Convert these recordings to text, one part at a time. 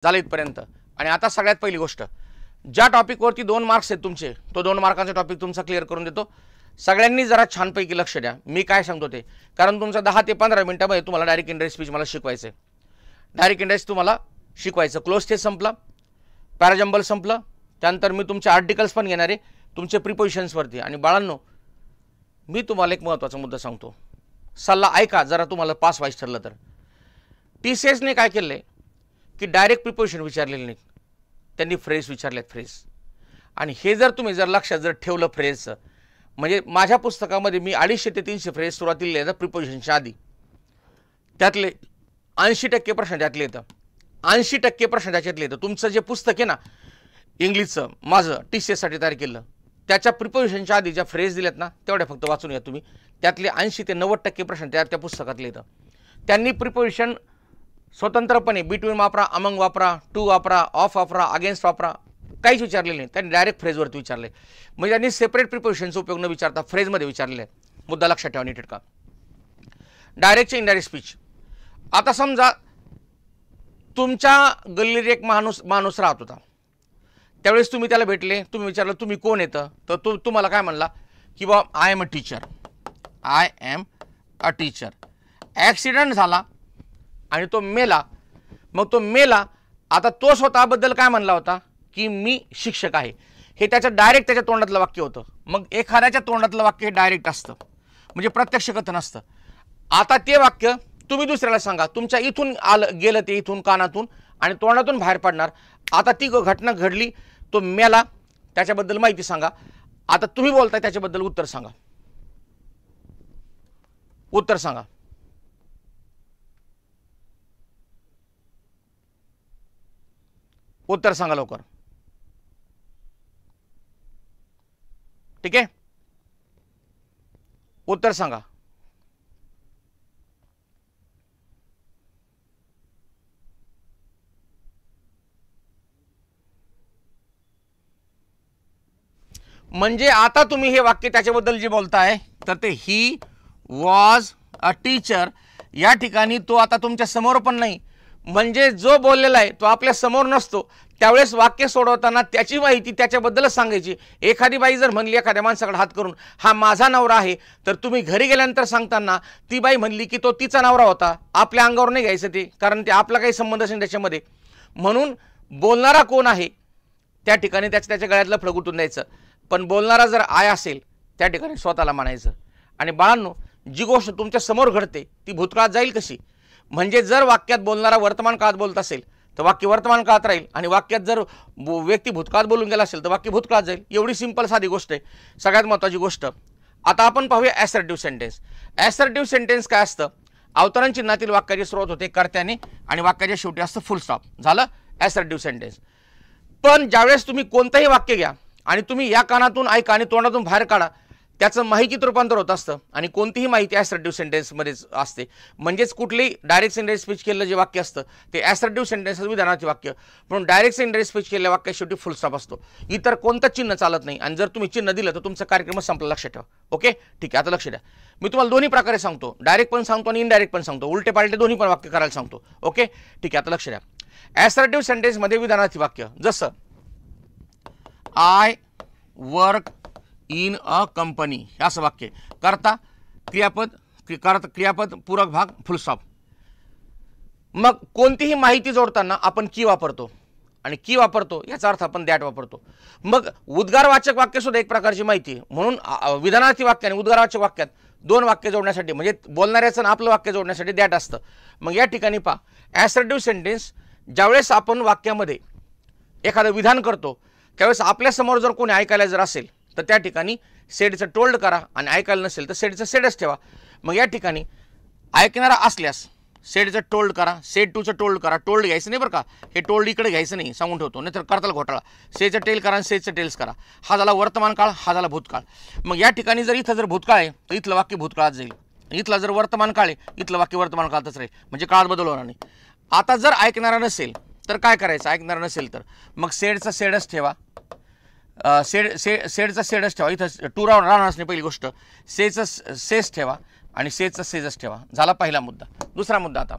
झालं इथपर्यंत। आणि आता सगळ्यात पहिली गोष्ट, ज्या टॉपिकवरती 2 मार्क्स आहेत तुमचे, तो 2 मार्कांचा टॉपिक तुमचा क्लिअर करून देतो। सगळ्यांनी जरा छानपैकी लक्ष द्या मी काय सांगतो ते, कारण तुमचा 10 ते 15 मिनिटांमध्ये तुम्हाला डायरेक्ट इंडायरेक्ट स्पीच मला शिकवायचं आहे। डायरेक्ट इंडायरेक्ट तुम्हाला शिकवायचं। क्लोज टेस्ट संपला, पॅराजंबल संपलं, त्यानंतर मी तुमचे आर्टिकल्स पण घेणार आहे तुमचे प्रिपोजिशन्सवरती। आणि बाळांनो, मी तुम्हाला एक महत्त्वाचा मुद्दा सांगतो, सल्ला ऐका जरा, तुम्हाला पास व्हायचं ठरलं तर। TCSने काय केलं आहे की डायरेक्ट प्रिपोजिशन विचारलेले नाहीत, त्यांनी फ्रेज विचारलेत, फ्रेज। आणि हे जर तुम्ही लक्षात ठेवलं फ्रेजचं, म्हणजे माझ्या पुस्तकामध्ये मी 250 ते 300 फ्रेज सुरुवातीला लिहितात प्रिपोजिशनच्या आधी, त्यातले 80% प्रश्न त्यातले येतं, 80% प्रश्न त्याच्यातले येतं। तुमचं जे पुस्तक आहे ना इंग्लिशचं, माझं TCSसाठी तयार केलं, त्याच्या प्रिपोजिशनच्या आधी ज्या फ्रेज दिल्यात ना तेवढ्या फक्त वाचून घ्या तुम्ही, त्यातले 80 ते 90% प्रश्न त्या पुस्तकातले येतं। त्यांनी प्रिपोजिशन स्वतंत्रपणे बिटवीन वापरा, अमंग वापरा, टू वापरा, ऑफ वापरा, अगेन्स्ट वापरा, काहीच विचारलेलं नाही, त्यांनी डायरेक्ट फ्रेजवरती विचारले। म्हणजे त्यांनी सेपरेट प्रिपोजिशनचा उपयोग न विचारता फ्रेजमध्ये विचारलेले आहे। मुद्दा लक्षात ठेवा नीट का। डायरेक्टचे इनडायरेक्ट स्पीच, आता समजा तुमच्या गल्लीत एक माणूस राहत होता, त्यावेळेस तुम्ही त्याला भेटले, तुम्ही विचारलं तुम्ही कोण येतं, तर तो तुम्हाला काय म्हणला की बा I am a teacher, I am a teacher. Accident झाला आणि तो मेला, मग तो मेला, आता तो स्वतःबद्दल काय म्हणला होता की मी शिक्षक आहे, हे त्याचं डायरेक्ट त्याच्या तोंडातलं वाक्य होतं। मग एखाद्याच्या तोंडातलं वाक्य हे डायरेक्ट असतं, म्हणजे प्रत्यक्ष कथन असतं। आता ते वाक्य तुम्ही दुसऱ्याला सांगा, तुमच्या इथून गेलं ते इथून कानातून आणि तोंडातून बाहेर पडणार। आता ती घटना घडली, तो मेला, त्याच्याबद्दल माहिती सांगा। आता तुम्ही बोलताय त्याच्याबद्दल उत्तर सांगा, उत्तर सांगा। उत्तर सांगा लवकर, ठीक आहे, उत्तर सांगा। म्हणजे आता तुम्ही हे वाक्य त्याच्याबद्दल जे बोलताय तर ते ही वॉज अ टीचर, या ठिकाणी तो आता तुमच्या समोर पण नाही, म्हणजे जो बोललेला आहे तो आपल्या समोर नसतो, त्यावेळेस वाक्य सोडवताना त्याची माहिती त्याच्याबद्दलच सांगायची। एखादी बाई जर म्हणली एखाद्या माणसाकडे हात करून हा माझा नवरा आहे, तर तुम्ही घरी गेल्यानंतर सांगताना ती बाई म्हणली की तो तिचा नवरा होता, आपल्या अंगावर नाही घ्यायचं ते, कारण ते आपला काही संबंध असेल त्याच्यामध्ये। म्हणून बोलणारा कोण आहे त्या ठिकाणी त्याच्या गळ्यातलं फळगुटून द्यायचं, पण बोलणारा जर आय असेल त्या ठिकाणी स्वतःला म्हणायचं। आणि बाळांनो, जी गोष्ट तुमच्या समोर घडते ती भूतकाळात जाईल कशी, म्हणजे जर वाक्यात बोलणारा वर्तमान काळात बोलत असेल तर वाक्य वर्तमान काळात राहील, आणि वाक्यात जर व्यक्ती भूतकाळात बोलून गेला असेल तर वाक्य भूतकाळात जाईल। एवढी सिंपल साधी गोष्ट आहे, सगळ्यात महत्त्वाची गोष्ट। आता आपण पाहूया ॲसर्टिव्ह सेंटेन्स। ॲसर्टिव्ह सेंटेन्स काय असतं, अवतरण चिन्हातील वाक्याची सुरुवात होते कर्त्याने आणि वाक्याच्या शेवटी असतं फुल स्टॉप, झालं ॲसर्टिव्ह सेंटेन्स। पण ज्यावेळेस तुम्ही कोणतंही वाक्य घ्या आणि तुम्ही या कानातून ऐका आणि तोंडातून बाहेर काढा, त्याचं माहितीत रूपांतर होत असतं, आणि कोणतीही माहिती ॲसर्टिव्ह सेंटेन्समध्येच असते। म्हणजेच कुठलीही डायरेक्ट इंडायरेक्ट स्पीच केलेलं जे वाक्य असतं ते ॲसर्टिव्ह सेंटेन्स विधानाचे वाक्य, म्हणून डायरेक्ट इंडायरेक्ट स्पीच केलेल्या वाक्यात शेवटी फुल स्टॉप असतो, इतर कोणतं चिन्ह चालत नाही। आणि जर तुम्ही चिन्ह दिलं तर तुमचा कार्यक्रम संपला, लक्षात ठेवा। ओके, ठीक आहे, आता लक्ष द्या, मी तुम्हाला दोन्ही प्रकारे सांगतो, डायरेक्ट पण सांगतो आणि इनडायरेक्ट पण सांगतो, उलटे पालटे दोन्ही पण वाक्य करायला सांगतो। ओके, ठीक आहे, आता लक्ष द्या। ॲसर्टिव्ह सेंटेन्समध्ये विधानाची वाक्य, जसं I work in a company, हे असं वाक्य, करता क्रियापद पूरक भाग फुल स्टॉप। मग कोणतीही माहिती जोडताना आपण की वापरतो, आणि की वापरतो याचा अर्थ आपण दॅट वापरतो। मग उद्गारवाचक वाक्य सुद्धा एक प्रकारची माहिती आहे, म्हणून विधानार्थी वाक्य आणि उद्गारवाचक वाक्यात 2 वाक्य जोडण्यासाठी, म्हणजे बोलणाऱ्याचं आणि आपलं वाक्य जोडण्यासाठी दॅट असतं। मग या ठिकाणी पहा, ॲसर्टिव्ह सेंटेन्स ज्यावेळेस आपण वाक्यामध्ये एखादं विधान करतो त्यावेळेस आपल्यासमोर जर कोणी ऐकायला जर असेल तर त्या ठिकाणी सेडचं टोल्ड करा, आणि ऐकायला नसेल तर सेडचं सेडच ठेवा। मग या ठिकाणी ऐकणारा असल्यास सेडचं टोल्ड करा, सेड टूचं टोल्ड करा, टोल्ड घ्यायचं नाही बरं का, हे टोल्ड इकडे घ्यायचं नाही, सांगून ठेवतो, नाही तर करताल घोटाळा। सेडचं टेल करा आणि सेडचं टेल्स करा, हा झाला वर्तमान काळ, हा झाला भूतकाळ। मग या ठिकाणी जर इथं जर भूतकाळ आहे तर इथलं वाक्य भूतकाळात जाईल, इथला जर वर्तमान काळ आहे इथलं वाक्य वर्तमान काळातच राहील, म्हणजे काळात बदल होणार नाही। आता जर ऐकणारा नसेल तर काय करायचं, ऐकणारा नसेल तर मग सेडचा सेडच ठेवा, सेडचा सेडच ठेवा, इथं टू राहणार नाही पहिली गोष्ट, सेचं सेस ठेवा आणि सेचं सेजच ठेवा, झाला पहिला मुद्दा। दुसरा मुद्दा, आता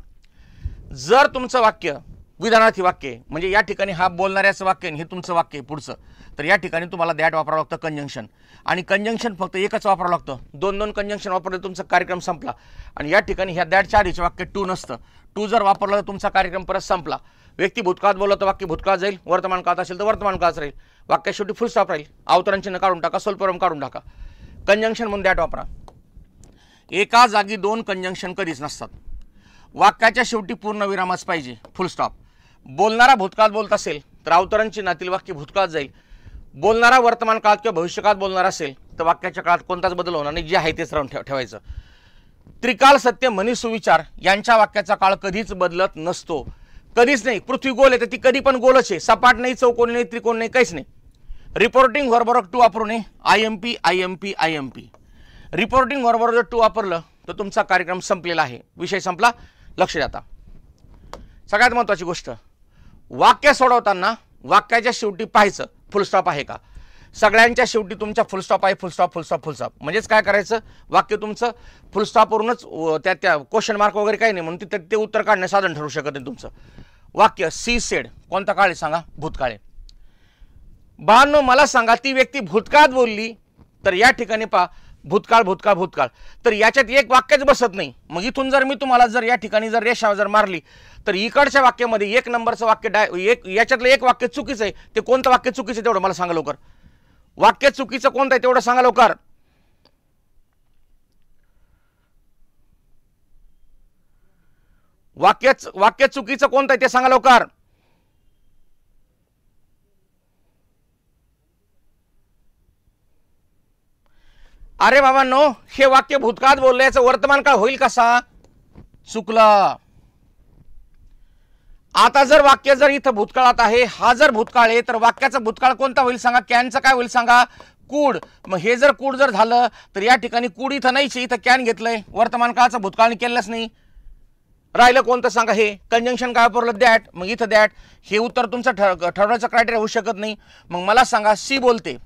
जर तुमचं वाक्य विधानार्थी वाक्य आहे. म्हणजे या ठिकाणी हा बोलणाऱ्याचं वाक्य आणि हे तुमचं वाक्य आहे पुढचं. तर या ठिकाणी तुम्हाला दॅट वापरावं लागतं कंजंक्शन. आणि कंजंक्शन फक्त एकच वापरावं लागतं. 2-2 कंजंक्शन वापरले तुमचा कार्यक्रम संपला. आणि या ठिकाणी ह्या दॅटच्या आधीचे वाक्य टू नसतं. टू जर वापरलं तर तुमचा कार्यक्रम परत संपला. व्यक्ती भूतकाळात बोलला तर वाक्य भूतकाळ जाईल, वर्तमान काळात असेल तर वर्तमान काळात राहील, वाक्य शेवटी फुल स्टॉप राहील, अवतरण चिन्ह काढून टाका, स्वल्पविराम काढून टाका. कंजंक्शन म्हणून दॅट वापरा. एका जागी 2 कंजंक्शन कधीच नसतात. वाक्याच्या शेवटी पूर्ण विरामच पाहिजे, फुल स्टॉप. बोलणारा भूतकाळात बोलत असेल तर अवतरण चिन्हातील वाक्य भूतकाळात जाईल. बोलणारा वर्तमान काळात किंवा भविष्यकाळात बोलणार असेल तर वाक्याच्या काळात कोणताच बदल होणार नाही, जे आहे तेच राहून ठेवायचं. त्रिकाल सत्य म्हणी सुविचार यांच्या वाक्याचा काळ कधीच बदलत नसतो, कधीच नाही. पृथ्वी गोल आहे तर ती कधी पण गोलच आहे, सपाट नाही, चौकोनी नाही, त्रिकोण नाही, काहीच नाही. रिपोर्टिंग बरोबर टू वापरू नये. IMP IMP IMP. रिपोर्टिंग बरोबर जर टू वापरलं तर तुमचा कार्यक्रम संपलेला आहे, विषय संपला. लक्ष द्या. आता सगळ्यात महत्त्वाची गोष्ट, वाक्य सोडवताना वाक्याच्या शेवटी पाहायचं फुल स्टॉप आहे का. सगळ्यांच्या शेवटी तुमचा फुल स्टॉप आहे, फुल स्टॉप फुल स्टॉप फुल स्टॉप. म्हणजेच काय करायचं, वाक्य तुमचं फुल स्टॉपवरूनच त्या क्वेश्चन मार्क वगैरे काही नाही म्हणून ते उत्तर काढणं साधन ठरू शकत नाही तुमचं. वाक्य सी सेड कोणता काळ आहे सांगा, भूतकाळ आहे. बाळांनो मला सांगा, ती व्यक्ती भूतकाळात बोलली तर या ठिकाणी पहा भूतकाळ भूतकाळ भूतकाळ, तर याच्यात एक वाक्यच बसत नाही. मग इथून जर मी तुम्हाला जर या ठिकाणी जर रेषा जर मारली तर इकडच्या वाक्यामध्ये 1 नंबरचं वाक्य याच्यातलं एक वाक्य चुकीचं आहे. ते कोणतं वाक्य चुकीचं आहे तेवढं मला सांगा लवकर. वाक्य चुकीचं कोणतं आहे तेवढं सांगा लवकर. वाक्य चुकीचं कोणतं आहे ते सांगा लवकर. अरे बाबांनो, हे वाक्य भूतकाळात बोललं, याचं वर्तमान काळ होईल कसा, चुकलं. आता जर वाक्य जर इथं भूतकाळात आहे, हा जर भूतकाळ आहे तर वाक्याचा भूतकाळ कोणता होईल सांगा, कॅनचं काय होईल सांगा, कूड. मग हे जर कूड जर झालं तर या ठिकाणी कूड इथं नाहीच, इथं कॅन घेतलंय, वर्तमान काळाचं भूतकाळ केलंच नाही. राहिलं कोणतं सांगा, हे कंजंक्शन काय वापरलं, दॅट. मग इथं दॅट, हे उत्तर तुमचं ठरवण्याचं क्रायटेरिया होऊ शकत नाही. मग मला सांगा सी बोलते,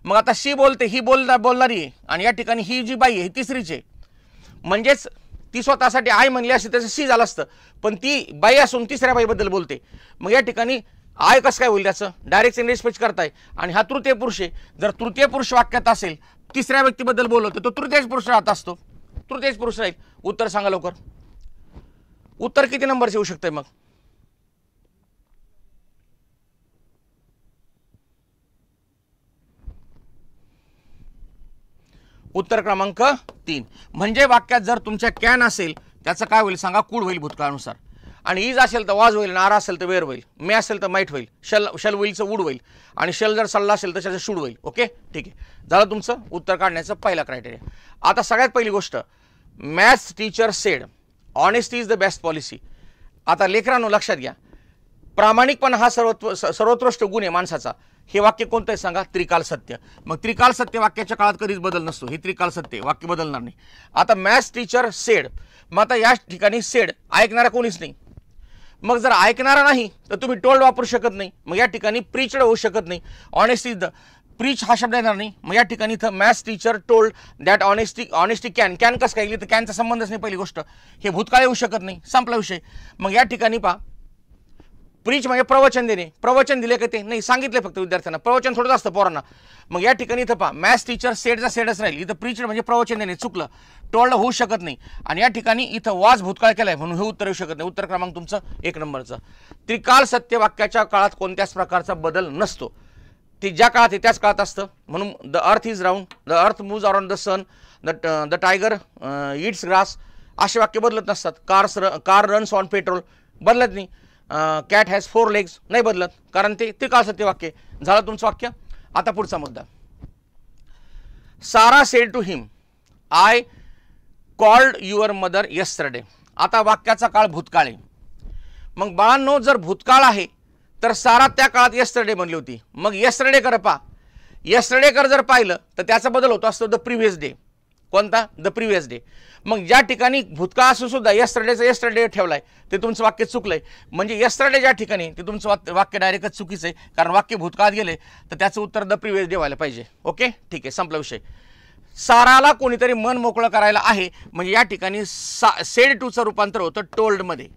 मग आता सी बोलते, ही बोलणारी आहे आणि या ठिकाणी ही जी बाई आहे ही तिसरीच आहे. म्हणजेच ती स्वतःसाठी आय म्हणली असते त्याचं सी झालं असतं, पण ती बाई असून तिसऱ्या बाईबद्दल बोलते. मग या ठिकाणी आय कसं काय होईल, त्याचं डायरेक्ट रेस्पेक्ट करताय. आणि हा तृतीय पुरुष आहे, जर तृतीय पुरुष वाक्यात असेल तिसऱ्या व्यक्तीबद्दल बोलवतो तो तृतीय पुरुष राहत असतो, तृतीय पुरुष राहील. उत्तर सांगा लवकर. उत्तर किती नंबरचे येऊ शकते मग, उत्तर क्रमांक 3. म्हणजे वाक्यात जर तुमच्या कॅन असेल त्याचं काय होईल सांगा, कूड होईल भूतकाळानुसार. आणि इज असेल तर वाज होईल, नारा असेल तर वेअर होईल, मे असेल तर माईट होईल, शल होईलचं वूड होईल, आणि शल जर सल्ला असेल तर त्याचं शूड होईल. ओके ठीक आहे, झालं तुमचं उत्तर काढण्याचं पहिला क्रायटेरिया. आता सगळ्यात पहिली गोष्ट, maths teacher sed honesty is the best policy. आता लेकरांनो लक्षात घ्या, प्रामाणिकपणा हा सर्वोत्कृष्ट गुण आहे माणसाचा. हे वाक्य कोणतं आहे सांगा, त्रिकाल सत्य. मग त्रिकाल सत्य वाक्याच्या काळात कधीच बदल नसतो, हे त्रिकाल सत्य वाक्य बदलणार नाही. आता मॅथ्स टीचर सेड, मग आता या ठिकाणी सेड ऐकणारा कोणीच नाही. मग जर ऐकणारा नाही तर तुम्ही टोल्ड वापरू शकत नाही, मग या ठिकाणी प्रीचड होऊ शकत नाही. ऑनेस्टी द प्रीच हा शब्द येणार नाही. मग या ठिकाणी इथं maths teacher told that honesty can कसं काय गेली, तर कॅनचा संबंधच नाही. पहिली गोष्ट, हे भूतकाळ येऊ शकत नाही, संपला विषय. मग या ठिकाणी पहा, प्रीच म्हणजे प्रवचन देणे, प्रवचन दिले का ते नाही, सांगितले फक्त विद्यार्थ्यांना, प्रवचन थोडंच असतं पोरांना. मग या ठिकाणी इथं पहा, मॅथ्स टीचर सेडचा सेडच राहील, इथं प्रीच म्हणजे प्रवचन देणे, चुकलं, टोल्ड होऊ शकत नाही. आणि या ठिकाणी इथं वाज भूतकाळ केलाय म्हणून हे उत्तर येऊ शकत नाही. उत्तर क्रमांक तुमचं 1 नंबरचं. त्रिकाल सत्य वाक्याच्या काळात कोणत्याच प्रकारचा बदल नसतो, ते ज्या काळात आहे त्याच काळात असतं. म्हणून the earth is round, the earth moves around the sun, the tiger eats grass, असे वाक्य बदलत नसतात. कार रन्स ऑन पेट्रोल बदलत नाही. कॅट हॅज 4 legs नाही बदलत, कारण ते त्रिकाळ सत्य वाक्य. झालं तुमचं वाक्य. आता पुढचा मुद्दा, Sara said to him I called your mother yesterday. आता वाक्याचा काळ भूतकाळ आहे. मग बाळांनो जर भूतकाळ आहे तर सारा त्या काळात येस्टरडे बनली होती. मग येस्टरडे कर पहा, येस्टरडे कर जर पाहिलं तर त्याचा बदल होतो असतो द प्रिव्हियस डे. कोणता, द प्रिव्हियस डे. मग ज्या ठिकाणी भूतकाळ असून सुद्धा येस्टरडे ठेवलाय ते तुमचं वाक्य चुकलंय. म्हणजे येस्टरडे ज्या ठिकाणी ते तुमचं वाक्य डायरेक्टच चुकीचं आहे, कारण वाक्य भूतकाळात गेले तर त्याचं उत्तर द प्रिव्हियस डे व्हायला पाहिजे. ओके ठीक आहे, संपला विषय. साराला कोणीतरी मन मोकळं करायला आहे, म्हणजे या ठिकाणी सेड टूचं रूपांतर होतं टोल्डमध्ये.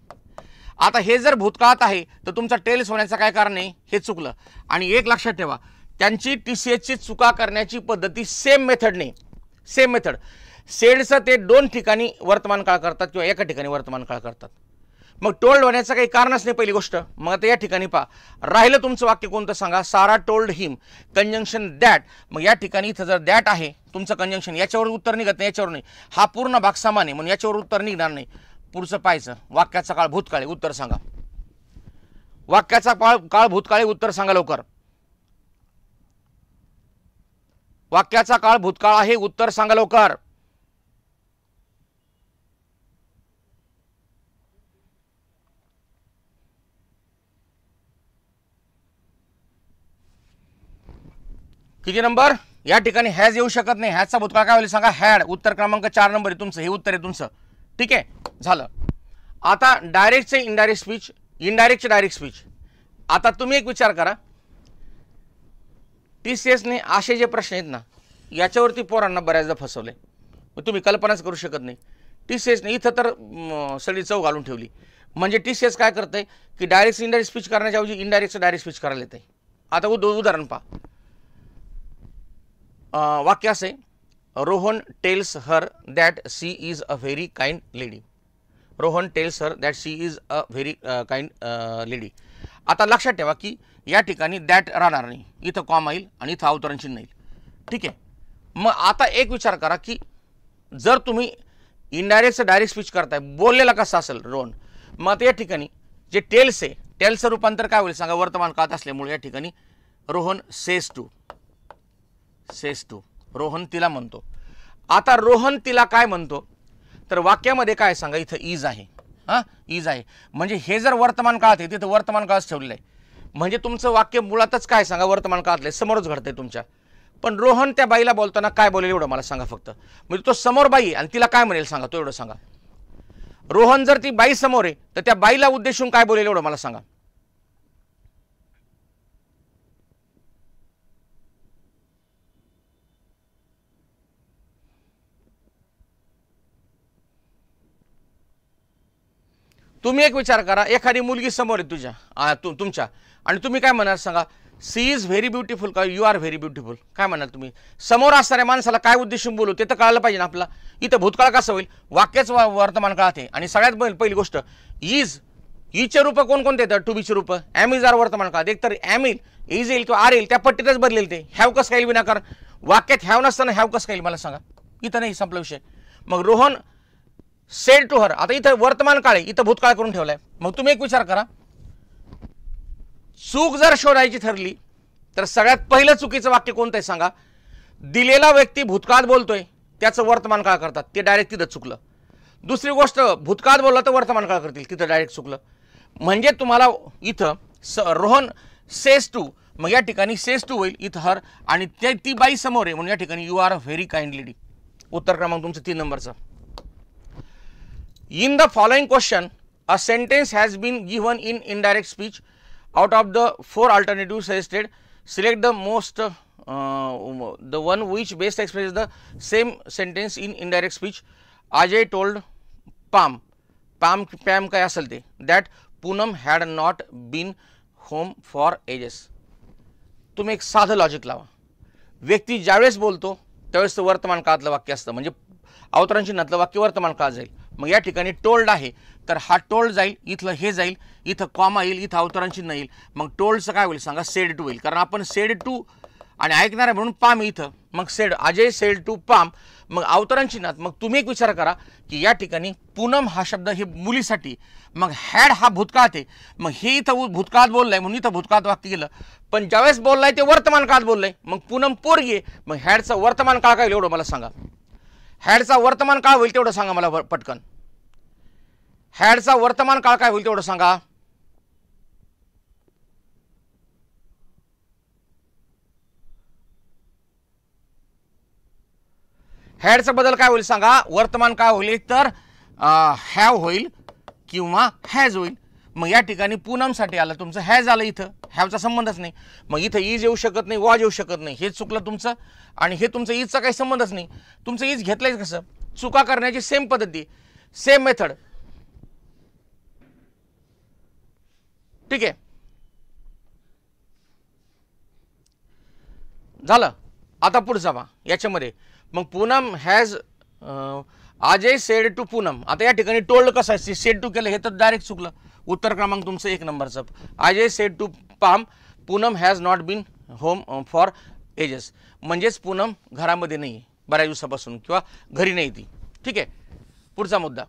आता हे जर भूतकाळात आहे तर तुमचा टेल्स होण्याचं काय कारण आहे, हे चुकलं. आणि एक लक्षात ठेवा, त्यांची TCSची चुका करण्याची पद्धती सेम मेथडने, सेम मेथड. सेडचं ते 2 ठिकाणी वर्तमान काळ करतात किंवा एका ठिकाणी वर्तमान काळ करतात. मग टोल्ड होण्याचं काही कारणच नाही पहिली गोष्ट. मग आता या ठिकाणी पहा, राहिलं तुमचं वाक्य कोणतं सांगा, सारा टोल्ड हिम कंजंक्शन दॅट. मग या ठिकाणी इथं जर दॅट आहे तुमचं कंजंक्शन, याच्यावर उत्तर निघत नाही, याच्यावर नाही, हा पूर्ण भाग समान आहे म्हणून याच्यावर उत्तर निघणार नाही. पुढचं पाहायचं, वाक्याचा काळ भूतकाळी, उत्तर सांगा. वाक्याचा काळ भूतकाळी, उत्तर सांगा लवकर. वाक्याचा काळ भूतकाळ आहे, उत्तर सांगा लवकर. किती नंबर या ठिकाणी हॅज येऊ शकत नाही, हॅजचा भूतकाळ काय होईल सांगा, हॅड. उत्तर क्रमांक 4 नंबर आहे तुमचं, हे उत्तर आहे तुमचं. ठीक आहे, झालं. आता डायरेक्टचे इनडायरेक्ट स्पीच, इनडायरेक्टचे डायरेक्ट स्पीच. आता तुम्ही एक विचार करा, TCSने असे जे प्रश्न आहेत ना, याच्यावरती पोरांना बऱ्याचदा फसवले. मग तुम्ही कल्पनाच करू शकत नाही. TCSने इथं तर सगळी चव घालून ठेवली. म्हणजे TCS काय करतंय की डायरेक्ट इनडायरेक्ट स्पीच करण्याच्या ऐवजी इनडायरेक्टचं डायरेक्ट स्पीच करायला येते. आता उदाहरण पहा, वाक्य असे, Rohan tells her that she is a very kind lady. Rohan tells her that she is a very kind lady. आता लक्षात ठेवा की या ठिकाणी दॅट राहणार नाही, इथं कॉमा येईल आणि इथं अवतरण चिन्ह येईल. ठीक आहे. मग आता एक विचार करा की जर तुम्ही इनडायरेक्टचं डायरेक्ट स्पीच करताय, बोललेला कसा असेल रोहन, मग आता या ठिकाणी जे टेल्स आहे, टेल्सचं रूपांतर काय होईल सांगा, वर्तमान काळात असल्यामुळे या ठिकाणी Rohan says to, says to, Rohan तिला म्हणतो. आता रोहन तिला काय म्हणतो, तर वाक्यामध्ये काय सांगा, इथं इज आहे. हां, इज आहे म्हणजे हे जर वर्तमान काळात आहे तिथं वर्तमान काळच ठेवलेलं आहे. म्हणजे तुमचं वाक्य मुळातच काय सांगा, वर्तमान काळातलं समोरच घडतंय तुमच्या. पण रोहन त्या बाईला बोलताना काय बोलेल एवढं मला सांगा फक्त. म्हणजे तो समोर बाई आणि तिला काय म्हणेल सांगा, तो एवढं सांगा. रोहन जर ती बाई समोर आहे तर त्या बाईला उद्देशून काय बोलेल एवढं मला सांगा. तुम्ही एक विचार करा, एखादी मुलगी समोर आहे तुझ्या तुमच्या आणि तुम्ही काय म्हणाल सांगा, सी इज व्हेरी ब्युटिफुल का यू आर व्हेरी ब्युटिफुल, काय म्हणाल तुम्ही. समोर असणाऱ्या माणसाला काय उद्देशून बोलू ते तर कळायला पाहिजे ना आपला. इथं भूतकाळ कसं होईल, वाक्यच वर्तमान काळात आहे. आणि सगळ्यात पहिली गोष्ट, इज, ईचे रूप कोणकोणते येतात, टू बीचे रूप. ॲम इज आर वर्तमान काळात, एक तर ॲम येईल, इज येईल किंवा आर येईल, त्या पट्टीतच बदलेल ते. हॅव कसं काय विनाकारण, वाक्यात हॅव नसताना हॅव कसं काय मला सांगा. इथं नाही, संपला विषय. मग रोहन सेड टू हर, आता इथं वर्तमान काळ आहे, इथं भूतकाळ करून ठेवलाय. मग तुम्ही एक विचार करा, चूक जर शोधायची ठरली तर सगळ्यात पहिलं चुकीचं वाक्य कोणतं आहे सांगा, दिलेला व्यक्ती भूतकाळात बोलतोय त्याचं वर्तमान काळ करतात, ते डायरेक्ट तिथं चुकलं. दुसरी गोष्ट, भूतकाळात बोलला तर वर्तमान काळ करतील, तिथं डायरेक्ट चुकलं. म्हणजे तुम्हाला इथं रोहन सेज टू, मग या ठिकाणी सेज टू होईल इथं हर, आणि ती बाई समोर आहे म्हणून या ठिकाणी you are a very kind lady. उत्तर क्रमांक तुमचं 3 नंबरचं. In the following question, a sentence has been given in indirect speech. Out of the 4 alternatives suggested, select the most, the one which best expresses the same sentence in indirect speech. Ajay told Pam काय असेल ते, that Poonam had not been home for ages. तुम्ही एक साधं logic लावा. व्यक्ती ज्यावेळेस बोलतो त्यावेळेस वर्तमान काळातलं वाक्य असतं, म्हणजे अवतरण चिन्हातलं वाक्य वर्तमान काळ जाईल. मग या ठिकाणी टोल्ड आहे तर हा टोल्ड जाईल, इथलं हे जाईल, इथं कॉमा येईल, इथं अवतरण चिन्ह येईल. मग टोल्डचं काय होईल सांगा, सेड टू होईल, कारण आपण सेड टू आणि ऐकणार आहे म्हणून पाम इथं. मग said, Ajay said to Pam, मग अवतरण चिन्हात. मग तुम्ही एक विचार करा की या ठिकाणी पूनम हा शब्द हे मुलीसाठी, मग हॅड हा भूतकाळात आहे, मग हे इथं भूतकाळात बोललाय म्हणून इथं भूतकाळात वाक्य गेलं. पण ज्यावेळेस बोललाय ते वर्तमान काळात बोललाय, मग पूनम पोरगी आहे, मग हॅडचा वर्तमान काळ काय एवढं मला सांगा. हॅडचा वर्तमान काळ होईल तेवढं सांगा मला पटकन. हॅडचा वर्तमान काळ काय होईल तेवढं सांगा. हॅडचा बदल काय होईल सांगा, वर्तमान काळ होईल, एक तर हॅव होईल किंवा हॅज होईल. मग या ठिकाणी पूनमसाठी आलं तुमचं हॅज आलं, इथं हॅवचा संबंधच नाही. मग इथं इज येऊ शकत नाही, वॉज येऊ शकत नाही, हे चुकलं तुमचं. आणि हे तुमचं इजचा काही संबंधच नाही, तुमचं इज घेतलंय कसं. चुका करण्याची सेम पद्धती, सेम मेथड. ठीक आहे, झालं. आता पुढचा पहा याच्यामध्ये, मग Poonam has Ajay said to Poonam. आता या ठिकाणी टोल्ड कसं आहे, सेड टू केलं हे तर डायरेक्ट चुकलं. उत्तर क्रमांक तुमचं 1 नंबरचं. Ajay said to Poonam has not been home for ages, म्हणजेच पूनम घरामध्ये नाही बऱ्याच दिवसापासून किंवा घरी नाही ती. ठीक आहे, पुढचा मुद्दा.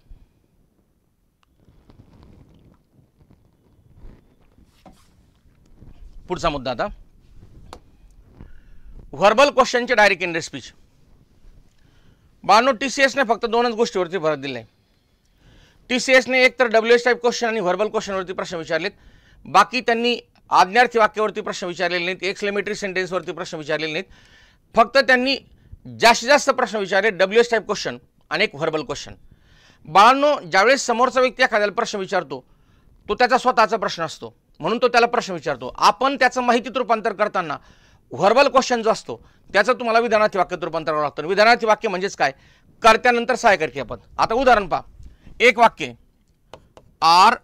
पुढचा मुद्दा आता व्हर्बल क्वेश्चनचे डायरेक्ट इंडायरेक्ट स्पीच. बानो TCSने फक्त 2च गोष्टीवरती भर दिले. TCSने एक तर WH टाईप क्वेश्चन आणि व्हर्बल क्वेश्चनवरती प्रश्न विचारलेत. बाकी त्यांनी आज्ञार्थी वाक्यावरती प्रश्न विचारलेले नाहीत, एक्सक्लेमेटरी सेंटेन्सवरती प्रश्न विचारलेले नाहीत. फक्त त्यांनी जास्तीत जास्त प्रश्न विचारले WH टाईप क्वेश्चन आणि एक व्हर्बल क्वेश्चन. बाळांनो, ज्यावेळेस समोरचा व्यक्ती एखाद्याला प्रश्न विचारतो तो त्याचा स्वतःचा प्रश्न असतो म्हणून तो त्याला प्रश्न विचारतो. आपण त्याचं माहितीत रूपांतर करताना व्हर्बल क्वेश्चन जो असतो त्याचं तुम्हाला विधानार्थी वाक्यात रूपांतर करावं लागतं. विधानार्थी वाक्य म्हणजेच काय, कर्त्यानंतर सहाय्यकारी क्रियापद. आता उदाहरण पहा, एक वाक्य are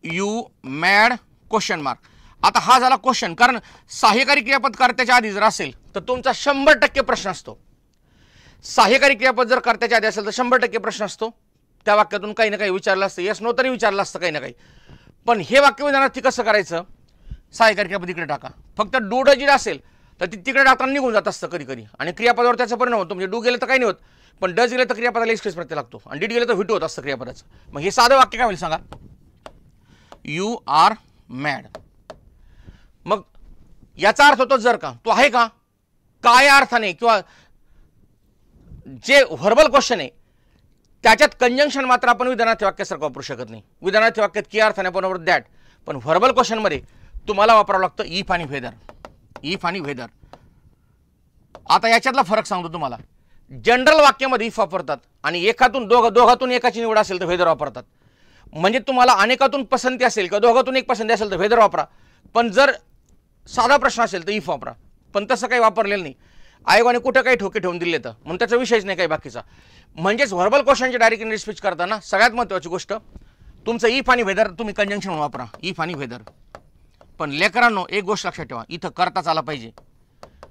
you mad question mark. आता हा झाला क्वेश्चन, कारण सहाय्यकारी क्रियापद कर्त्याच्या आधी जर असेल तर तुमचा 100% प्रश्न असतो. सहाय्यकारी क्रियापद जर कर्त्याच्या आधी असेल तर 100% प्रश्न असतो. त्या वाक्यातून काही ना काही विचारलं असतं, येस नो तरी विचारलं असतं काही ना काही. पण हे वाक्य विधानार्थी कसं करायचं, सहाय्यकारी क्रियापद इकडे टाका. फक्त डू डज इट असेल तर ती तिकडे टाकताना निघून जात असतं कधी कधी, आणि क्रियापदावर त्याचा परिणाम होतो. म्हणजे डू गेलं तर काही नाही होत, पण डज गेलं तर क्रियापदाला एक्सप्रेस प्रत्यय लागतो, आणि डीड गेलं तर व्हिटू होत असतं क्रियापदाचं. मग हे साधं वाक्य काय होईल सांगा, यू आर मॅड. मग याचा अर्थ होतो जर का, तो आहे का, काय अर्थाने, किंवा जे व्हर्बल क्वेश्चन आहे त्याच्यात कंजंक्शन मात्र आपण विधानार्थी वाक्यासारखं वापरू शकत नाही. विधानार्थी वाक्यात की अर्थाने आपण वापरतो दॅट, पण व्हर्बल क्वेश्चनमध्ये तुम्हाला वापरावं लागतं इफ आणि व्हेदर. इफ आणि व्हेदर. आता याच्यातला फरक सांगतो तुम्हाला. जनरल वाक्यामध्ये इफ वापरतात आणि एकातून दोघातून एकाची निवड असेल तर व्हेदर वापरतात. म्हणजे तुम्हाला अनेकातून पसंती असेल किंवा दोघातून एक पसंती असेल तर व्हेदर वापरा, पण जर साधा प्रश्न असेल तर इफ वापरा. पण तसं काही वापरलेलं नाही. आयोगाने कुठं काही ठोके ठेवून दिले तर म्हणून त्याचा विषयच नाही काही बाकीचा. म्हणजेच व्हर्बल क्वेश्चनचे डायरेक्ट इंग्लिश स्पीच करताना सगळ्यात महत्त्वाची गोष्ट तुमचं इफ आणि व्हेदर तुम्ही कंजंक्शन वापरा, इफ आणि व्हेदर. पण लेकरांनो एक गोष्ट लक्षात ठेवा, इथं करताच आला पाहिजे.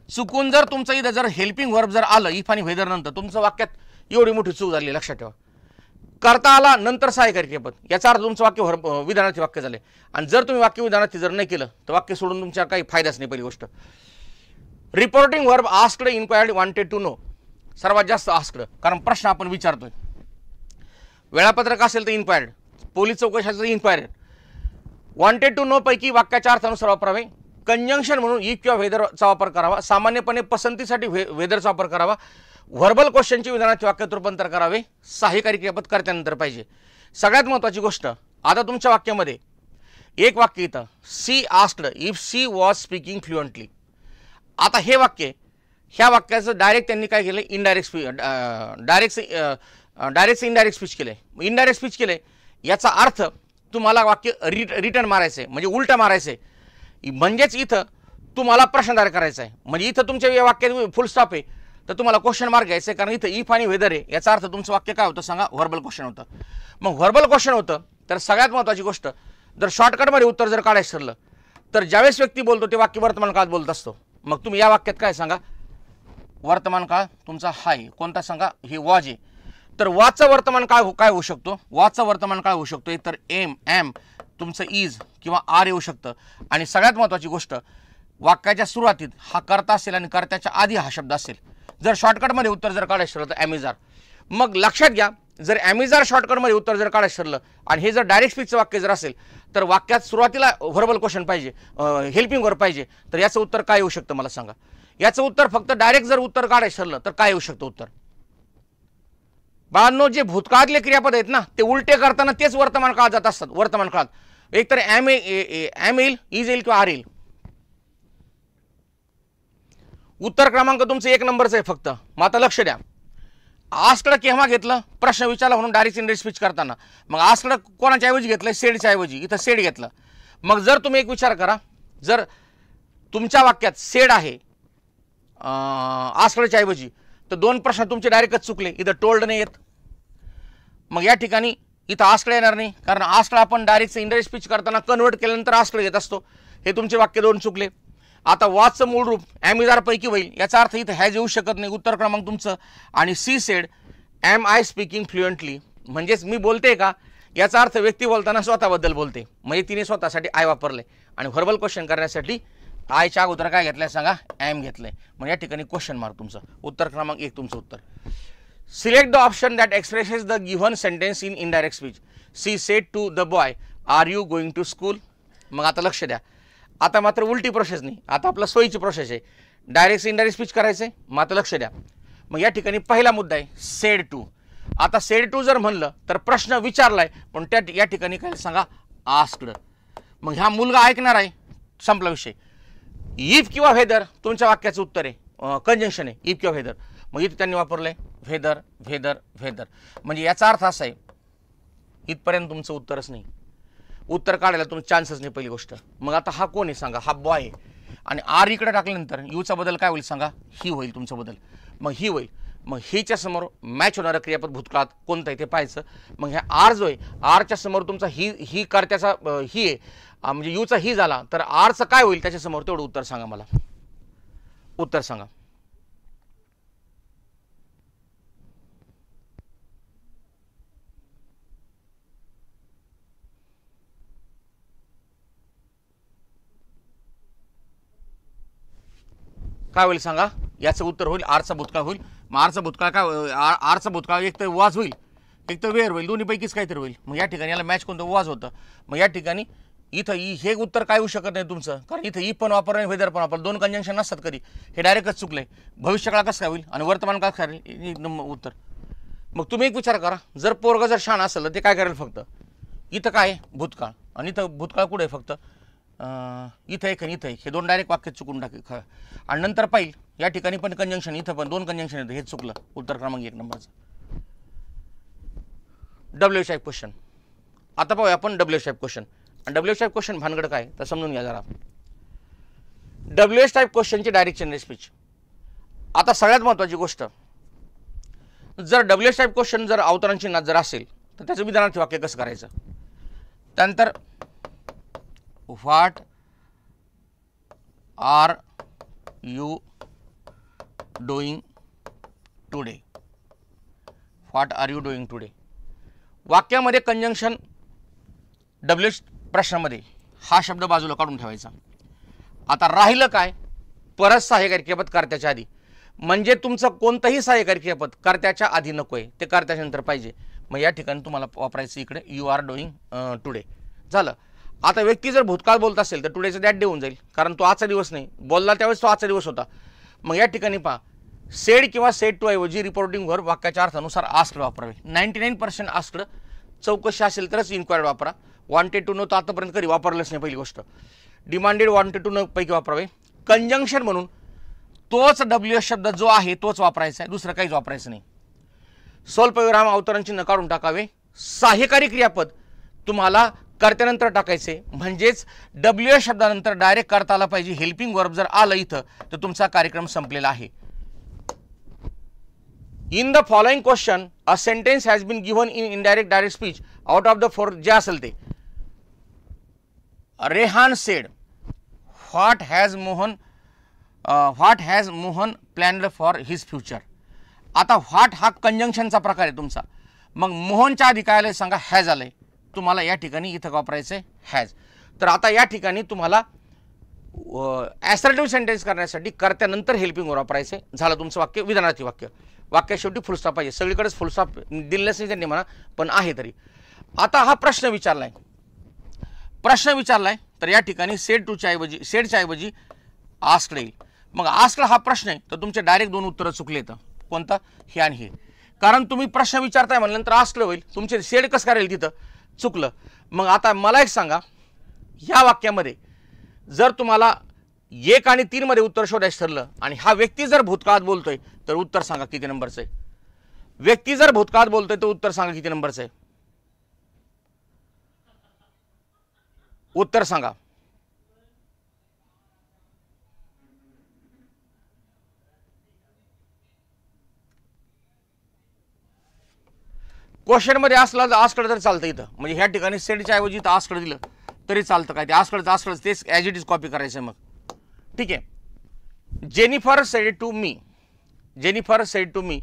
चुकून जर तुमचं इथं जर हेल्पिंग वर्ब जर आलं इफ आणि व्हेदर नंतर, तुमचं वाक्यात एवढी मोठी चूक झाली लक्षात ठेवा. करता आला नंतर सहाय्यकारी क्रियापद, याचा अर्थ तुमचं वाक्य विधानार्थी वाक्य झाले. आणि जर तुम्ही वाक्य विधानार्थी जर नाही केलं तर वाक्य सोडून तुमच्या काही फायदाच नाही. पहिली गोष्ट, reporting verb asked, inquired, wanted to know. सर्वात जास्त आस्क्ड, कारण प्रश्न आपण विचारतोय. वेळापत्रक असेल तर इन्क्वायर्ड, पोलीस चौकशी असेल तर इन्क्वायर्ड. वॉन्टेड टू नो पैकी वाक्याच्या अर्थानुसार वापरावे. कंजंक्शन म्हणून इफ किंवा व्हेदरचा वापर करावा. सामान्यपणे पसंतीसाठी व्हेदरचा वापर करावा. व्हर्बल क्वेश्चनचे विधानार्थी वाक्यात रूपांतर करावे. सहाय्यकारी क्रियापद कर्त्यानंतर पाहिजे. सगळ्यात महत्त्वाची गोष्ट, आता तुमच्या वाक्यामध्ये एक वाक्य इथं, she asked if she was speaking fluently. आता हे वाक्य, ह्या वाक्याचं डायरेक्ट त्यांनी काय केलं, indirect speech, direct indirect speech केले. इनडायरेक्ट स्पीच केले याचा अर्थ तुम्हाला वाक्य रिटर्न मारायचं आहे, म्हणजे उलटं मारायचं आहे. म्हणजेच इथं तुम्हाला प्रश्नधार करायचा आहे. म्हणजे इथं तुमच्या या वाक्यात फुल स्टॉप आहे तर तुम्हाला क्वेश्चन मार्क घ्यायचं आहे, कारण इथं इफ आणि व्हेदर आहे. याचा अर्थ तुमचं वाक्य काय होतं सांगा, व्हर्बल क्वेश्चन होतं. मग व्हर्बल क्वेश्चन होतं तर सगळ्यात महत्त्वाची गोष्ट, जर शॉर्टकटमध्ये उत्तर जर काढायचं ठरलं तर ज्यावेळेस व्यक्ती बोलतो ते वाक्य वर्तमान काळात बोलत असतो. मग तुम्ही या वाक्यात काय सांगा, वर्तमान काळ तुमचा हाय कोणता सांगा, हे वॉज आहे. तर वाचं वर्तमान काळ काय होऊ शकतो, वाचं वर्तमान काळ होऊ शकतो तर एम तुमचं इज किंवा आर येऊ शकतं. आणि सगळ्यात महत्त्वाची गोष्ट, वाक्याच्या सुरुवातीत हा कर्ता असेल आणि कर्त्याच्या आधी हा शब्द असेल. जर शॉर्टकटमध्ये उत्तर जर काढायचं ठरलं तर ॲमेझार. मग लक्षात घ्या, जर ॲमेझार शॉर्टकटमध्ये उत्तर जर काढायचं ठरलं आणि हे जर डायरेक्ट स्पीचचं वाक्य जर असेल तर वाक्यात सुरुवातीला व्हर्बल क्वेश्चन पाहिजे, हेल्पिंग वर्ब पाहिजे. तर याचं उत्तर काय येऊ शकतं मला सांगा. याचं उत्तर फक्त डायरेक्ट जर उत्तर काढायचं ठरलं तर काय येऊ शकतं उत्तर. बाळांनो, जे भूतकाळातले क्रियापद आहेत ना ते उलटे करताना तेच वर्तमान काळात जात असतात. वर्तमान काळात एकतर एम येईल, इज येईल किंवा आर येईल. उत्तर क्रमांक तुमचं 1 नंबरचं आहे फक्त. मग आता लक्ष द्या, आस्क्ड केव्हा घेतलं, प्रश्न विचारला म्हणून डायरेक्ट इंडायरेक्ट स्पीच करताना. मग आस्क्ड कोणाच्या ऐवजी घेतलं, सेडच्या ऐवजी. इथं सेड घेतलं. मग जर तुम्ही एक विचार करा, जर तुमच्या वाक्यात सेड आहे आस्क्डच्या ऐवजी तर 2 प्रश्न तुमचे डायरेक्टच चुकले. इथं टोल्ड नाही येत. मग या ठिकाणी इथं आस्कडे येणार नाही, कारण आस्कडे आपण डायरेक्ट इंडायरेक्ट स्पीच करताना कन्वर्ट केल्यानंतर आस्कडे येत असतो. हे तुमचे वाक्य दोन चुकले. आता वॉचचं मूळ रूप ॲम इज आर पैकी होईल, याचा अर्थ इथं हॅज येऊ शकत नाही, उत्तर क्रमांक तुमचं. आणि she said am I speaking fluently, म्हणजेच मी बोलते का, याचा अर्थ व्यक्ती बोलताना स्वतःबद्दल बोलते, म्हणजे तिने स्वतःसाठी आय वापरले. आणि व्हर्बल क्वेश्चन करण्यासाठी आयच्या अगोदर काय घेतलंय सांगा, ॲम घेतलंय. मग या ठिकाणी क्वेश्चन मार्क तुमचं. उत्तर क्रमांक 1 तुमचं उत्तर. Select the option that expresses the given sentence in indirect speech. She said to the boy are you going to school. मग आता लक्ष द्या, आता मात्र उलटी प्रोसेस नाही, आता आपलं सोयीची प्रोसेस आहे. डायरेक्ट इनडायरेक्ट स्पीच करायचं आहे. मग आता लक्ष द्या, मग या ठिकाणी पहिला मुद्दा आहे सेड टू. आता सेड टू जर म्हणलं तर प्रश्न विचारलाय, पण त्या या ठिकाणी काय सांगा, आस्क्ड. मग ह्या मुलगा ऐकणार आहे, संपला विषय. इफ किंवा व्हेदर तुमच्या वाक्याचं उत्तर आहे, कंजंक्शन आहे इफ किंवा व्हेदर. मग इथं त्यांनी वापरलंय व्हेदर व्हेदर व्हेदर. म्हणजे याचा अर्थ असा आहे, इथपर्यंत तुमचं उत्तरच नाही, उत्तर काढायला तुमचं चान्सच नाही पहिली गोष्ट. मग आता हा कोण आहे सांगा, हा बॉय आहे. आणि आर इकडे टाकल्यानंतर यूचा बदल काय होईल सांगा, ही होईल तुमचा बदल. मग ही होईल. मग हीच्या समोर मॅच होणारं क्रियापद भूतकाळात कोणतं आहे ते पाहायचं. मग ह्या आर जो आहे, आरच्या समोर तुमचा ही कर्त्याचा ही आहे, म्हणजे यूचा ही झाला तर आरचं काय होईल त्याच्यासमोर, तेवढं उत्तर सांगा मला. उत्तर सांगा. काय होईल सांगा, याचं उत्तर होईल आरचा भूतकाळ होईल. मग आरचा भूतकाळ काय, आरचा भूतकाळ एक तर वाज होईल, एक तर वेअर होईल, दोन्हीपैकीच काहीतरी होईल. मग या ठिकाणी याला मॅच कोणतं, वाज होतं. मग या ठिकाणी इथं हे उत्तर काय होऊ शकत नाही तुमचं, कारण इथं ई पण वापरलं आणि वेदर पण वापरलं, दोन कंजंक्शन नसतात कधी, हे डायरेक्टच चुकलंय. भविष्यकाळ कसं काय होईल आणि वर्तमान काळ काय होईल उत्तर. मग तुम्ही एक विचार करा, जर पोरगं जर शान असेल तर ते काय करेल, फक्त इथं काय भूतकाळ आणि इथं भूतकाळ कुठे फक्त इथं एक आणि इथं एक, हे दोन डायरेक्ट वाक्य चुकून टाकेल. आणि नंतर पाहिजे या ठिकाणी पण कंजंक्शन, इथं पण दोन कंजंक्शन येतं, हे चुकलं. उत्तर क्रमांक 1 नंबरचं. WH type question. आता पाहूया आपण WH टाईप क्वेश्चन. आणि WH टाईप क्वेश्चन भानगड काय तर समजून घ्या जरा. WH टाईप क्वेश्चनची डायरेक्ट जनरल स्पीच. आता सगळ्यात महत्त्वाची गोष्ट, जर WH टाईप क्वेश्चन जर अवतरण चिन्हात जर असेल तर त्याचं विधानार्थी वाक्य कसं करायचं. त्यानंतर what are you doing today. What are you doing today. वाक्यामध्ये कंजंक्शन WH प्रश्नामध्ये हा शब्द बाजूला काढून ठेवायचा. आता राहिलं काय, परत सहाय्यकारी क्रियापद कर्त्याच्या आधी. म्हणजे तुमचं कोणतंही सहाय्यकारी क्रियापद कर्त्याच्या आधी नको आहे, ते कर्त्याच्या नंतर पाहिजे. मग या ठिकाणी तुम्हाला वापरायचं इकडे यू आर डुईंग टुडे. झालं. आता व्यक्ती जर भूतकाळ बोलत असेल तर टुडेचं दॅट डे होऊन जाईल, कारण तो आजचा दिवस नाही, बोलला त्यावेळेस तो आजचा दिवस होता. मग या ठिकाणी पहा, सेड किंवा सेड टू ऐवजी रिपोर्टिंगवर वाक्याच्या अर्थानुसार आस्क्ड वापरावे. 99% आस्क्ड. चौकशी असेल तरच इन्क्वायर्ड वापरा. वॉन्टेड टू नो तर आतापर्यंत कधी वापरलंच नाही पहिली गोष्ट. डिमांडेड वॉन्टेड टू नो पैकी वापरावे. कंजंक्शन म्हणून तोच WH शब्द जो आहे तोच वापरायचा आहे, दुसरं काहीच वापरायचं नाही. स्वल्पविराम अवतरण चिन्ह काढून टाकावे. सहाय्यकारी क्रियापद तुम्हाला कर्त्यानंतर टाकायचे, म्हणजेच WH शब्दानंतर डायरेक्ट करता आला पाहिजे. हेल्पिंग वर्ब जर आलं इथं तर तुमचा कार्यक्रम संपलेला आहे. In the following question a sentence has been given in indirect direct speech out of the 4 जे असेल ते. Rehan said what has Mohan planned for his future. आता व्हॉट हा कंजंक्शनचा प्रकार आहे तुमचा. मग मोहनच्या आधी काय आलंय सांगा, हॅज आलंय. तुम्हाला या ठिकाणी इथं वापरायचं आहे हॅज. तर आता या ठिकाणी तुम्हाला ॲसर्टिव्ह सेंटेन्स करण्यासाठी कर्त्यानंतर हेल्पिंग वर वापरायचं आहे. झालं तुमचं वाक्य विधानार्थी वाक्य. वाक्य शेवटी फुलस्टॉप पाहिजे. सगळीकडेच फुलस्टॉप दिलेच नाही त्यांनी म्हणा, पण आहे तरी. आता हा प्रश्न विचारलाय, तर या ठिकाणी सेडच्या ऐवजी आस्क्ड येईल. मग आस्क्ड हा प्रश्न आहे तर तुमचे डायरेक्ट दोन उत्तरं चुकले. तर कोणतं, हे आणि हे. कारण तुम्ही प्रश्न विचारताय म्हणल्यानंतर आस्क्ड होईल, तुमचे सेड कसं करायला तिथं चुकलं. मग आता मला एक सांगा, ह्या वाक्यामध्ये जर तुम्हाला 1 आणि 3 मध्ये उत्तर शोधायचं ठरलं आणि हा व्यक्ती जर भूतकाळात बोलतोय तर उत्तर सांगा किती नंबरचं आहे. व्यक्ती जर भूतकाळात बोलतोय तर उत्तर सांगा किती नंबरचं आहे. उत्तर सांगा. क्वेश्चनमध्ये असलं तर आस्कड तर चालतं इथं, म्हणजे ह्या ठिकाणी सेडच्या ऐवजी इथं आस्कड दिलं तरी चालतं. काय ते आस्कड तेच ॲज इट इज कॉपी करायचं मग. ठीक आहे. जेनिफर सेड टू मी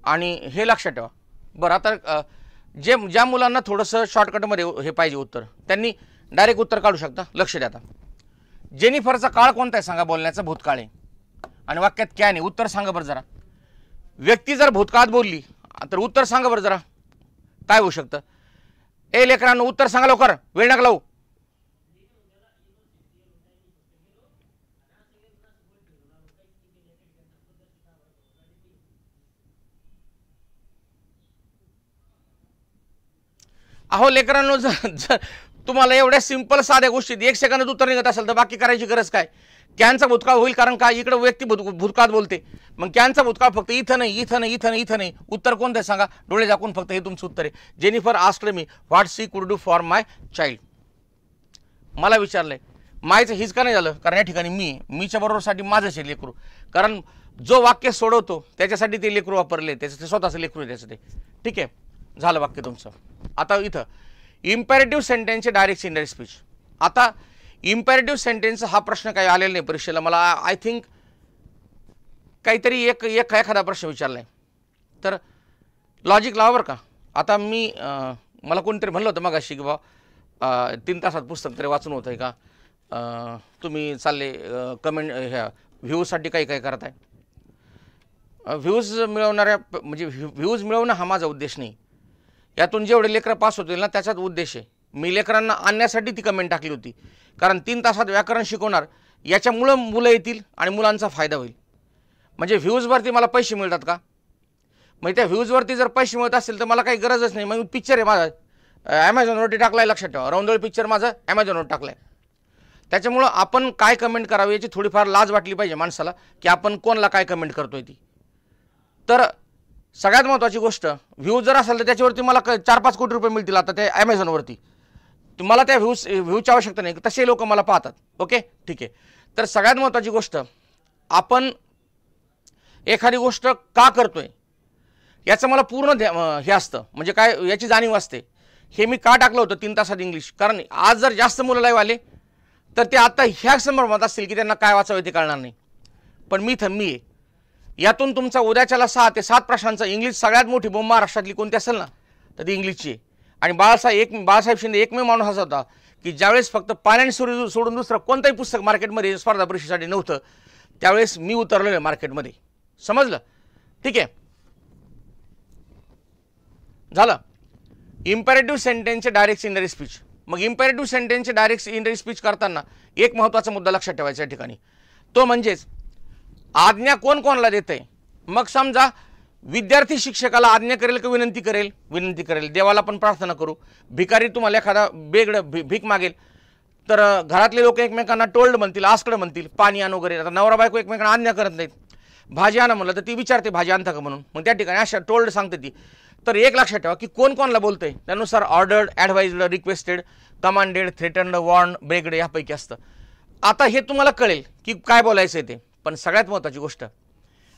आणि हे लक्षात ठेवा. बरं, आता ज्या मुलांना थोडंसं शॉर्टकटमध्ये हे पाहिजे उत्तर, त्यांनी डायरेक्ट उत्तर काढू शकता. लक्ष द्या. आता जेनिफरचा काळ कोणता आहे सांगा? बोलण्याचा भूतकाळ आहे. आणि वाक्यात क्या नाही, उत्तर सांगा बरं जरा. व्यक्ती जर भूतकाळात बोलली तर उत्तर सांगा बरं जरा काय होऊ शकतं. ए लेकरांनो, उत्तर सांगा लवकर, वेळ नका लावू. अहो लेकरांनो, जर तुम्हाला एवढ्या सिंपल साध्या गोष्टीत 1 सेकंदात उत्तर निघत असेल तर बाकी करायची गरज काय? कॅनचा भूतकाळ होईल, कारण काय इकडे व्यक्ती भूतकाळात बोलते. मग कॅनचा भूतकाळ फक्त इथं नाही. उत्तर कोणतं आहे सांगा? डोळे झाकून फक्त हे तुमचं उत्तर आहे. जेनिफर आस्क्ड मी व्हॉट शी कुड डू फॉर माय चाइल्ड. मला विचारलंय. मायचं हीच का नाही झालं? कारण या ठिकाणी मीच्या बरोबरसाठी माझंच आहे लेकरू. कारण जो वाक्य सोडवतो त्याच्यासाठी ते लेकरू वापरले, त्याचं ते स्वतःचं लेकरू आहे त्याचं ते. ठीक आहे, झालं वाक्य तुमचं. आता इथं इम्पेरेटिव्ह सेंटेन्सचे डायरेक्ट इनडायरेक्ट स्पीच. आता इम्पेरेटिव्ह सेंटेन्स हा प्रश्न काही आलेला नाही परीक्षेला. मला आय थिंक काहीतरी एखादा प्रश्न विचारला आहे. तर लॉजिक लावा बरं का. आता मला कोणीतरी म्हणलं होतं मग अशी की बा 3 तासात पुस्तक तरी वाचून होतं आहे का, तुम्ही चालले कमेंट ह्या व्ह्यूजसाठी काही करत आहे. व्ह्यूज मिळवणाऱ्या म्हणजे व्ह्यूज मिळवणं हा माझा उद्देश नाही. यातून जेवढे लेकरं पास होतील ना त्याचाच उद्देश आहे. मी लेकरांना आणण्यासाठी ती कमेंट टाकली होती, कारण 3 तासात व्याकरण शिकवणार, याच्यामुळं मुलं येतील आणि मुलांचा फायदा होईल. म्हणजे व्ह्यूजवरती मला पैसे मिळतात का? मग त्या व्ह्यूजवरती जर पैसे मिळत असेल तर मला काही गरजच नाही. मग पिक्चर आहे माझा ॲमेझॉनवरती टाकलाय, लक्षात ठेवा. रौंदळ पिक्चर माझं ॲमेझॉनवर टाकलाय. त्याच्यामुळं आपण काय कमेंट करावी याची थोडीफार लाज वाटली पाहिजे माणसाला, की आपण कोणाला काय कमेंट करतोय ती. तर सगळ्यात महत्त्वाची गोष्ट, व्ह्यूज जर असेल तर त्याच्यावरती मला 4-5 कोटी रुपये मिळतील आता त्या ॲमेझॉनवरती. तुम्हाला त्या व्ह्यूची आवश्यकता नाही, तसे लोक मला पाहतात. ओके, ठीक आहे. तर सगळ्यात महत्त्वाची गोष्ट, आपण एखादी गोष्ट का करतोय याचं मला पूर्ण हे असतं, म्हणजे काय याची जाणीव असते. हे मी का टाकलं होतं 3 तासात इंग्लिश, कारण आज जर जास्त मुलं लाईव्ह आले तर ते आता ह्या संदर्भात असतील की त्यांना काय वाचावं ते कळणार नाही. पण मी आहे. यातून तुमचा उद्याच्याला 6 ते 7 प्रश्नांचा इंग्लिश, सगळ्यात मोठी बोंब महाराष्ट्रातली कोणती असेल ना तर ती इंग्लिशची आहे. आणि बाळासाहेब शिंदे एकमेव माणूस असा होता की ज्यावेळेस फक्त पाण्याने सोडून दुसरं कोणतंही पुस्तक मार्केटमध्ये स्पर्धा परीक्षेसाठी नव्हतं, त्यावेळेस मी उतरलेलो आहे मार्केटमध्ये. समजलं? ठीक आहे, झालं. इम्पेरेटिव्ह सेंटेन्सचे डायरेक्ट इनडायरेक्ट स्पीच. मग इम्पेरेटिव्ह सेंटेन्सचे डायरेक्ट इनडायरेक्ट स्पीच करताना एक महत्त्वाचा मुद्दा लक्षात ठेवायचा या ठिकाणी, तो म्हणजेच आज्ञा कोणाला देते. मग समजा विद्यार्थी शिक्षकाला आज्ञा करेल की विनंती करेल. देवाला पण प्रार्थना करू. भिकारी तुम्हाला एखादा भीक मागेल तर घरातले लोक एकमेकांना टोल्ड म्हणतील, आस्कड म्हणतील, पाणी आण वगैरे. आता नवरा बायको एकमेकांना आज्ञा करत नाहीत. भाजी आणा म्हणलं तर ती विचारते भाजी आणता का म्हणून. मग त्या ठिकाणी अशा टोल्ड सांगते ती. तर एक लक्षात ठेवा की कोणाला बोलतंय त्यानुसार ordered, advised, requested, commanded, threatened, warn, begged यापैकी असतं. आता हे तुम्हाला कळेल की काय बोलायचं आहे ते. पण सगळ्यात महत्त्वाची गोष्ट,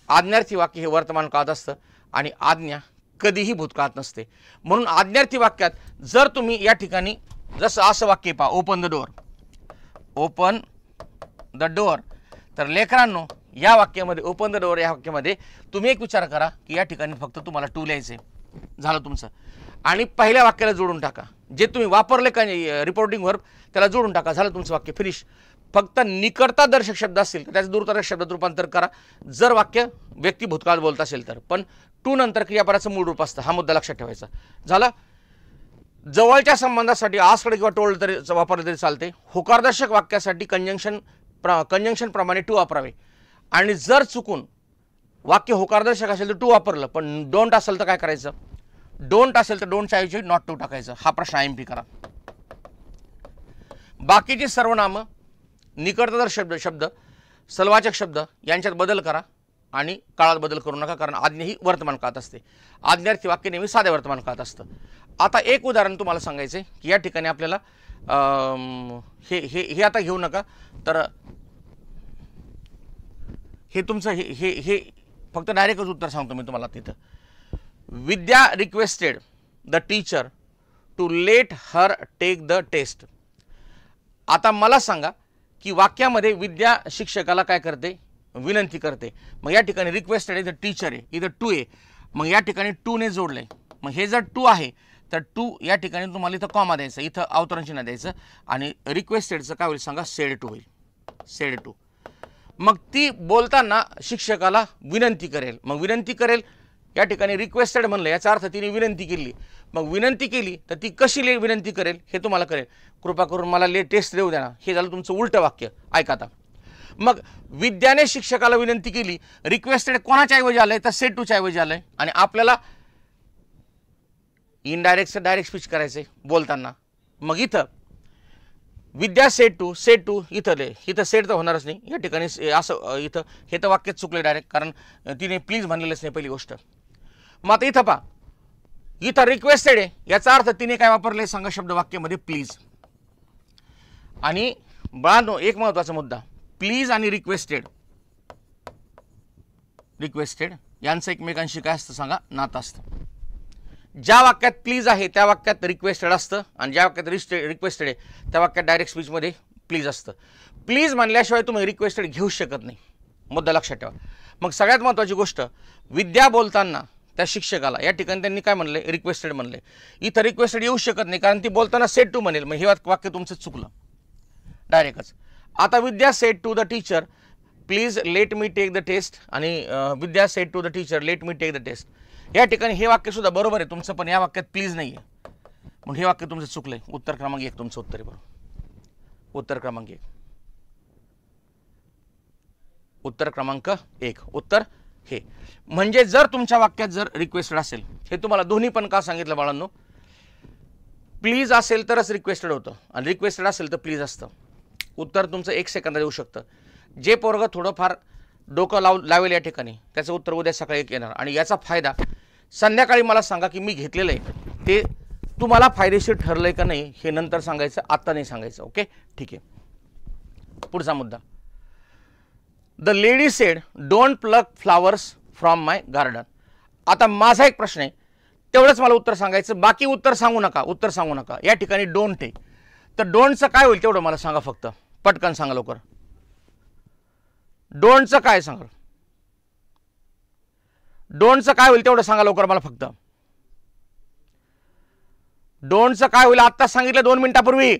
आज्ञार्थी वाक्य हे वर्तमान काळात असतं आणि आज्ञा कधीही भूतकाळात नसते. म्हणून आज्ञार्थी वाक्यात जर तुम्ही या ठिकाणी जसं असं वाक्य पहा, ओपन द डोअर, तर लेकरांनो या वाक्यामध्ये ओपन द डोअर या वाक्यामध्ये तुम्ही एक विचार करा की या ठिकाणी फक्त तुम्हाला टू लिहायचे. झालं तुमचं. आणि पहिल्या वाक्याला जोडून टाका, जे तुम्ही वापरले का रिपोर्टिंग वर्ब त्याला जोडून टाका. झालं तुमचं वाक्य फिनिश. फक्त निकटता दर्शक शब्द असतील तर त्याचं दूरता शब्दात रूपांतर करा, जर वाक्य व्यक्ती भूतकाळात बोलत असेल तर. पण टू नंतर क्रियापदाचं मूळ रूप असतं, हा मुद्दा लक्षात ठेवायचा. झालं. जवळच्या संबंधासाठी आस्कड किंवा टोल्ड तरी वापरलं तरी चालते. होकारदर्शक वाक्यासाठी कंजंक्शन प्रमाणे टू वापरावे. आणि जर चुकून वाक्य होकारदर्शक असेल तर टू वापरलं, पण डोंट असेल तर काय करायचं? डोंट असेल तर डोंटच्या ऐवजी नॉट टू टाकायचं. हा प्रश्न IMP करा. बाकीची सर्वनामं, निकटतर शब्द, सलवाचक शब्द यांच्यात बदल करा आणि काळात बदल करू नका, कारण आज्ञा ही वर्तमान काळात असते. आज्ञार्थी वाक्य नेहमी साध्या वर्तमान काळात असतं. आता एक उदाहरण तुम्हाला सांगायचं आहे की या ठिकाणी आपल्याला हे आता घेऊ नका, तर हे तुमचं हे फक्त डायरेक्टच उत्तर सांगतो मी तुम्हाला. तिथं Vidya requested the teacher to let her take the test. आता मला सांगा की वाक्यामध्ये विद्या शिक्षकाला काय करते, विनंती करते. मग या ठिकाणी रिक्वेस्टेड आहे, टीचर आहे, इथं टू आहे, मग या ठिकाणी टू ने जोडले. मग हे जर टू आहे तर टू या ठिकाणी तुम्हाला इथं कॉमा द्यायचं, इथं अवतरण चिन्ह द्यायचं आणि रिक्वेस्टेडचं काय होईल सांगा, सेड टू होईल, सेड टू. मग ती बोलताना शिक्षकाला विनंती करेल. मग विनंती करेल या ठिकाणी रिक्वेस्टेड म्हणलं, याचा अर्थ तिने विनंती केली. मग विनंती केली तर ती कशी विनंती करेल हे तुम्हाला कळेल. कृपा करून मला टेस्ट देऊ द्या ना, हे झालं तुमचं उलटं वाक्य. ऐका आता. मग विद्याने शिक्षकाला विनंती केली, रिक्वेस्टेड कोणाच्या ऐवजी आलंय तर सेड टूच्या ऐवजी आलंय. आणि आपल्याला इनडायरेक्ट डायरेक्ट स्पीच करायचंय बोलताना. मग इथं विद्या सेड टू इथं सेड तर होणारच नाही या ठिकाणी, असं इथं हे तर वाक्यच चुकले डायरेक्ट, कारण तिने प्लीज म्हणलेलंच नाही पहिली गोष्ट. मग आता इथं पहा, इथं रिक्वेस्टेड आहे, याचा अर्थ तिने काय वापरले सांगा शब्द वाक्यामध्ये, प्लीज. आणि बाळांनो एक महत्त्वाचा मुद्दा, प्लीज आणि रिक्वेस्टेड यांचं एकमेकांशी काय असतं सांगा, नातं असतं. ज्या वाक्यात प्लीज आहे त्या वाक्यात रिक्वेस्टेड असतं आणि ज्या वाक्यात रिक्वेस्टेड आहे त्या वाक्यात डायरेक्ट स्पीचमध्ये प्लीज असतं. प्लीज म्हणल्याशिवाय तुम्ही रिक्वेस्टेड घेऊ शकत नाही, मुद्दा लक्षात ठेवा. मग सगळ्यात महत्त्वाची गोष्ट, विद्या बोलताना त्या शिक्षकाला या ठिकाणी त्यांनी काय म्हणले, रिक्वेस्टेड म्हणले. इथं रिक्वेस्टेड येऊ शकत नाही कारण ती बोलताना सेड टू म्हणेल. मग हे वाक्य तुमचं चुकलं डायरेक्टच. आता Vidya said to the teacher please let me take the test आणि Vidya said to the teacher let me take the test. या ठिकाणी हे वाक्य सुद्धा बरोबर आहे तुमचं, पण या वाक्यात प्लीज नाही आहे, म्हणून हे वाक्य तुमचं चुकलंय. उत्तर क्रमांक 1 तुमचं उत्तर आहे बरोबर. उत्तर क्रमांक 1, उत्तर क्रमांक 1 उत्तर हे. म्हणजे जर तुमच्या वाक्यात जर रिक्वेस्टेड असेल, हे तुम्हाला दोन्ही पण का सांगितलं बाळांनो, प्लीज असेल तरच रिक्वेस्टेड होतं आणि रिक्वेस्टेड असेल तर प्लीज असतं. उत्तर तुमचं 1 सेकंदात येऊ शकतं. जे पोरगं थोडंफार डोकं लावेल या ठिकाणी त्याचं उत्तर उद्या सकाळी येणार. आणि याचा फायदा संध्याकाळी मला सांगा की मी घेतलेलं आहे ते तुम्हाला फायदेशीर ठरलंय का नाही हे नंतर सांगायचं, आत्ता नाही सांगायचं. ओके ठीक आहे. पुढचा मुद्दा, the lady sed don't plug flowers from my garden. आता माझा एक प्रश्न आहे, तेवढंच मला उत्तर सांगायचं, बाकी उत्तर सांगू नका. या ठिकाणी डोंट आहे तर डोंटचं काय होईल तेवढं मला सांगा, फक्त पटकन सांगा लवकर. डोंटचं काय सांगा, डोंटचं काय होईल तेवढं सांगा लवकर मला फक्त. डोंटचं काय होईल आत्ताच सांगितलं 2 मिनिटापूर्वी.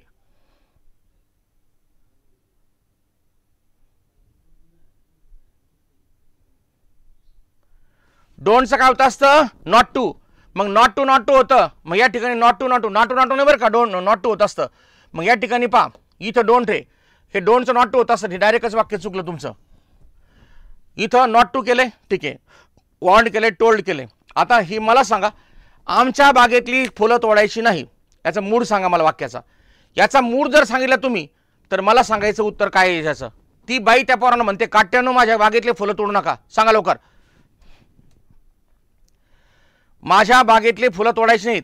डोंटचं काय होतं असतं, नॉट टू. मग नॉट टू होतं, मग या ठिकाणी नॉट टू नाही बरं का, नॉट टू होत असतं. मग या ठिकाणी पहा इथं डोंट आहे, हे डोंटचं नॉट टू होत असतं, हे डायरेक्टच वाक्य चुकलं तुमचं. इथं नॉट टू केले ठीक आहे, वॉन्ट केले, टोल्ड केले. आता ही मला सांगा, आमच्या बागेतली फुलं तोडायची नाही, याचा मूड सांगा मला वाक्याचा. याचा मूड जर सांगितलं तुम्ही तर मला सांगायचं उत्तर काय आहे याचं. ती बाई त्या पोरानं म्हणते, काट्यानं माझ्या बागेतले फुलं तोडू नका, सांगा लवकर. माझ्या बागेतले फुलं तोडायची नाहीत.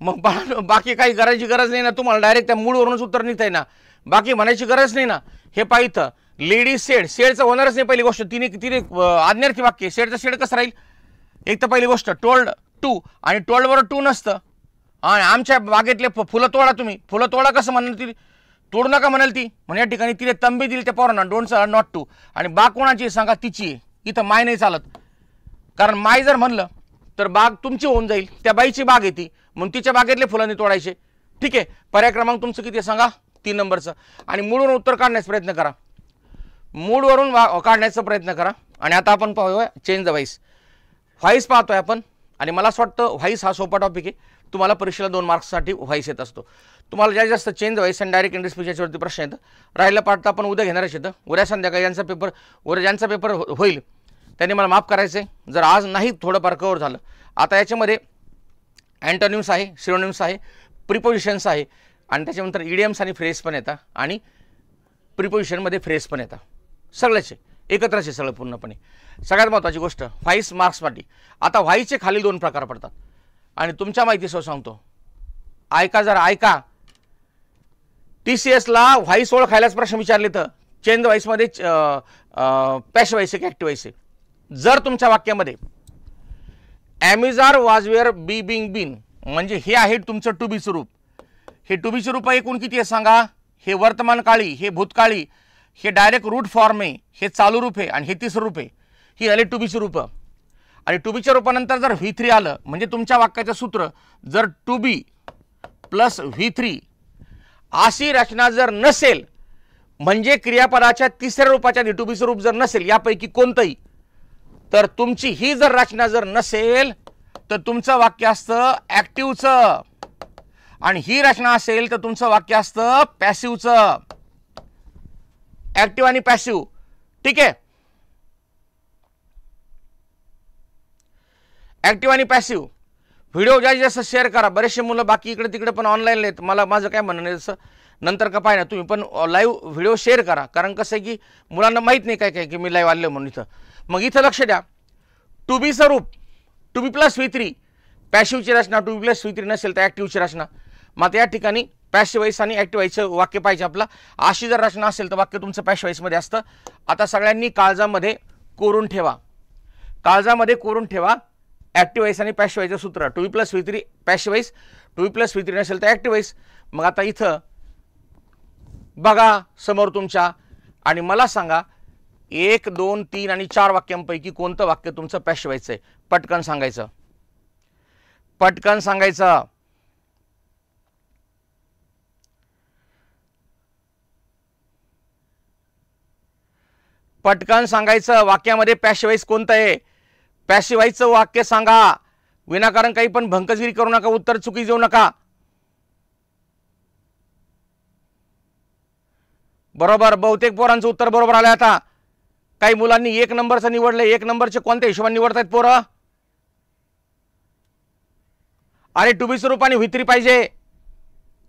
मग बाकी काही करायची गरज नाही ना तुम्हाला, डायरेक्ट त्या मूडवरूनच उत्तर निघताय ना, बाकी म्हणायची गरज नाही ना. हे पाहिजे लेडी सेड, सेडचं होणारच नाही पहिली गोष्ट. तिने आज्ञार्थी वाक्य, सेडचं सेड कसं राहील. एक तर पहिली गोष्ट टोल्ड टू, आणि टोल्ड बरोबर टू नसतं. आणि आमच्या बागेतले फुलं तोडा, तुम्ही फुलं तोडा कसं म्हणाल, ती तोडू नका म्हणाल ती. म्हणजे या ठिकाणी तिने तंबी दिली त्या पोरांना, डोंट नॉट टू. आणि बाग कोणाची सांगा, तिची आहे. इथं माय नाही चालत, कारण माय जर म्हणलं तर बाग तुमची होऊन जाईल, त्या बाईची बाग आहे ती, म्हणून तिच्या बागेतले फुलांनी तोडायचे. ठीक आहे. पर्याय क्रमांक तुमचं किती सांगा, 3 नंबरचं. आणि मूडवरून उत्तर काढण्याचा प्रयत्न करा, मूडवरून काढण्याचा प्रयत्न करा. आणि आता आपण पाहूया चेंज द व्हॉइस. व्हॉइस पाहतोय आपण, आणि मला असं वाटतं व्हॉइस हा सोपा टॉपिक आहे. तुम्हाला परीक्षेला 2 मार्क्ससाठी व्हॉइस येत असतो. तुम्हाला जास्तीत जास्त चेंज व्हॉइस आणि डायरेक्ट इंग्लिश स्पीचवरती प्रश्न येतं. राहिलं पाठ तर आपण उद्या घेणारच येतं. उद्या संध्याकाळी ज्यांचा पेपर होईल त्यांनी मला माफ करायचं आहे जर आज नाही थोडंफार कव्हर झालं. आता याच्यामध्ये अँटोनिम्स आहे, सिनोनिम्स आहे, प्रिपोजिशन्स आहे, आणि त्याच्यानंतर इडियम्स आणि फ्रेज पण येतात, आणि प्रिपोजिशनमध्ये फ्रेज पण येतात. सगळ्याचे एकत्रच आहे सगळं पूर्णपणे. सगळ्यात महत्त्वाची गोष्ट व्हॉइस मार्क्ससाठी. आता व्हॉइसचे खाली 2 प्रकार पडतात, आणि तुमच्या माहितीसह सांगतो. ऐका जरा ऐका, TCS ला व्हाईस ओळखायलाच प्रश्न विचारले तर चेंज व्हाईसमध्ये पॅश व्हाईस की ॲक्टिव्ह व्हाईस. जर तुमच्या वाक्यामध्ये am is was were be being been म्हणजे हे आहे तुमचं टू बीचं रूप. हे टू बीचं रूप एकूण किती आहे सांगा. हे वर्तमान काळी, हे भूतकाळी, हे डायरेक्ट रूट फॉर्म आहे, हे चालू रूप आहे आणि हे तिसरं रूप आहे. ही झाली टू बीची रूप. आणि टू बीच्या रूपानंतर जर V3 आलं म्हणजे तुमच्या वाक्याचं सूत्र जर टू बी प्लस V3 अशी रचना जर नसेल म्हणजे क्रियापदाच्या तिसऱ्या रूपाच्या टू बीचं रूप जर नसेल यापैकी कोणतंही, तर तुमची ही जर रचना जर नसेल तर तुमचं वाक्य असतं ॲक्टिव्हचं आणि ही रचना असेल तर तुमचं वाक्य असतं पॅसिव्हचं. ॲक्टिव्ह आणि पॅसिव्ह. ठीक आहे. ॲक्टिव्ह आणि पॅसिव्ह. व्हिडिओ जास्तीत जास्त शेअर करा. बरेचसे मुलं बाकी इकडे तिकडे पण ऑनलाईन आहेत. मला माझं काय म्हणणं आहे जसं नंतर का पाहिजे तुम्ही पण लाईव्ह व्हिडिओ शेअर करा. कारण कसं आहे की मुलांना माहीत नाही काय काय की मी लाईव्ह आले म्हणून इथं. मग इथं लक्ष द्या. टू बीचं रूप टू बी प्लस V3 पॅसिव्हची रचना, टू बी प्लस V3 नसेल तर ॲक्टिव्हची रचना. मग या ठिकाणी पॅसिव्ह व्हाईस आणि ॲक्टिव्ह व्हाईसचं वाक्य पाहिजे आपला. अशी जर रचना असेल तर वाक्य तुमचं पॅसिव्ह व्हाईसमध्ये असतं. आता सगळ्यांनी काळजामध्ये कोरून ठेवा. काळजामध्ये कोरून ठेवा ॲक्टिव्ह व्हाईस आणि पॅसिव्ह व्हाईसचं सूत्र. To be plus V3 passive voice, to be plus V3 नसेल तर ॲक्टिव्ह व्हाईस. मग आता इथं बघा समोर तुमच्या आणि मला सांगा 1, 2, 3 आणि 4 वाक्यांपैकी कोणतं वाक्य तुमचं पॅसिव्ह व्हाईसचं आहे. पटकन सांगायचं. पटकन सांगायचं. पटकन सांगायचं. वाक्यामध्ये पॅसिव्ह व्हाईस कोणतं आहे. पॅसिव्ह व्हाईसचं वाक्य सांगा. विनाकारण काही पण भंकसगिरी करू नका. उत्तर चुकी देऊ नका. बरोबर. बहुतेक पोरांचं उत्तर बरोबर आलं. आता काही मुलांनी 1 नंबरचं निवडलं. 1 नंबरचे कोणत्या हिशोबाने निवडतायत पोरं. अरे टू बीचं रूप आणि V3 पाहिजे.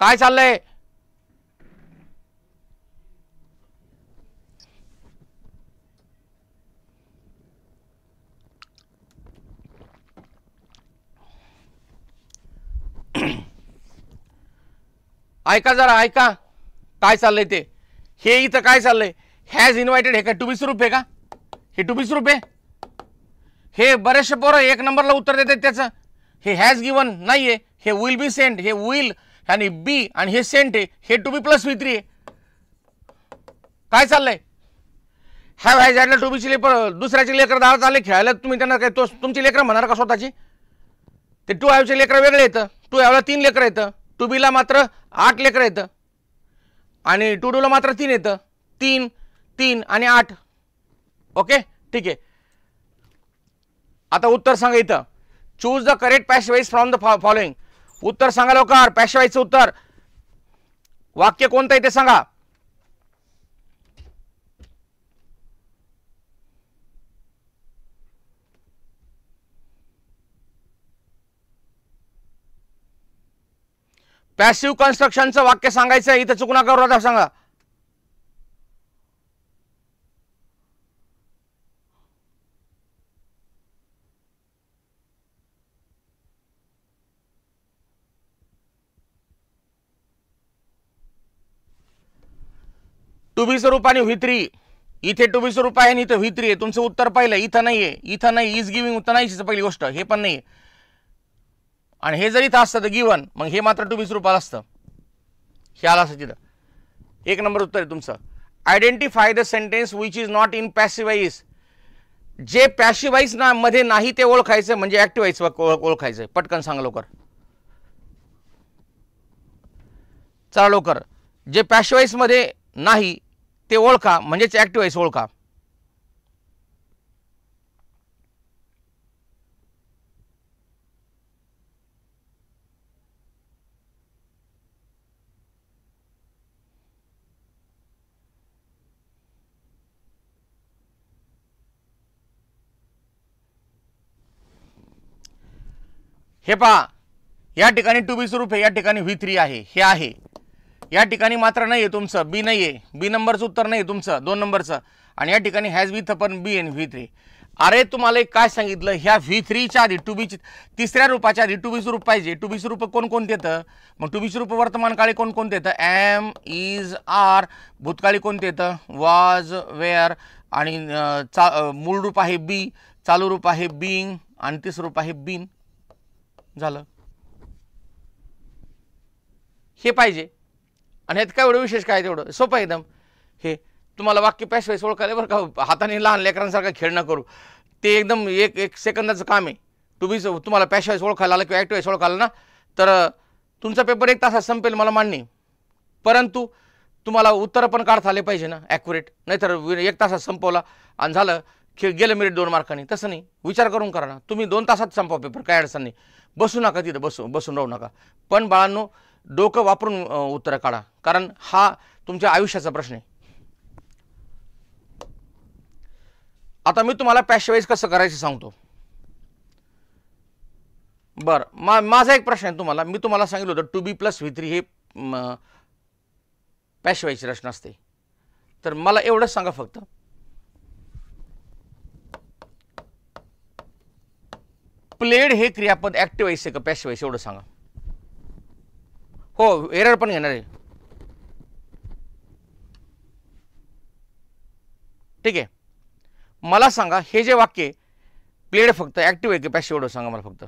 काय चाललंय. ऐका जरा ऐका काय चाललंय ते. हे इथं काय चाललंय. हॅज इन्व्हायटेड हे काय टू बीचं रूप आहे का. हे टू बीचं रूप आहे. हे बरेचसे पोरं 1 नंबरला उत्तर देतात त्याचं. हे हॅज गिवन नाही आहे. हे विल बी सेंट. हे विल आणि बी आणि हे सेंट आहे. हे टू बी प्लस V3 आहे. काय चाललंय. हॅव हॅज ॲडला टू बीची लेकर दुसऱ्याचे लेकर दारात आले खेळायला तुम्ही त्यांना काय तुमची लेकरं म्हणणार का स्वतःची. ते टू हॅवचे लेकरं वेगळे येतं. टू हॅवला 3 लेकरं येतं. टू बीला मात्र 8 लेकरं येतं आणि टू डूला मात्र 3 येतं. 3 3 आणि 8. ओके ठीक आहे. आता उत्तर सांगा. इथं choose the correct passive voice from the following. उत्तर सांगा लवकर. पॅसिव्ह व्हाईसचं उत्तर वाक्य कोणतं आहे ते सांगा. पॅसिव्ह कन्स्ट्रक्शनचं वाक्य सांगायचं. इथं चुक नका करू. आता सांगा. टू बीचं रूप आणि V3. इथे टू बीचं रूप आहे आणि इथं V3 आहे. तुमचं उत्तर पहिलं इथं नाही आहे. इथं नाही. इज गिव्हिंग उत्तर नाही पहिली गोष्ट. हे पण नाही. आणि हे जर इथं असतं तर गिवन मग हे मात्र टू बीचं रूप आलं असतं. हे आलं असतं तिथं. 1 नंबर उत्तर आहे तुमचं. Identify the sentence which is not in passive voice. जे पॅसिव्ह व्हाईस ना मध्ये नाही ते ओळखायचं म्हणजे ॲक्टिव्ह व्हाईस ओळखायचं. पटकन सांगा लवकर. चला लवकर. जे पॅसिव्ह व्हाईस मध्ये नाही ते ओळखा म्हणजेच ॲक्टिव्ह व्हाईस ओळखा. हे पहा या ठिकाणी टू बीचं रूप आहे. या ठिकाणी V3 आहे. हे आहे. या ठिकाणी मात्र नाही आहे तुमचं. बी नाही आहे. बी नंबरचं उत्तर नाही तुमचं 2 नंबरचं. आणि या ठिकाणी हॅज विथ पण बी आणि V3. अरे तुम्हाला एक काय सांगितलं, ह्या V3च्या आधी टू बीची तिसऱ्या रूपाच्या आधी टू बीचं रूप पाहिजे. टू बीचं रूप कोणकोणते येतं? मग टू बीचं रूप वर्तमान काळी कोणकोणते येतं? M, is, R. भूतकाळी कोणते येतं? Was, were. आणि मूळ रूप आहे बी, चालू रूप आहे बीइंग आणि तिसरं रूप आहे बीन. झालं, हे पाहिजे. आणि ह्यात काय एवढं विशेष काय, तेवढं सोपं आहे एकदम. हे तुम्हाला वाक्य पॅशवाईज ओळखायला बरं का, हाताने लहान लेकरांसारखा खेळ न करू. ते एकदम एक सेकंदाचं काम आहे. बीचं तुम्हाला पॅशवाईज ओळखायला आलं किंवा ॲक्टिवाईज ओळखायला ना, तर तुमचा पेपर 1 तासात संपेल मला मान्य. परंतु तुम्हाला उत्तरं पण काढता आले पाहिजे ना ॲक्युरेट. नाहीतर 1 तासात संपवला आणि झालं गेलं मेरिट 2 मार्कांनी. तसं नाही, विचार करून करा ना. तुम्ही 2 तासात संपवा पेपर, काय अडचण नाही. बसू नका तिथं, बसून राहू नका. पण बाळांनो, डोकं वापरून उत्तरं काढा, कारण हा तुमच्या आयुष्याचा प्रश्न आहे. आता मी तुम्हाला पॅशवाईज कसं करायचं सांगतो. बरं, माझा एक प्रश्न आहे तुम्हाला. मी तुम्हाला सांगितलं होतं 2B + V3 हे पॅशवाईजची रचना असते. तर मला एवढंच सांगा फक्त, प्लेड हे क्रियापद ॲक्टिव्ह व्हायचे का पॅसिव्ह व्हायचे, एवढं सांगा. हो, एरर पण घेणार आहे. ठीक आहे, मला सांगा हे जे वाक्य प्लेड फक्त ॲक्टिव्ह आहे की पॅसिव्ह, एवढं सांगा मला फक्त.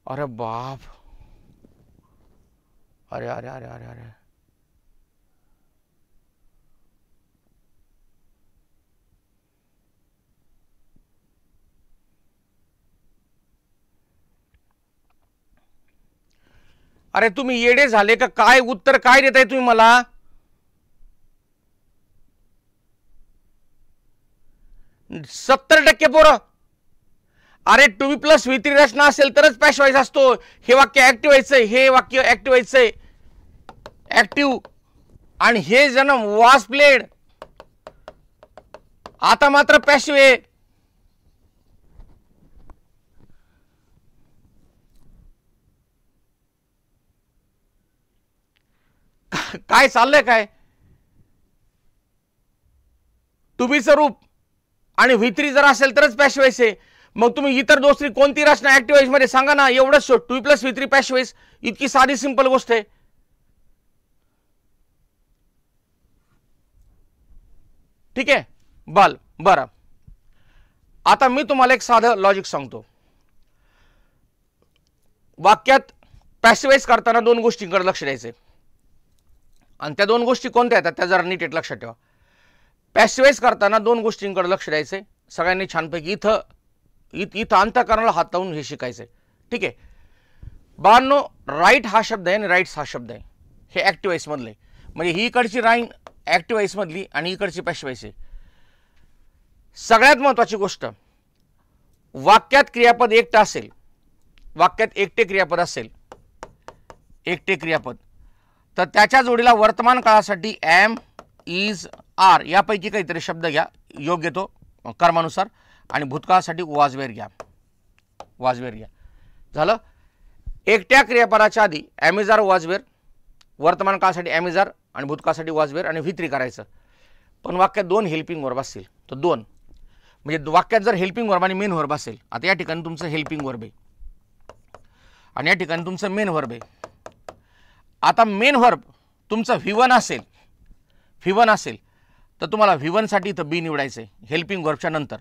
अरे बाप, अरे अरे अरे अरे अरे अरे तुम्ही येडे झाले का काय? उत्तर काय देताय तुम्ही मला? 70% पोरं. अरे 2B + V3 रचना असेल तरच पॅशवाईज असतो. हे वाक्य ॲक्टिव्ह व्हायचंय, हे वाक्य ॲक्टिव्ह व्हायचंय, ॲक्टिव्ह. आणि हे जण वॉज प्लेड, आता मात्र पॅसिव्ह आहे. काय चाललंय काय? 2Bचं रूप आणि V3 जर असेल तरच पॅसिव्ह आहे. मग तुम्ही इतर दुसरी कोणती रचना ॲक्टिव्ह मध्ये सांगा ना. एवढंच 2B + V3 पॅसिव्ह, इतकी साधी सिंपल गोष्ट आहे. ठीक आहे, बरं. आता मी तुम्हाला एक साधं लॉजिक सांगतो. वाक्यात पॅसिव्हाइज करताना 2 गोष्टींकडे लक्ष द्यायचे, आणि त्या 2 गोष्टी कोणत्या आहेत त्या जरा नीट लक्षात ठेवा. पॅसिव्हाइज करताना 2 गोष्टींकडे लक्ष द्यायचे. सगळ्यांनी छानपैकी इथं अंतःकरणाला हात लावून हे शिकायचंय. ठीक आहे बाळांनो, राईट हा शब्द आहे आणि राईट्स हा शब्द आहे, हे ॲक्टिव्हाइज मधले. म्हणजे ही इकडची राईन ॲक्टिव्हाइज मधली आणि इकडची पॅसिव्हाइज आहे. सगळ्यात महत्त्वाची गोष्ट, वाक्यात क्रियापद एकटं असेल, वाक्यात एकटे क्रियापद असेल, एकटे क्रियापद, तर त्याच्या जोडीला वर्तमान काळासाठी एम, इज, आर यापैकी काहीतरी शब्द घ्या योग्य तो कर्मानुसार, आणि भूतकाळासाठी वॉज वेअर घ्या. झालं. एकट्या क्रियापदाच्या आधी am, is, are, was were, वर्तमान काळासाठी एम, इज, आर आणि भूतकाळासाठी वॉज वेअर आणि V3 करायचं. पण वाक्यात 2 हेल्पिंग वर्ब असतील तर 2, म्हणजे वाक्यात जर हेल्पिंग वर्ब आणि मेन वर्ब असेल, आता या ठिकाणी तुमचं हेल्पिंग वर्ब आहे आणि या ठिकाणी तुमचं मेन वर्ब आहे. आता मेन वर्ब तुमचं V1 असेल तर तुम्हाला V1 साठी इथं बी निवडायचं आहे हेल्पिंग वर्बच्या नंतर.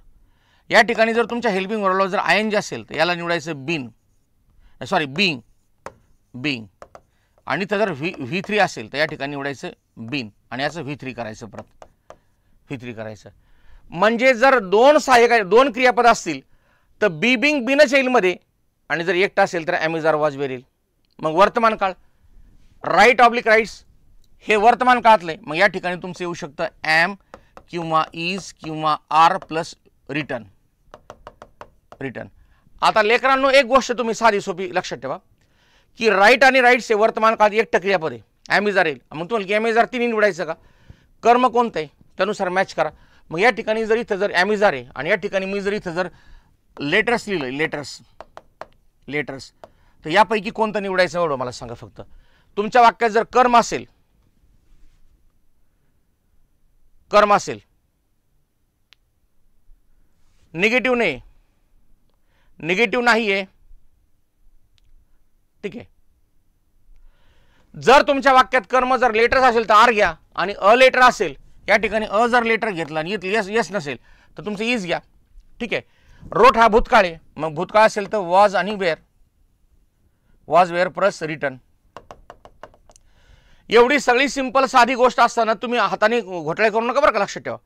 या ठिकाणी जर तुमच्या हेल्पिंग वर्बला जर ING असेल तर याला निवडायचं बीइंग, आणि इथं जर V3 असेल तर या ठिकाणी निवडायचं बीन आणि याचं V3 करायचं, परत V3 करायचं. म्हणजे जर 2 सहाय्यक 2 क्रियापद असतील तर बी बिंग बीनच येईल मध्ये, आणि जर एकटा असेल तर am, is, are, was were येईल. मग वर्तमान काळ राईट ऑब्लिक राईट्स हे वर्तमान काळातले. मग या ठिकाणी तुमचं येऊ शकतं एम किंवा इज किंवा आर प्लस रिटर्न. आता लेकरांनो, एक गोष्ट तुम्ही साधी सोपी लक्षात ठेवा की राईट आणि राईट्स हे वर्तमान काळात एकटं क्रियापद आहे, एम, इज, आर येईल. मग तुम्हाला एम, इज, आर 3 निवडायचं का? कर्म कोणतं आहे त्यानुसार मॅच करा. मग या ठिकाणी जर इथं जर एम, इज, आर आहे आणि या ठिकाणी मी जर इथं जर लेटर्स लिहिलं, लेटर्स तर यापैकी कोणतं निवडायचं एवढं मला सांगा फक्त. तुमच्या वाक्यात जर कर्म असेल, निगेटिव्ह नाही, निगेटिव्ह नाही आहे, ठीक आहे. जर तुमच्या वाक्यात कर्म जर लेटर असेल तर आर घ्या, आणि अ लेटर असेल, या ठिकाणी अ जर लेटर घेतला आणि यस यस नसेल तर तुमचं इज घ्या, ठीक आहे. रोट हा भूतकाळ आहे, मग भूतकाळ असेल तर वॉज आणि were, was were plus written. एवढी सगळी सिंपल साधी गोष्ट असताना तुम्ही हाताने घोटाळे करू नका बरं का, लक्षात ठेवा.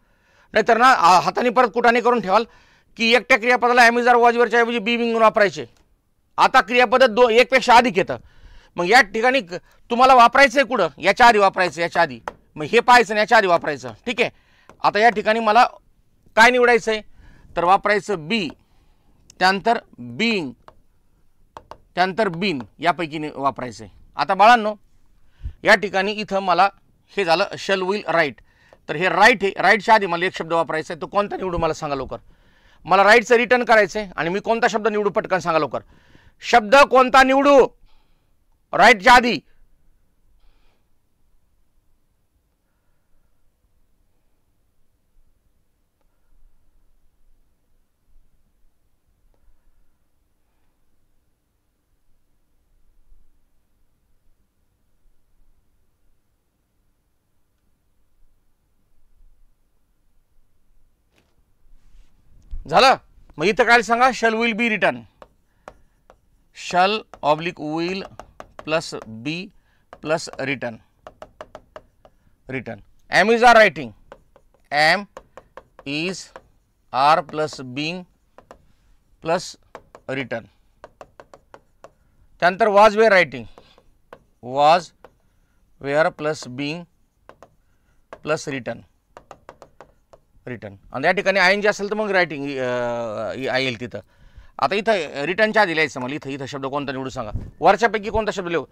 नाहीतर ना हाताने परत कुठाने करून ठेवाल की एकट्या क्रियापदाला ॲम इज आर वॉज वेअरच्या ऐवजी बी विंग वापरायचे. आता क्रियापद एक पेक्षा अधिक येतं, मग या ठिकाणी तुम्हाला वापरायचं आहे कुठं, याच्या आधी वापरायचं, याच्या आधी, मग हे पाहायचं आणि याच्या आधी वापरायचं, ठीक आहे. आता या ठिकाणी मला काय निवडायचं आहे, तर वापरायचं बी, त्यानंतर बीइंग, त्यानंतर बीन, यापैकी वापरायचं आहे. आता बाळांनो या ठिकाणी इथं मला हे झालं शल विल राईट, तर हे राईट आहे, राईटच्या आधी मला एक शब्द वापरायचा आहे, तो कोणता निवडू मला सांगा लवकर. मला राईटचं रिटर्न करायचं आहे आणि मी कोणता शब्द निवडू पटकन सांगा लवकर. शब्द कोणता निवडू राईटच्या आधी? झालं. मग इथं काय सांगा, shall will be written, shall oblique will plus be plus written, written. Am is are writing, am is are plus being plus written. त्यानंतर was were writing, was were plus being plus written, written. आणि या ठिकाणी I N G असेल तर मग writing येईल तिथं. आता इथं रिटर्नच्या आधी लिहायचं मला, इथं शब्द कोणता निवडू सांगा. वरच्यापैकी कोणता शब्द लिहू,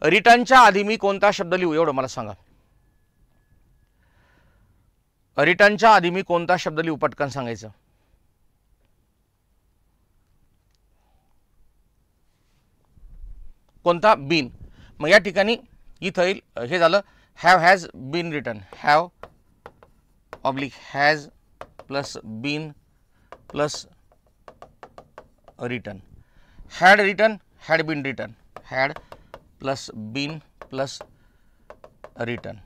रिटर्नच्या आधी मी कोणता शब्द लिहू एवढं मला सांगा. रिटर्नच्या आधी मी कोणता शब्द लिहू पटकन सांगायचं. कोणता, बीन. मग या ठिकाणी इथं येईल हे झालं have has been written, have oblique has plus been plus written, had written, had been written, had plus been plus written.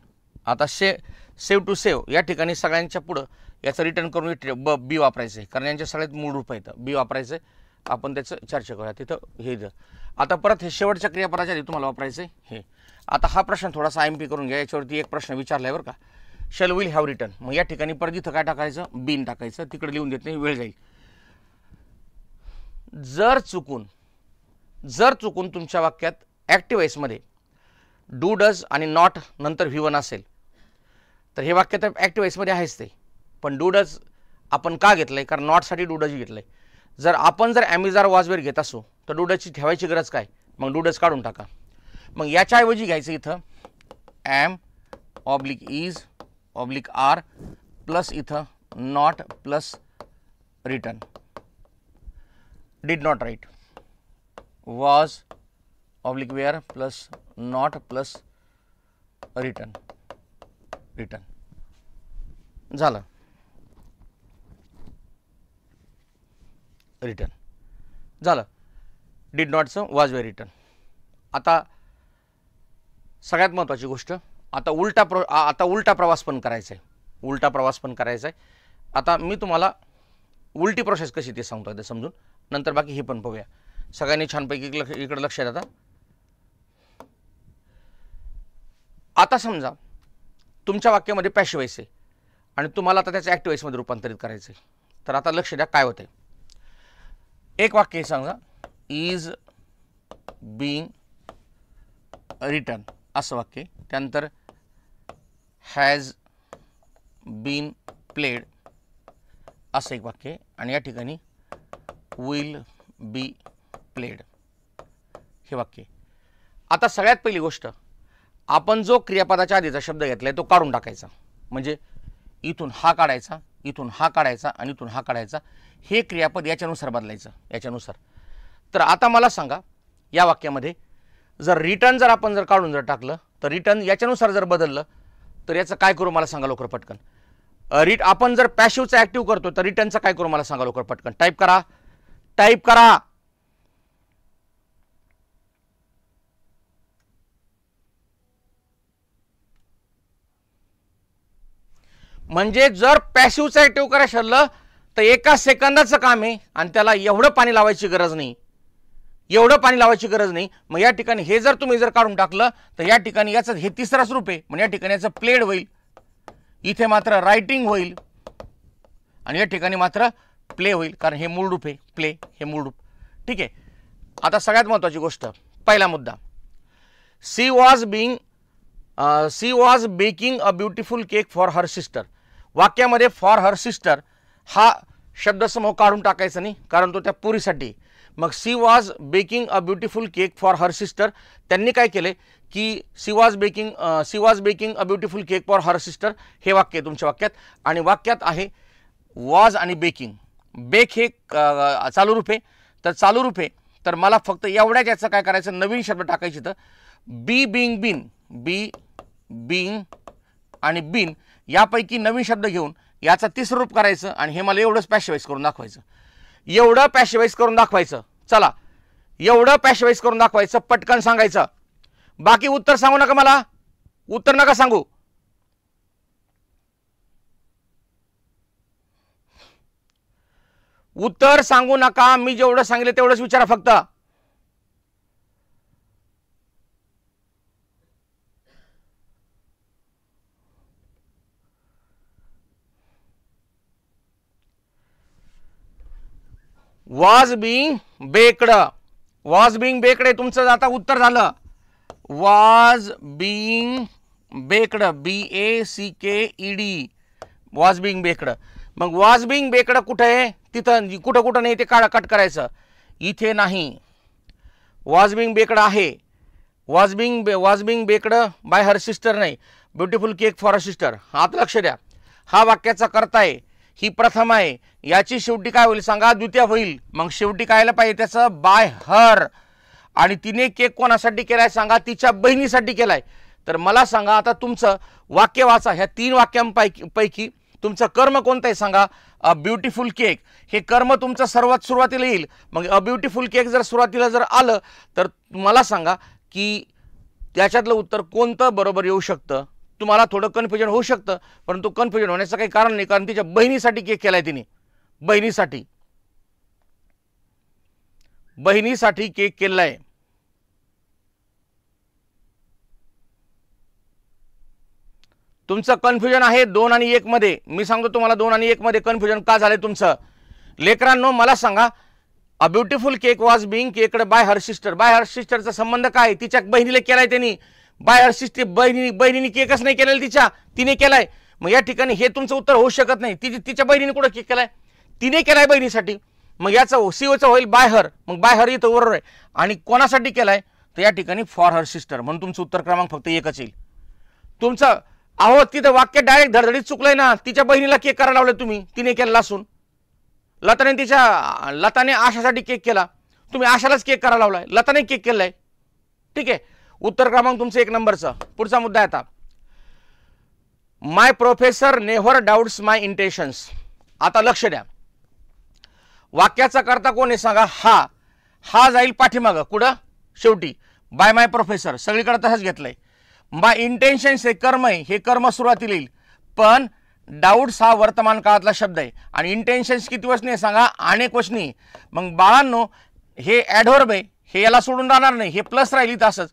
आता सेव्ह टू सेव्ह या ठिकाणी सगळ्यांच्या पुढं याचं रिटर्न करून बी वापरायचं आहे, कारण यांच्या सगळ्यात मूळ रूप येतं, बी वापरायचं आहे. आपण त्याचं चर्चा करूया तिथं हे. आता परत हे शेवटच्या क्रियापदाच्या आधी तुम्हाला वापरायचं आहे हे. आता हा प्रश्न थोडासा IMP करून घ्या, याच्यावरती एक प्रश्न विचारला आहे बरं का, शल विल हॅव रिटर्न. मग या ठिकाणी परत इथं काय टाकायचं, बीन टाकायचं, तिकडे लिहून देत नाही, वेळ जाईल. जर चुकून तुमच्या वाक्यात ॲक्टिव्ह वॉइसमध्ये डू डज आणि नॉट नंतर V1 असेल तर हे वाक्य तर ॲक्टिव्ह वॉइसमध्ये आहेच ते, पण डू डज आपण का घेतलंय, कारण नॉटसाठी डू डज घेतलंय. जर आपण am is are was were घेत असू तर डू डजची ठेवायची गरज काय, मग डू डज काढून टाका. मग याच्याऐवजी घ्यायचं इथं am oblique is oblique are plus इथं not plus written, did not write, was oblique were plus not plus written, written झालं, रिटर्न झालं. डिड नॉटचं वॉज वेअर रिटर्न. आता सगळ्यात महत्त्वाची गोष्ट, आता उलटा प्रवास पण करायचा आहे, उलटा प्रवास पण करायचा आहे. आता मी तुम्हाला उलटी प्रोसेस कशी ते सांगतो ते समजून, नंतर बाकी हे पण पाहूया. सगळ्यांनी छानपैकी इकडे लक्ष द्या. आता समजा तुमच्या वाक्यामध्ये पॅसिव्ह वॉइस आहे आणि तुम्हाला आता त्याचं ॲक्टिव्ह वॉइसमध्ये रूपांतरित करायचं आहे. तर आता लक्ष द्या काय होतंय. एक वाक्य सांगा, इज बीइंग रिटर्न असं वाक्य, त्यानंतर हॅज बीन प्लेड असं एक वाक्य, आणि या ठिकाणी विल बी प्लेड हे वाक्य. आता सगळ्यात पहिली गोष्ट, आपण जो क्रियापदाच्या आधीचा शब्द घेतलाय तो काढून टाकायचा. म्हणजे इथून हा काढायचा, इथून हा काढायचा आणि इथून हा काढायचा. हे क्रियापद याच्यानुसार बदलायचं, याच्यानुसार. तर आता मला सांगा, या वाक्यामध्ये जर रिटर्न जर आपण जर काढून जर टाकलं तर रिटर्न याच्यानुसार जर बदललं तर याचं काय करू मला सांगा लवकर पटकन. आपण जर पॅसिव्हचा ॲक्टिव्ह करतो तर रिटर्नचं काय करू मला सांगा लवकर पटकन. टाईप करा. म्हणजे जर पॅसिव्हचा ॲक्टिव्ह करायचं ठरलं तर एका सेकंदाचं काम आहे आणि त्याला एवढं पाणी लावायची गरज नाही. मग या ठिकाणी हे जर तुम्ही जर काढून टाकलं तर या ठिकाणी याचं हे तिसरा स्वरूप आहे. म्हणजे या ठिकाणी याचं प्लेड होईल, इथे मात्र रायटिंग होईल आणि या ठिकाणी मात्र प्ले होईल, कारण हे मूळ रूप आहे. प्ले हे मूळ रूप. ठीक आहे. आता सगळ्यात महत्त्वाची गोष्ट, पहिला मुद्दा, she was baking a beautiful cake for her sister. वाक्यामध्ये फॉर हर सिस्टर हा शब्दसमूह काढून टाकायचा नाही, कारण तो त्या पुरीसाठी. मग she was baking a beautiful cake for her sister, त्यांनी काय केले की she was baking a beautiful cake for her sister हे वाक्य तुमच्या वाक्यात. आणि वाक्यात आहे वॉज आणि बेकिंग. बेक हे चालू रूप आहे, तर चालू रूप आहे तर मला फक्त एवढ्याच याचं काय करायचं, नवीन शब्द टाकायचे. तर बी बीइंग आणि बीन यापैकी नवीन शब्द घेऊन याचा तिसरं रूप करायचं आणि हे मला एवढंच पॅशिवाइज करून दाखवायचं. चला, एवढं पॅशिवाइज करून दाखवायचं, पटकन सांगायचं. बाकी उत्तर सांगू नका, मला उत्तर नका सांगू. उत्तर सांगू नका, मी जेवढं सांगितलं तेवढंच विचारा फक्त. वॉज बिंग बेक्ड आहे तुमचं. आता उत्तर झालं. Was being baked, BACKED, was being baked. मग वॉज बिंग बेक्ड कुठे आहे, तिथं कुठं नाही ते कट करायचं, इथे नाही. वॉज बिंग बेक्ड आहे. Was being baked by her sister नाही, beautiful cake for a sister. आता लक्ष द्या, हा वाक्याचा कर्ता आहे, ही प्रथम आहे, याची शेवटी काय होईल सांगा, द्वितीय होईल. मग शेवटी काय पाहिजे त्याचं, बाय हर. आणि तिने केक कोणासाठी केलाय सांगा, तिच्या बहिणीसाठी केलाय. तर मला सांगा आता तुमचं वाक्य वाचा, ह्या 3 वाक्यांपैकी तुमचं कर्म कोणतं आहे सांगा. अ ब्युटिफुल केक हे कर्म तुमचं सर्वात सुरुवातीला येईल. मग अ ब्युटिफुल केक जर सुरुवातीला जर आलं तर मला सांगा की त्याच्यातलं उत्तर कोणतं बरोबर येऊ शकतं. तुम्हाला थोडं कन्फ्युजन होऊ शकतं, परंतु कन्फ्युजन होण्याचं काही कारण नाही, कारण तिच्या बहिणीसाठी केक केलाय तिने. बहिणीसाठी केक केलाय. तुमचं कन्फ्युजन आहे 2 आणि 1 मध्ये. मी सांगतो तुम्हाला 2 आणि 1 मध्ये कन्फ्युजन का झालंय तुमचं. लेकरांनो मला सांगा, a beautiful cake was being caked by her sister. By her सिस्टरचा संबंध काय, तिच्या बहिणीला केलाय त्यांनी. बाय हर सिस्टर, बहिणीने केकच नाही केलेला, तिने केलाय. मग या ठिकाणी हे तुमचं उत्तर होऊ शकत नाही. तिच्या बहिणीने कुठं केक केलाय, तिने केलाय बहिणीसाठी. मग याचं सीओचं होईल बाय हर. मग बाय हर इथं बरोबर आहे. आणि कोणासाठी केलाय तर या ठिकाणी फॉर हर सिस्टर. म्हणून तुमचं उत्तर क्रमांक फक्त 1च येईल तुमचं. अहो तिथं वाक्य डायरेक्ट धडधडीत चुकलंय ना. तिच्या बहिणीला केक करायला लावलं तुम्ही, तिने केला असून. लताने आशासाठी केक केला, तुम्ही आशालाच केक करायला लावलाय, लताने केक केलाय. ठीक आहे, उत्तर क्रमांक तुमचं 1 नंबरचा. पुढचा मुद्दा आहे आता, माय प्रोफेसर नेव्हर डाउट्स माय इंटेन्शन्स. आता लक्ष द्या, वाक्याचा कर्ता कोण आहे सांगा, हा जाईल पाठीमागं कुठं शेवटी, बाय माय प्रोफेसर सगळीकडे तसंच घेतलंय. बाय इंटेन्शन्स हे कर्म आहे, हे कर्म सुरुवातीला येईल. पण डाऊट्स हा वर्तमान काळातला शब्द आहे आणि इंटेन्शन्स किती वचनी आहे सांगा, अनेक वचनी. मग बाळांनो हे ॲडव्हर्ब आहे, हे याला सोडून राहणार नाही, हे प्लस राहील इथं असंच.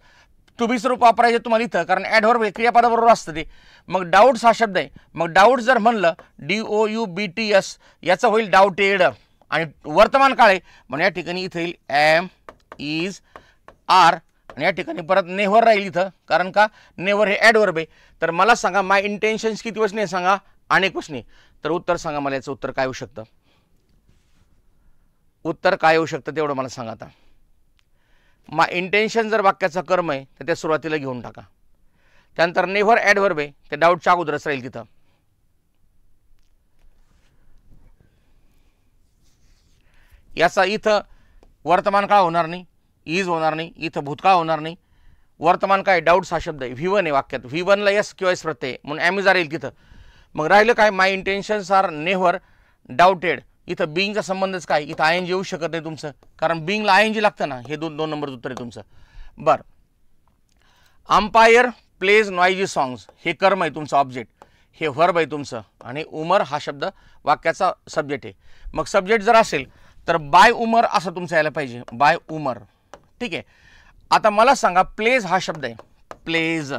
टू बी स्वरूप वापरायचे तुम्हाला इथं, कारण ॲडव्हर्ब हे क्रियापदाबरोबर असतं ते. मग डाऊट्स हा शब्द आहे. मग डाऊट जर म्हणलं DOUBTS याचं होईल डाऊटेड आणि वर्तमान काळ आहे. मग या ठिकाणी इथं येईल एम इज आर आणि या ठिकाणी परत नेव्हर राहील इथं, कारण का नेव्हर हे ॲडव्हर्ब आहे. तर मला सांगा माय इंटेन्शन्स किती वचनी आहे सांगा, अनेक वचनी. तर उत्तर सांगा मला, याचं उत्तर काय होऊ शकतं, उत्तर काय होऊ शकतं तेवढं मला सांगा. आता माय इंटेन्शन जर वाक्याचं कर्म आहे तर ते सुरुवातीला घेऊन टाका. त्यानंतर नेव्हर ॲडव्हर्ब आहे, ते डाऊटच्या अगोदरच राहील तिथं. याचा इथं वर्तमान काळ होणार नाही, इज होणार नाही, इथं भूतकाळ होणार नाही. वर्तमान काय, डाऊट्स हा शब्द आहे, V1 आहे वाक्यात, V1ला एस किंवा एस प्रत्यय म्हणून ॲमिजार येईल तिथं. मग राहिलं काय, माय इंटेन्शन्स आर नेव्हर डाऊटेड. इथं बिंगचा संबंधच काय, इथं ING येऊ शकत नाही तुमचं, कारण बिंगला ING लागतं ना. हे दोन नंबर उत्तर आहे तुमचं. बरं, अंपायर प्लेज नॉइजी सॉंग्स, हे कर्म आहे तुमचं, ऑब्जेक्ट, हे व्हर्ब आहे तुमचं, आणि उमर हा शब्द वाक्याचा सब्जेक्ट आहे. मग सब्जेक्ट जर असेल तर बाय उमर असं तुमचं यायला पाहिजे, बाय उमर. ठीक आहे. आता मला सांगा, प्लेज हा शब्द आहे, प्लेज,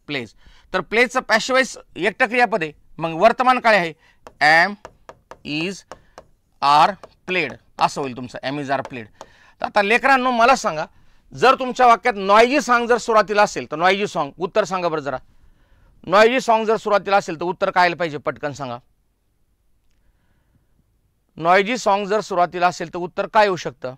प्लेज, तर प्लेजचं पॅशिवाइज एकटं क्रियापद आहे. मग वर्तमान काय आहे, एम इज आर प्लेड असं होईल तुमचं, एम इज आर प्लेड. तर आता लेकरांनो मला सांगा, जर तुमच्या वाक्यात नॉइजी सॉन्ग जर सुरुवातीला असेल तर नॉइजी सॉन्ग, उत्तर सांगा बरं जरा. नॉइजी सॉन्ग जर सुरुवातीला असेल तर उत्तर काय आलं पाहिजे, पटकन सांगा. नॉइजी सॉन्ग जर सुरुवातीला असेल तर उत्तर काय येऊ शकतं.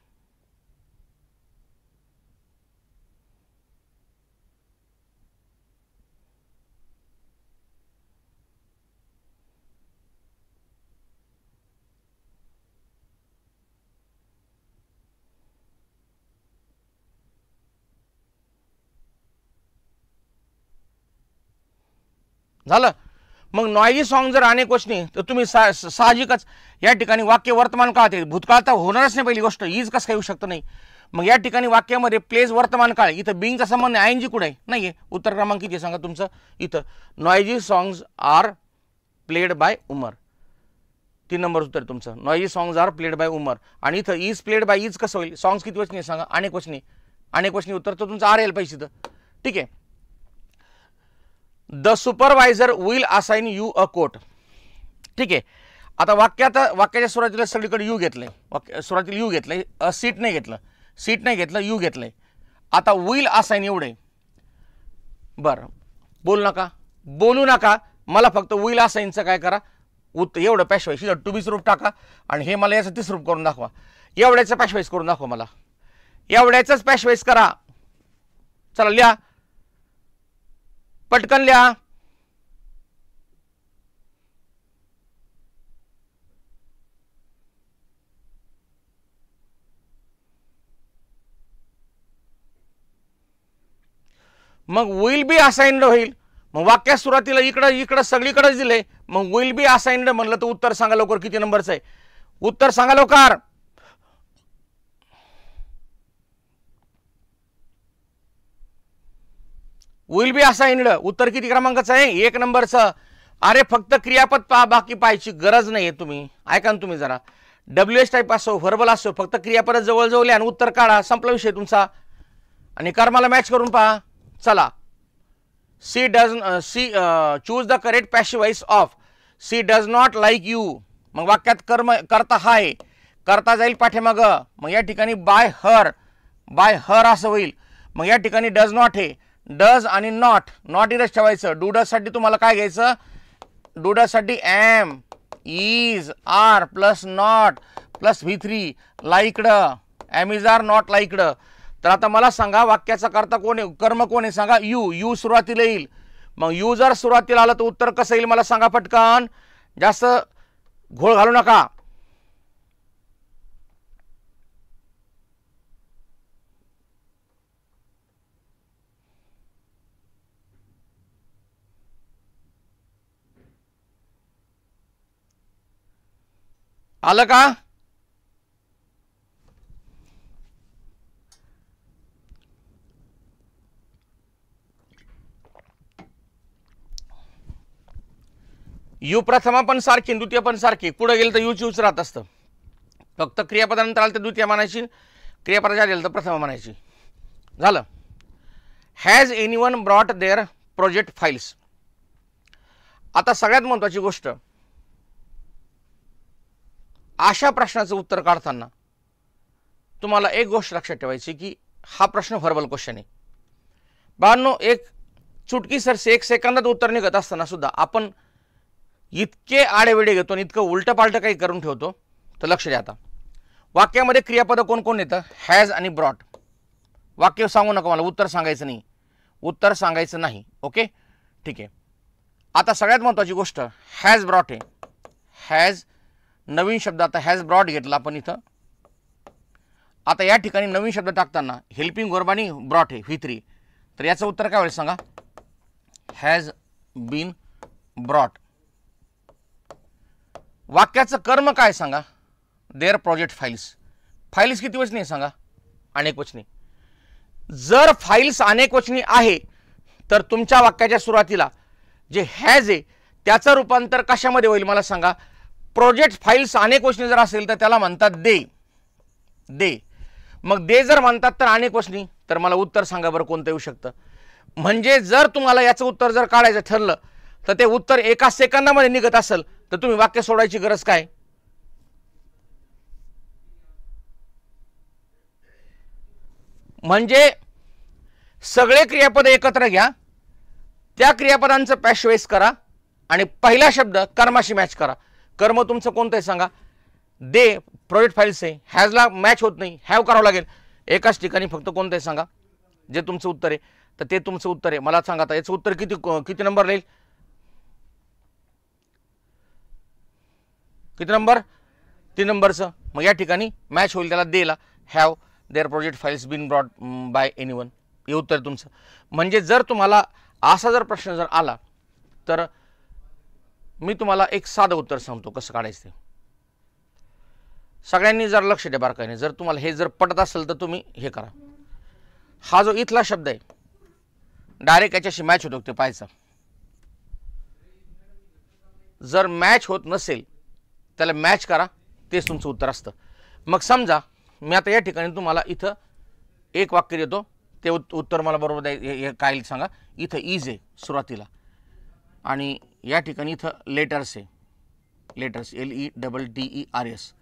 झालं. मग नॉइजी सॉन्ग जर अनेक वचनी तर तुम्ही साहजिकच या ठिकाणी वाक्य वर्तमान काळात आहे, भूतकाळ तर होणारच नाही. पहिली गोष्ट इज कसं काय येऊ शकतं, नाही. मग या ठिकाणी वाक्यामध्ये प्लेस वर्तमान काळ, इथं बिंगचा संबंध ING कुठे आहे, नाही आहे. उत्तर क्रमांक किती सांगा तुमचं, इथं noisy songs are played by Umar, 3 number उत्तर तुमचं. Noisy songs are played by Umar, आणि इथं इज प्लेड बाय इज कसं होईल, सॉंग्स किती वचनी सांगा, अनेक वचनी, अनेक वचनी उत्तर तर तुमचं आर यायला पाहिजे इथं. ठीक आहे. The supervisor will assign you a quote. ठीक आहे. आता वाक्याच्या सुरुवातीला सगळीकडे यू घेतलंय, सुरुवातीला यू घेतलंय, सीट नाही घेतलं, सीट नाही घेतलं, यू घेतलंय. आता विल असाइन एवढे. बरं, बोलू नका, मला फक्त विल असाइनचं काय करा, एवढं पॅशवाईज टू बी रूप टाका, आणि हे मला याचं 30 रूप करून दाखवा. एवढ्याचं पॅशवाईज करून दाखवा मला, एवढ्याचंच पॅशवाईज करा. चला लिहा, पटकन लिहा. मग विल बी असाइन्ड होईल. मग वाक्यात सुरुवातीला इकडं सगळीकडेच दिले. मग विल बी असाइन्ड म्हणलं तर उत्तर सांगा लवकर, किती नंबरचं आहे, उत्तर सांगा लवकर. विल बी असाइन्ड उत्तर किती क्रमांकाचं आहे, 1 नंबरचं. अरे फक्त क्रियापद पहा, बाकी पाहायची गरज नाही आहे. तुम्ही ऐका ना, तुम्ही जरा WH टाईप असो, व्हर्बल असो, फक्त क्रियापद जवळ आणि उत्तर काढा, संपला विषय तुमचा. आणि कर्माला मॅच करून पहा. चला, see choose the correct passive voice of she does not like you. मग वाक्यात करता हाय, करता जाईल पाठीमाग. मग या ठिकाणी बाय हर असं होईल. मग या ठिकाणी डज नॉट आहे, डज आणि नॉट इथंच ठेवायचं. डू साठी तुम्हाला काय घ्यायचं, डू साठी am is are plus not plus V3 liked, am is are not liked. तर आता मला सांगा, वाक्याचा करता कोण आहे, कर्म कोण आहे सांगा, यू सुरुवातीला येईल. मग यू जर सुरुवातीला आलं तर उत्तर कसं येईल मला सांगा पटकन, जास्त घोळ घालू नका. आलं का, यू प्रथमा पण सारखी, द्वितीय पण सारखी, पुढे गेलं तर यूच राहत असतं. फक्त क्रियापदानंतर आलं तर द्वितीय म्हणायची, क्रियापदाच्या गेलं तर प्रथमा म्हणायची. झालं. Has anyone brought their project files. आता सगळ्यात महत्त्वाची गोष्ट, अशा प्रश्नाचं उत्तर काढताना तुम्हाला एक गोष्ट लक्षात ठेवायची की हा प्रश्न व्हर्बल क्वेश्चन आहे. बाळांनो, एक चुटकी सरसे 1 सेकंदात उत्तर निघत असताना सुद्धा आपण इतके आडेवेडे घेतो आणि इतकं उलटं पालटं काही करून ठेवतो. तर लक्ष द्या, आता वाक्यामध्ये क्रियापद कोण कोण येतं, हॅज आणि ब्रॉट. वाक्य सांगू नका मला, उत्तर सांगायचं नाही, उत्तर सांगायचं नाही. ओके, ठीक आहे. आता सगळ्यात महत्त्वाची गोष्ट, हॅज ब्रॉट आहे. हॅज नवीन शब्द, आता हॅज ब्रॉट घेतला आपण इथं, आता या ठिकाणी नवीन शब्द टाकताना हेल्पिंग वर्बानी ब्रॉट आहे V3, तर याचं उत्तर काय होईल सांगा? Has bin brought. वाक्याचं कर्म काय सांगा? There project files. फाईल्स किती वचनी आहे सांगा? अनेक वचनी. जर फाईल्स अनेक वचनी आहे तर तुमच्या वाक्याच्या सुरुवातीला जे हॅज आहे त्याचं रूपांतर कशामध्ये होईल मला सांगा? प्रोजेक्ट फाईल्स अनेक वचनी जर असेल तर त्याला म्हणतात दे. दे. मग दे जर म्हणतात तर अनेक वचनी, तर मला उत्तर सांगा बरं कोणतं येऊ शकतं? म्हणजे जर तुम्हाला याचं उत्तर जर काढायचं ठरलं तर ते उत्तर एका सेकंदामध्ये निघत असेल तर तुम्ही वाक्य सोडायची गरज काय? म्हणजे सगळे क्रियापद एकत्र घ्या, त्या क्रियापदांचं पॅशवाईज करा आणि पहिला शब्द कर्माशी मॅच करा. कर्म तुमचं कोणतं आहे सांगा? दे प्रोजेक्ट फाईल्स आहे. हॅजला मॅच होत नाही, हॅव करावं लागेल. एकाच ठिकाणी फक्त कोणतं आहे सांगा? जे तुमचं उत्तर आहे तर ते तुमचं उत्तर आहे. मला सांगा आता याचं उत्तर किती नंबर राहील? किती नंबर? 3 नंबरचं. मग या ठिकाणी मॅच होईल त्याला देला. Have their project files been brought by anyone, हे उत्तर तुमचं. म्हणजे जर तुम्हाला असा जर प्रश्न जर आला तर मी तुम्हाला एक साधं उत्तर सांगतो कसं काढायचं ते. सगळ्यांनी जर लक्ष द्या बारकाईने. जर तुम्हाला हे जर पटत असेल तर तुम्ही हे करा. हा जो इथला शब्द आहे डायरेक्ट याच्याशी मॅच होतो ते पाहायचं. जर मॅच होत नसेल त्याला मॅच करा, तेच तुमचं उत्तर असतं. मग समजा मी आता या ठिकाणी तुम्हाला इथं एक वाक्य देतो, ते उत्तर मला बरोबर हे काय सांगा? इथं इज आहे सुरुवातीला आणि या ठिकाणी इथं लेटर्स आहे, लेटर्स LETTERS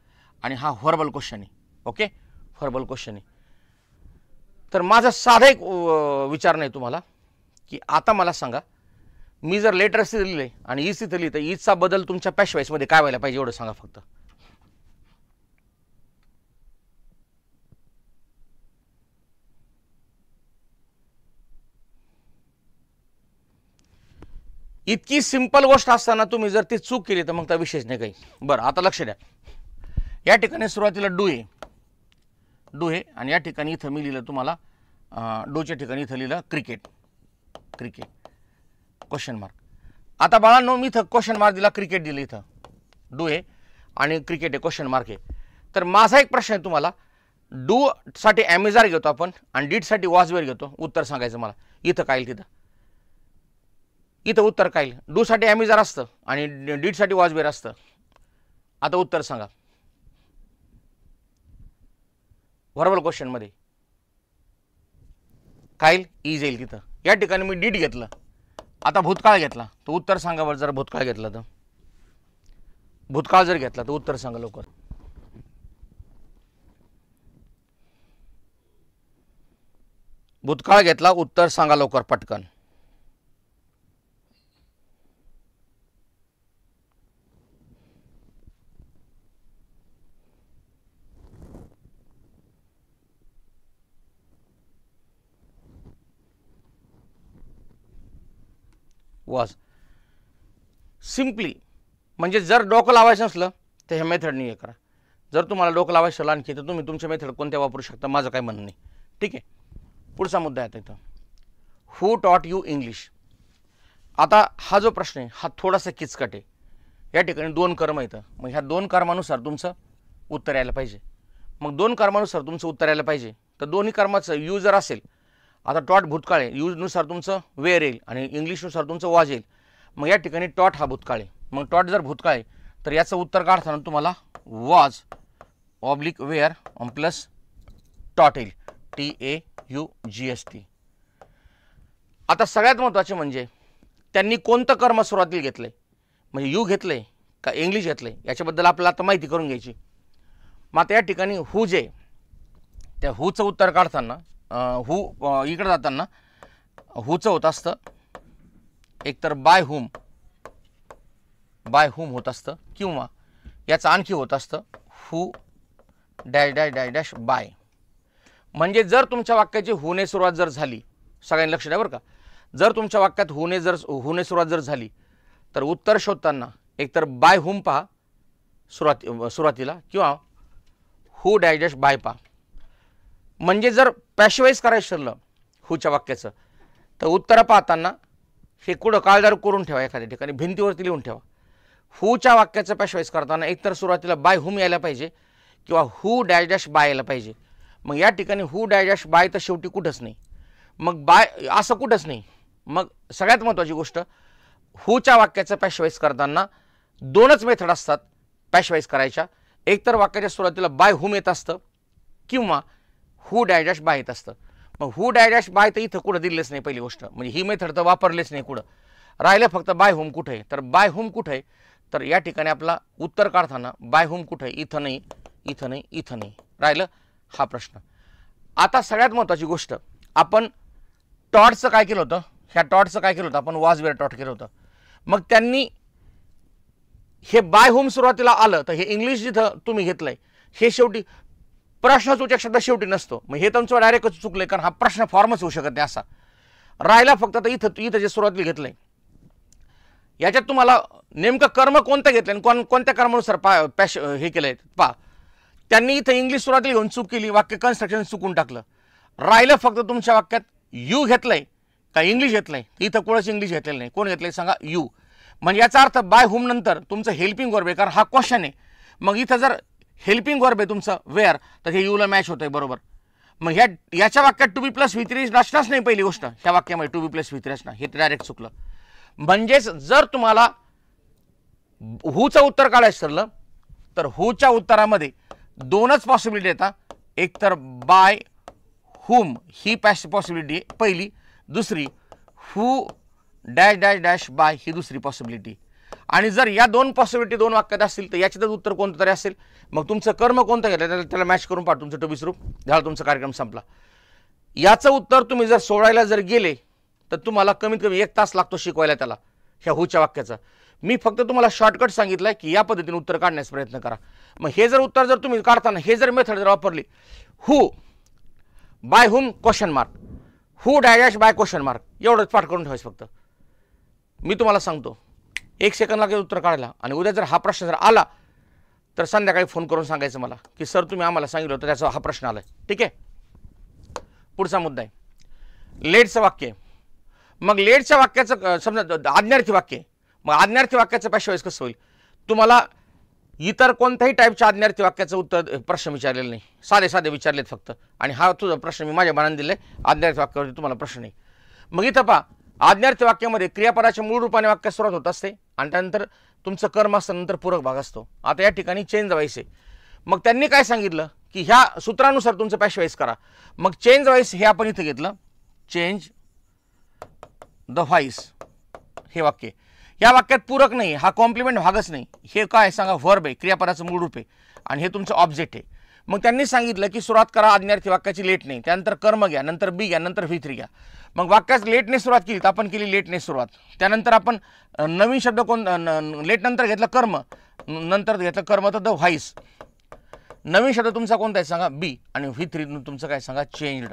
आणि हा व्हर्बल क्वेश्चन आहे. ओके, व्हर्बल क्वेश्चन आहे. तर माझा साधा एक विचार नाही तुम्हाला की आता मला सांगा, मी जर लेटर्स लिहिले आणि इज तिथं लिहिलं तर इजचा बदल तुमच्या पॅशवाईजमध्ये काय व्हायला पाहिजे एवढं सांगा फक्त. इतकी सिंपल गोष्ट असताना तुम्ही जर ती चूक केली तर मग त्या विशेष नाही काही. बरं आता लक्ष द्या. या ठिकाणी सुरुवातीला डू आहे आणि या ठिकाणी इथं मी लिहिलं तुम्हाला डूच्या ठिकाणी इथं लिहिलं क्रिकेट क्वेश्चन मार्क. आता बाळांनो मी इथं क्वेश्चन मार्क दिला, क्रिकेट दिलं, इथं डू आहे आणि क्रिकेट आहे क्वेश्चन मार्क आहे. तर माझा एक प्रश्न आहे तुम्हाला, डू साठी ॲमेझार घेतो आपण आणि डीड साठी वॉजवेअर घेतो. उत्तर सांगायचं मला इथं काय तिथं इथं उत्तर काय? डू साठी ॲमेझार असतं आणि डीड साठी वॉजवेअर असतं. आता उत्तर सांगा व्हर्बल क्वेश्चन मध्ये काय इज येईल तिथं. या ठिकाणी मी डीड घेतलं, आता भूतकाळ घेतला तर उत्तर सांगा बरं. जर भूतकाळ घेतला तर भूतकाळ जर घेतला तर उत्तर सांगा लवकर. भूतकाळ घेतला, उत्तर सांगा लवकर पटकन. वॉज. सिम्पली म्हणजे जर डोकं लावायचं असलं तर हे मेथडनी हे करा. जर तुम्हाला डोकं लावायचं आणखी तर तुम्ही तुमचे मेथड कोणत्या वापरू शकता, माझं काय म्हणणं नाही. ठीक आहे, पुढचा मुद्दा आहे इथं, हू टॉट यू इंग्लिश. आता हा जो प्रश्न आहे हा थोडासा किचकट आहे. या ठिकाणी 2 कर्म येतं, मग ह्या 2 कर्मानुसार तुमचं उत्तर यायला पाहिजे. मग 2 कर्मानुसार तुमचं उत्तर यायला पाहिजे तर दोन्ही कर्माचं यू जर असेल, आता टॉट भूतकाळ आहे, यूजनुसार तुमचं वेअर येईल आणि इंग्लिशनुसार तुमचं वॉज येईल. मग या ठिकाणी टॉट हा भूतकाळ आहे. मग टॉट जर भूतकाळ आहे तर याचं उत्तर काढताना तुम्हाला वॉज ऑब्लिक वेअर प्लस टॉट येईल, TAUGST. आता सगळ्यात महत्त्वाचे म्हणजे त्यांनी कोणतं कर्म सुरुवातीला घेतलंय, म्हणजे यू घेतलंय का इंग्लिश घेतलंय याच्याबद्दल आपल्याला आता माहिती करून घ्यायची. मग आता या ठिकाणी हू जे त्या हूचं उत्तर काढताना हू इकडे जाताना हूचं होत असतं एकतर बाय हुम होत असतं किंवा याचं आणखी होत असतं who dash dash dash dash by. म्हणजे जर तुमच्या वाक्याची हूने सुरुवात जर झाली, सगळ्यांनी लक्ष द्या बरं का, जर तुमच्या वाक्यात हूने सुरुवात जर झाली तर उत्तर शोधताना एकतर बाय हुम पहा सुरुवातीला किंवा हू डॅश डॅश बाय पहा. म्हणजे जर पॅशिवाईज करायचं ठरलं हूच्या वाक्याचं तर उत्तरं पाहताना हे कुठं काळजारू करून ठेवा, एखाद्या ठिकाणी भिंतीवरती लिहून ठेवा. हूच्या वाक्याचं पॅशिवाईज करताना एकतर सुरुवातीला बाय हुम यायला पाहिजे किंवा हू डॅश डॅश बाय यायला पाहिजे. मग या ठिकाणी हू डॅश डॅश बाय तर शेवटी कुठंच नाही, मग बाय असं कुठंच नाही. मग सगळ्यात महत्त्वाची गोष्ट, हूच्या वाक्याचं पॅशिवाईज करताना दोनच मेथड असतात पॅशिवाईज करायच्या. एकतर वाक्याच्या सुरुवातीला बाय हुम येत असतं किंवा हू डॅश डॅश बाय येत असतं. मग हू डॅश डॅश बाय तर इथं कुठं दिलेच नाही पहिली गोष्ट, म्हणजे ही मेथड तर वापरलेच नाही कुठं. राहिलं फक्त बाय हुम कुठं आहे, तर बाय हुम कुठं आहे, तर या ठिकाणी आपला उत्तर काढताना बाय हुम कुठं आहे, इथं नाही, इथं नाही, इथं नाही. राहिलं हा प्रश्न. आता सगळ्यात महत्त्वाची गोष्ट, आपण टॉटचं काय केलं होतं, ह्या टॉटचं काय केलं होतं आपण, वॉज वेअर टॉट केलं होतं. मग त्यांनी हे बाय होम सुरुवातीला आलं तर हे इंग्लिश जिथं तुम्ही घेतलंय हे शेवटी प्रश्नसूचक शब्द शेवटी नसतो. मग हे तुमचं डायरेक्टच चुकलंय, कारण हा प्रश्न फॉर्मच होऊ शकत नाही असा. राहिला फक्त तर इथं जे सुरुवातीला घेतलंय याच्यात तुम्हाला नेमकं कर्म कोणतं घेतलं आणि कोणत्या कर्मानुसार हे केलंय पहा. त्यांनी इथं इंग्लिश सुरुवातीला घेऊन चूक केली, वाक्य कन्स्ट्रक्शन चुकून टाकलं. राहिलं फक्त तुमच्या वाक्यात यू घेतलंय का इंग्लिश घेतलंय, इथं कोणच इंग्लिश घेतलेलं नाही. कोण घेतलंय सांगा, यू. म्हणजे याचा अर्थ बाय हुम नंतर तुमचं हेल्पिंग वर्ब आहे, कारण हा क्वेश्चन आहे. मग इथं जर हेल्पिंग वर्ब आहे तुमचं वेअर, तर हे यूला मॅच होतंय बरोबर. मग याच्या वाक्यात to be plus V three रचनाच नाही पहिली गोष्ट, ह्या वाक्यामध्ये to be plus V three रचना, हे डायरेक्ट चुकलं. म्हणजेच जर तुम्हाला हूचं उत्तर काढायचं ठरलं तर हूच्या उत्तरामध्ये दोनच पॉसिबिलिटी येतात. एक तर बाय हुम ही पॉसिबिलिटी आहे पहिली, दुसरी हू डॅश डॅश डॅश बाय ही दुसरी पॉसिबिलिटी. आणि जर या दोन पॉसिबिलिटी दोन वाक्यात असतील तर याच्यातच उत्तर कोणतं तरी असेल. मग तुमचं कर्म कोणतं घेतलं त्याला मॅच करून पाठ, तुमचं टू बी स्वरूप झालं, तुमचा कार्यक्रम संपला. याचं उत्तर तुम्ही जर सोडायला जर गेले तर तुम्हाला कमीत कमी 1 तास लागतो शिकवायला त्याला, ह्या हूच्या वाक्याचा. मी फक्त तुम्हाला शॉर्टकट सांगितलंय की या पद्धतीने उत्तर काढण्याचा प्रयत्न करा. मग हे जर उत्तर जर तुम्ही काढताना हे जर मेथड जर वापरली, who by whom question mark, who dash by question mark, एवढंच पाठ करून ठेवायचं फक्त. मी तुम्हाला सांगतो 1 सेकंद लागेल उत्तर काढायला. आणि उद्या जर हा प्रश्न जर आला तर संध्याकाळी फोन करून सांगायचं मला की सर तुम्ही आम्हाला सांगितलं होतं त्याचा हा प्रश्न आलाय. ठीक आहे. पुढचा मुद्दा आहे लेटचं वाक्य. मग लेटच्या वाक्याचं समजा आज्ञार्थी वाक्य, मग आज्ञार्थी वाक्याचं पॅशिवाईज कसं होईल. तुम्हाला इतर कोणत्याही टाईपच्या आज्ञार्थी वाक्याचं उत्तर प्रश्न विचारलेलं नाही, साधे साधे विचारलेत फक्त. आणि हा तुझा प्रश्न मी माझ्या मनाने दिलाय, आज्ञार्थी वाक्यावरती तुम्हाला प्रश्न नाही. मग इथं पहा, आज्ञार्थी वाक्यामध्ये क्रियापदाच्या मूळ रूपाने वाक्यात सुरुवात होत असते आणि त्यानंतर तुमचं कर्म असतं, नंतर पूरक भाग असतो. आता या ठिकाणी चेंज व्हायस आहे. मग त्यांनी काय सांगितलं की ह्या सूत्रानुसार तुमचं पॅशिवाईज करा. मग चेंज व्हाईस हे आपण इथं घेतलं, चेंज द व्हाईस हे वाक्य. या वाक्यात पूरक नाही, हा कॉम्प्लिमेंट भागच नाही. हे काय सांगा, व्हर्ब आहे, क्रियापदाचं मूळ रूप आहे आणि हे तुमचं ऑब्जेक्ट आहे. मग त्यांनी सांगितलं की सुरुवात करा आज्ञार्थी वाक्याची लेट नाही, त्यानंतर कर्म घ्या, नंतर बी घ्या, नंतर व्ही थ्री घ्या. मग वाक्यात लेटने सुरुवात केली तर आपण केली लेटने सुरुवात. त्यानंतर आपण नवीन शब्द लेट नंतर घेतलं कर्म, नंतर घेतलं कर्म तर द व्हाईस. नवीन शब्द तुमचा कोणता आहे सांगा, बी. आणि व्ही थ्री तुमचं काय सांगा, changed.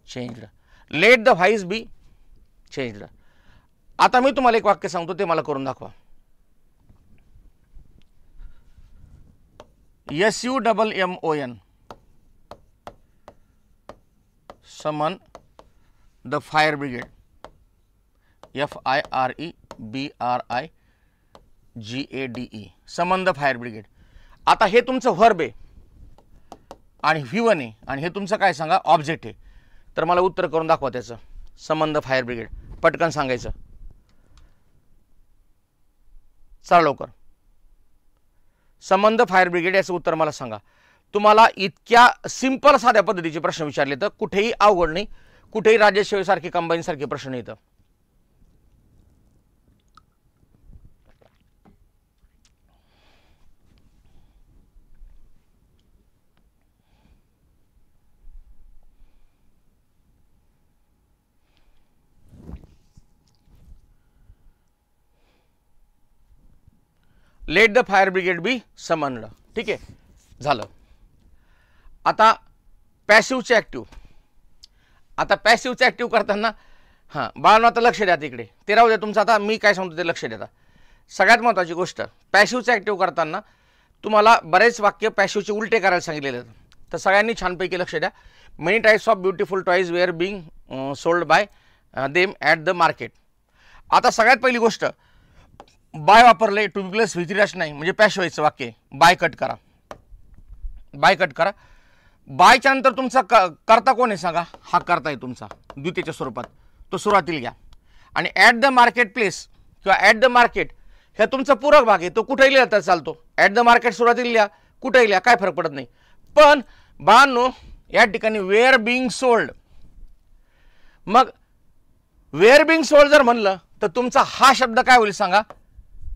Changed, let the voice be changed. आता मी तुम्हाला एक वाक्य सांगतो, ते मला करून दाखवा. SUMMON summon the fire brigade. FIREBRIGADE summon the fire brigade. आता हे तुमचं व्हर्ब आहे आणि V1 आहे आणि हे तुमचं काय सांगा, ऑब्जेक्ट आहे. तर मला उत्तर करून दाखवा त्याचं. summon the fire brigade पटकन सांगायचं, चला लवकर. summon the fire brigade याचं उत्तर मला सांगा. तुम्हाला इतक्या सिंपल साध्या पद्धतीचे प्रश्न विचारले तर कुठेही अवघड नाही, कुठेही राज्यसेवे सारखे कंबाईन सारखे प्रश्न येतात. Let the fire brigade be summoned. ठीक आहे, झालं. आता पॅसिव्हचे ॲक्टिव्ह. आता पॅसिव्हचे ॲक्टिव्ह करताना बाळांनो आता लक्ष द्या तिकडे, ते राहू द्या तुमचं. आता मी काय सांगतो ते लक्ष द्या. सगळ्यात महत्त्वाची गोष्ट, पॅसिव्हचे ॲक्टिव्ह करताना तुम्हाला बरेच वाक्य पॅसिव्हचे उलटे करायला सांगितलेले आहेत. तर सगळ्यांनी छानपैकी लक्ष द्या. Many types of beautiful toys were being sold by them at the market. आता सगळ्यात पहिली गोष्ट, बाय वापरले टू बी प्लस व्ही3 नाही म्हणजे पॅश व्हायचं वाक्य. बाय कट करा, बाय कट करा. बायच्या नंतर तुमचा करता कोण आहे सांगा? हा करता आहे तुमचा द्वितीयच्या स्वरूपात, तो सुरुवातीला घ्या. आणि ॲट द मार्केट प्लेस किंवा ॲट द मार्केट हे तुमचा पूरक भाग आहे, तो कुठेही लिहिला तर चालतो. ॲट द मार्केट सुरुवातीला लिहा, कुठेही लिहा, काय फरक पडत नाही. पण बाळांनो या ठिकाणी वेअर बिंग सोल्ड, मग वेअर बिंग सोल्ड जर म्हणलं तर तुमचा हा शब्द काय होईल सांगा?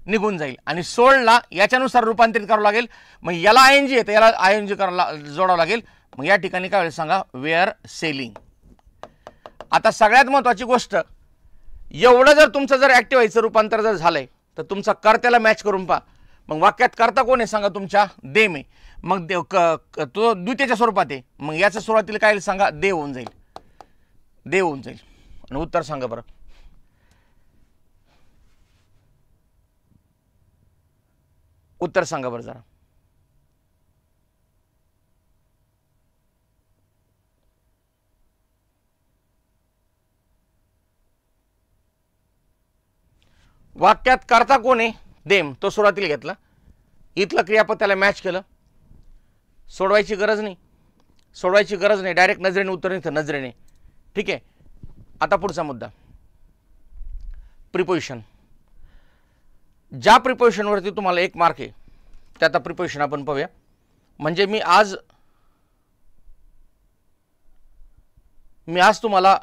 निघून जाईल. आणि सोल्डला याच्यानुसार रूपांतरित करावं लागेल. मग याला आयएनजी आहे तर याला आयएनजी करायला जोडावं लागेल. मग या ठिकाणी काय होईल सांगा? Were selling. आता सगळ्यात महत्त्वाची गोष्ट, एवढं जर तुमचं जर ॲक्टिव्ह व्हायचं रूपांतर जर झालंय तर तुमचा कर्त्याला मॅच करून पहा. मग वाक्यात कर्ता कोण आहे सांगा? तुमच्या देम आहे. मग तो द्वितीयच्या स्वरूपात आहे, मग याच्या सुरुवातीला काय सांगा? दे होऊन जाईल, दे होऊन जाईल. आणि उत्तर सांगा बरं. उत्तर सांगा बरं जरा. वाक्यात करता कोण आहे? देम, तो सुरुवातीला घेतला, इथलं क्रियापद त्याला मॅच केलं. सोडवायची गरज नाही, सोडवायची गरज नाही, डायरेक्ट नजरेने उत्तर नाही, नजरेने. ठीक आहे. आता पुढचा मुद्दा, प्रिपोजिशन. ज्या प्रिपोजिशनवरती तुम्हाला 1 मार्क आहे त्या आता प्रिपोजिशन आपण पाहूया. म्हणजे मी आज तुम्हाला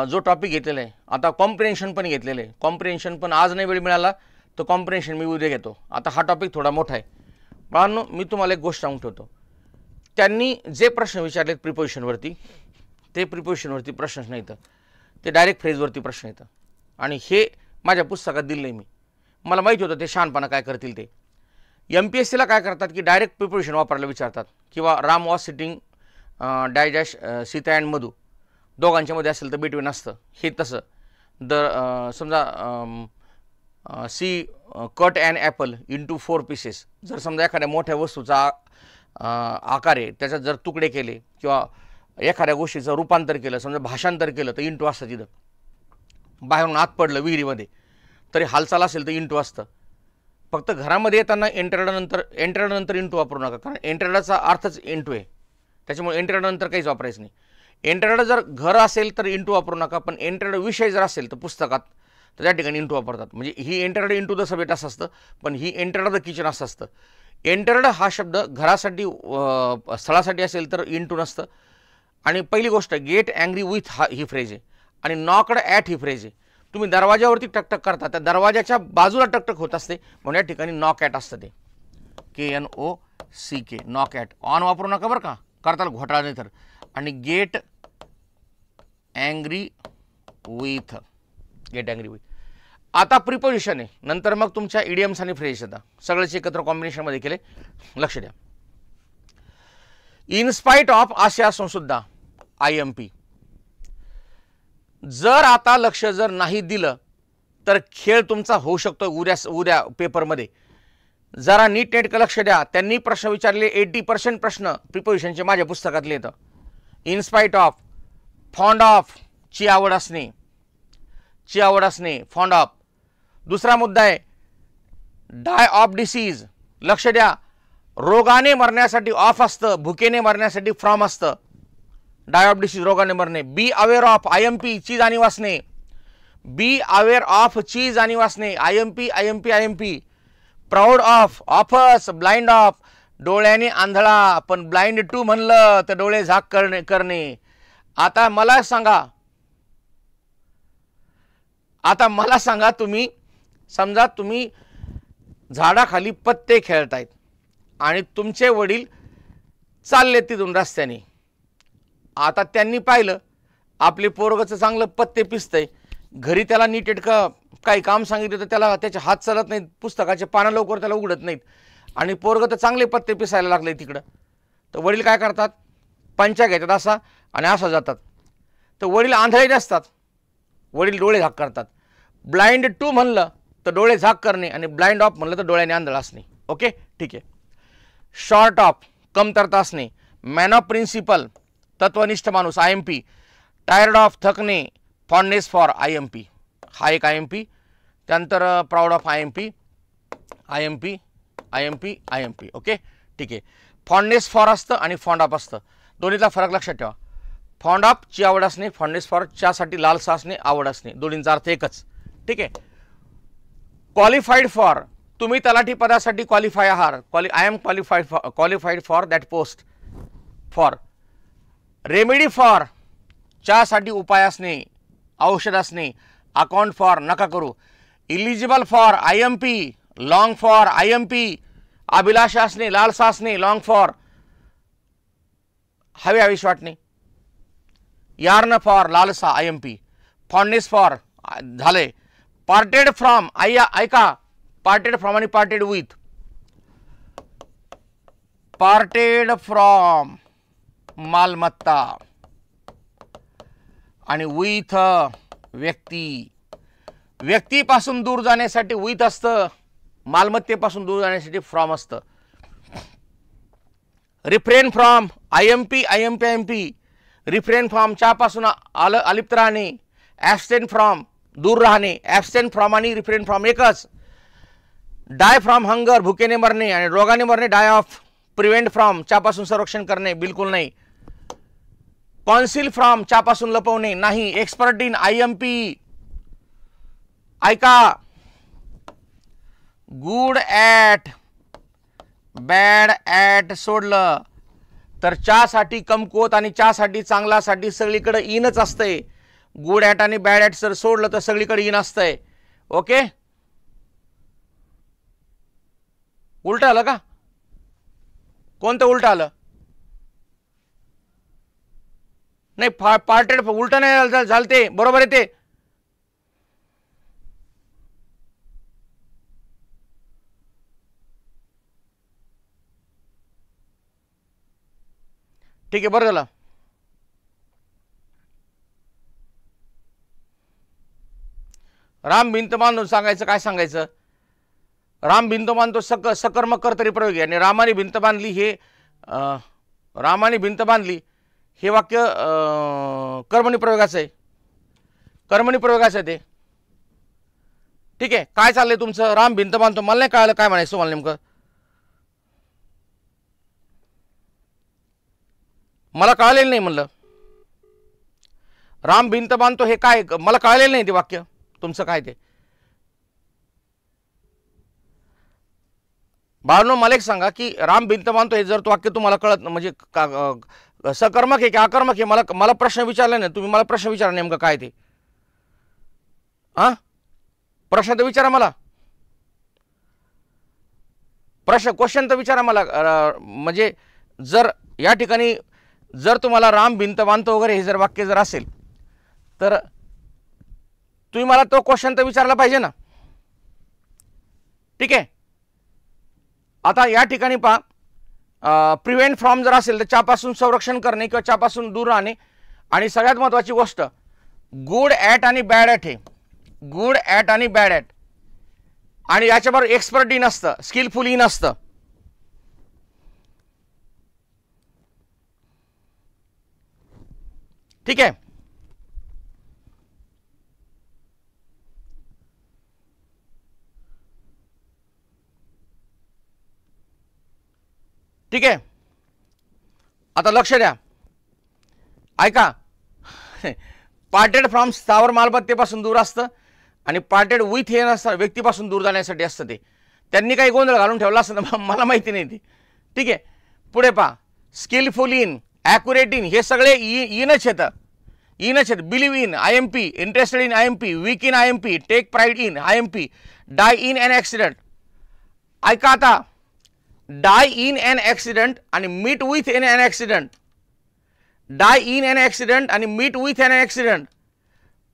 जो टॉपिक घेतलेला आहे, आता कॉम्प्रिहेन्शन पण घेतलेलं आहे. कॉम्प्रिहेन्शन पण आज नाही वेळ मिळाला तर कॉम्प्रिहेन्शन मी उद्या घेतो. आता हा टॉपिक थोडा मोठा आहे. पण मी तुम्हाला एक गोष्ट सांगून ठेवतो, त्यांनी जे प्रश्न विचारलेत प्रिपोजिशनवरती, ते प्रिपोजिशनवरती प्रश्नच नाही, तर ते डायरेक्ट फ्रेजवरती प्रश्न येतं. आणि हे माझ्या पुस्तकात दिलं नाही मी, मला माहिती होतं ते शहाणपणा काय करतील ते. MPSCला काय करतात की डायरेक्ट प्रिपोजिशन वापरायला विचारतात. किंवा Ram was sitting dash Sita and Madhu, दोघांच्या मध्ये असेल तर बिटवीन असतं, हे तसं. समजा she cut and apple into 4 pieces, जर समजा एखाद्या मोठ्या वस्तूचा आकार आहे, त्याच्यात जर तुकडे केले किंवा एखाद्या गोष्टीचं रूपांतर केलं, समजा भाषांतर केलं तर इंटू असतं. तिथं बाहेरून आत पडलं विहिरीमध्ये तरी हालचाल असेल तर इंटू असतं. फक्त घरामध्ये येताना एंटरनंतर इंटू वापरू नका, कारण एंटरडाचा अर्थच इंटू आहे. त्याच्यामुळे एंटरनंतर काहीच वापरायचं नाही. एंटरड जर घर असेल तर इंटू वापरू नका, पण एंटरड विषय जर असेल तर पुस्तकात तर त्या ठिकाणी इंटू वापरतात. म्हणजे ही एंटरड इंटू द सब्जेक्ट असं असतं, पण ही एंटरड द किचन असं असतं. एंटरड हा शब्द घरासाठी स्थळासाठी असेल तर इंटू नसतं. आणि पहिली गोष्ट, get angry with he phrase आहे आणि नॉकड ॲट ही फ्रेज आहे. तुम्ही दरवाजावरती टकटक करता, त्या दरवाजाच्या बाजूला टकटक होत असते, म्हणून या ठिकाणी नॉक ॲट असतं. ते KNOCK, नॉक ॲट. ऑन वापरू नका बरं का, करताल घोटाळा नाही तर. आणि get angry with, get angry with. आता प्रिपोजिशन आहे, नंतर मग तुमच्या इडियम्स आणि फ्रेज येतात, सगळेच एकत्र कॉम्बिनेशनमध्ये केले. लक्ष द्या. इन स्पाइट ऑफ असे असून सुद्धा IMP. जर आता लक्ष जर नाही दिलं तर खेळ तुमचा होऊ शकतो उद्या पेपरमध्ये. जरा नीट लक्ष द्या. त्यांनी प्रश्न विचारले 80% प्रश्न प्रिपोजिशनचे माझ्या पुस्तकातले येतं. In spite of, fond of, ची आवड असणे, ची आवड असणे, फॉन्ड ऑफ. दुसरा मुद्दा आहे डाय ऑफ डिसीज. लक्ष द्या, रोगाने मरण्यासाठी ऑफ असतं, भुकेने मरण्यासाठी फ्रॉम असतं. डाय ऑफ डिसीज, रोगाने मरणे. बी अवेअर ऑफ, IMP, ची जाणीव असणे. बी अवेअर ऑफ, ची जाणीव असणे. IMP. प्राऊड ऑफ, ऑफस, ब्लाइंड ऑफ, डोळ्याने आंधळा, पण ब्लाइंड टू म्हणलं तर डोळे झाक करणे. आता मला सांगा, तुम्ही समजा तुम्ही झाडाखाली पत्ते खेळतायत आणि तुमचे वडील चालले तिथून रस्त्याने. आता त्यांनी पाहिलं आपले पोरगचं चांगलं पत्ते पिसतंय, घरी त्याला नीट काही काम सांगितलं तर त्याला त्याचे हात चालत नाहीत, पुस्तकाचे पानं लवकर त्याला उघडत नाहीत, आणि पोरगं तर चांगले पत्ते पिसायला लागले तिकडं. तर वडील काय करतात? पंचा घेतात असा आणि असा जातात. तर वडील आंधळे असतात, वडील डोळे झाक करतात. ब्लाइंड टू म्हणलं तर डोळे झाक करणे आणि ब्लाइंड ऑफ म्हणलं तर डोळ्याने आंधळ असणे. ओके, ठीक आहे. शॉर्ट ऑफ, कमतरता असणे. मॅन ऑफ प्रिन्सिपल, तत्वनिष्ठ माणूस, IMP. टायर्ड ऑफ, थकणे, फॉन्डनेस फॉर, IMP. हा एक IMP. त्यानंतर प्राऊड ऑफ, IMP. ओके, ठीक आहे. फॉन्डनेस फॉर असतं आणि फॉन्ड ऑफ असतं, दोन्हीचा फरक लक्षात ठेवा. फॉन्ड ऑफ ची आवड असणे, फॉन्डनेस फॉर च्यासाठी लालसा असणे, आवड असणे, दोन्हींचा अर्थ एकच. ठीक आहे. क्वालिफाईड फॉर, तुम्ही तलाठी पदासाठी क्वालिफाय आहात. I am qualified for that post. For. Remedy for, च्यासाठी उपाय असणे, औषध असणे. अकाउंट फॉर, नका करू. Eligible for, IMP. Long for, IMP. अभिलाषा असणे, लालसा असणे, लॉंग फॉर, हवे हवीश वाटणे. यार्न फॉर, लालसा, IMP. फॉन्डनेस फॉर झाले. पार्टेड फ्रॉम, ऐका, पार्टेड फ्रॉम आणि पार्टेड विथ. पार्टेड फ्रॉम मालमत्ता आणि विथ व्यक्ती. व्यक्तीपासून दूर जाण्यासाठी विथ असतं, मालमत्तेपासून दूर जाण्यासाठी फ्रॉम असतं. Refrain from, IMP. Refrain from, च्यापासून अलिप्त राहणे. ॲब्स्टेंट फ्रॉम, दूर राहणे. ॲब्स्टेंट फ्रॉम आणि रिफ्रेन फ्रॉम एकच. डाय फ्रॉम हंगर, भुकेने मरणे आणि रोगाने मरणे. Die of. प्रिव्हेंट फ्रॉम, च्यापासून संरक्षण करणे, बिलकुल नाही. कॉन्सिल फ्रॉम, च्यापासून लपवणे, नाही. Expert in, IMP. ऐका, गुड ॲट, बॅड ॲट सोडलं तर च्यासाठी कमकुवत आणि च्यासाठी चांगलासाठी सगळीकडे इनच असतंय. गुड ॲट आणि बॅड ॲट जर सोडलं तर सगळीकडे इन असतंय. ओके, उलट आलं का? कोणतं उलट आलं? नाही, पार्टेड उलट नाही झालं ते, बरोबर आहे ते. ठीक आहे, बरं झालं. राम भिंत बांधून सांगायचं, काय सांगायचं? राम भिंत बांधतो सकर्म कर्तरी प्रयोगी. आणि रामाने भिंत बांधली हे रामाने भिंत बांधली हे वाक्य कर्मणी प्रयोगाचं आहे. कर्मणी प्रयोगाचं आहे ते. ठीक आहे, काय चाललंय तुमचं? राम भिंत बांधतो, मला नाही कळलं काय म्हणायचं मला नेमकं. मला कळलेलं नाही म्हणलं. राम भिंत बांधतो हे काय, मला कळलेलं नाही ते वाक्य तुमचं काय ते. बाळांनो, मला एक सांगा की राम भिंत बांधतो हे जर तो वाक्य तुम्हाला कळत म्हणजे सकर्मक आहे की आकर्मक आहे? मला प्रश्न विचारला नाही तुम्ही, मला प्रश्न विचारा नेमकं काय ते. प्रश्न तर विचारा मला, क्वेश्चन तर विचारा मला. म्हणजे जर या ठिकाणी जर तुम्हाला राम भिंत बांधतो वगैरे हे जर वाक्य जर असेल तर तुम्ही मला तो क्वेश्चन तर विचारला पाहिजे ना. ठीक आहे, आता या ठिकाणी पहा, प्रिव्हेंट फ्रॉम जर असेल तर च्यापासून संरक्षण करणे किंवा च्यापासून दूर राहणे. आणि सगळ्यात महत्त्वाची गोष्ट गुड ॲट आणि बॅड ॲट. हे गुड ॲट आणि बॅड ॲट आणि याच्याबरोबर एक्सपर्ट इन असतं, स्किलफुल इन असतं. ठीक आहे, ठीक आहे. आता लक्ष द्या, ऐका. पार्टेड फ्रॉम स्थावर मालमत्तेपासून दूर असतं आणि पार्टेड विथ हे नसतं, व्यक्तीपासून दूर जाण्यासाठी असतं. ते त्यांनी काही गोंधळ घालून ठेवला असतं ना, मला माहिती नाही ते. ठीक आहे, पुढे पहा. स्किलफुल इन, ॲक्युरेट इन, हे सगळे इनच येतं. Believe in, IMP. Interested in, IMP. Weak in, IMP. Take pride in, IMP. Die in an accident. ऐका आता, डाय इन अन ॲक्सिडेंट आणि meet with in an accident. Die in an accident आणि meet with an accident.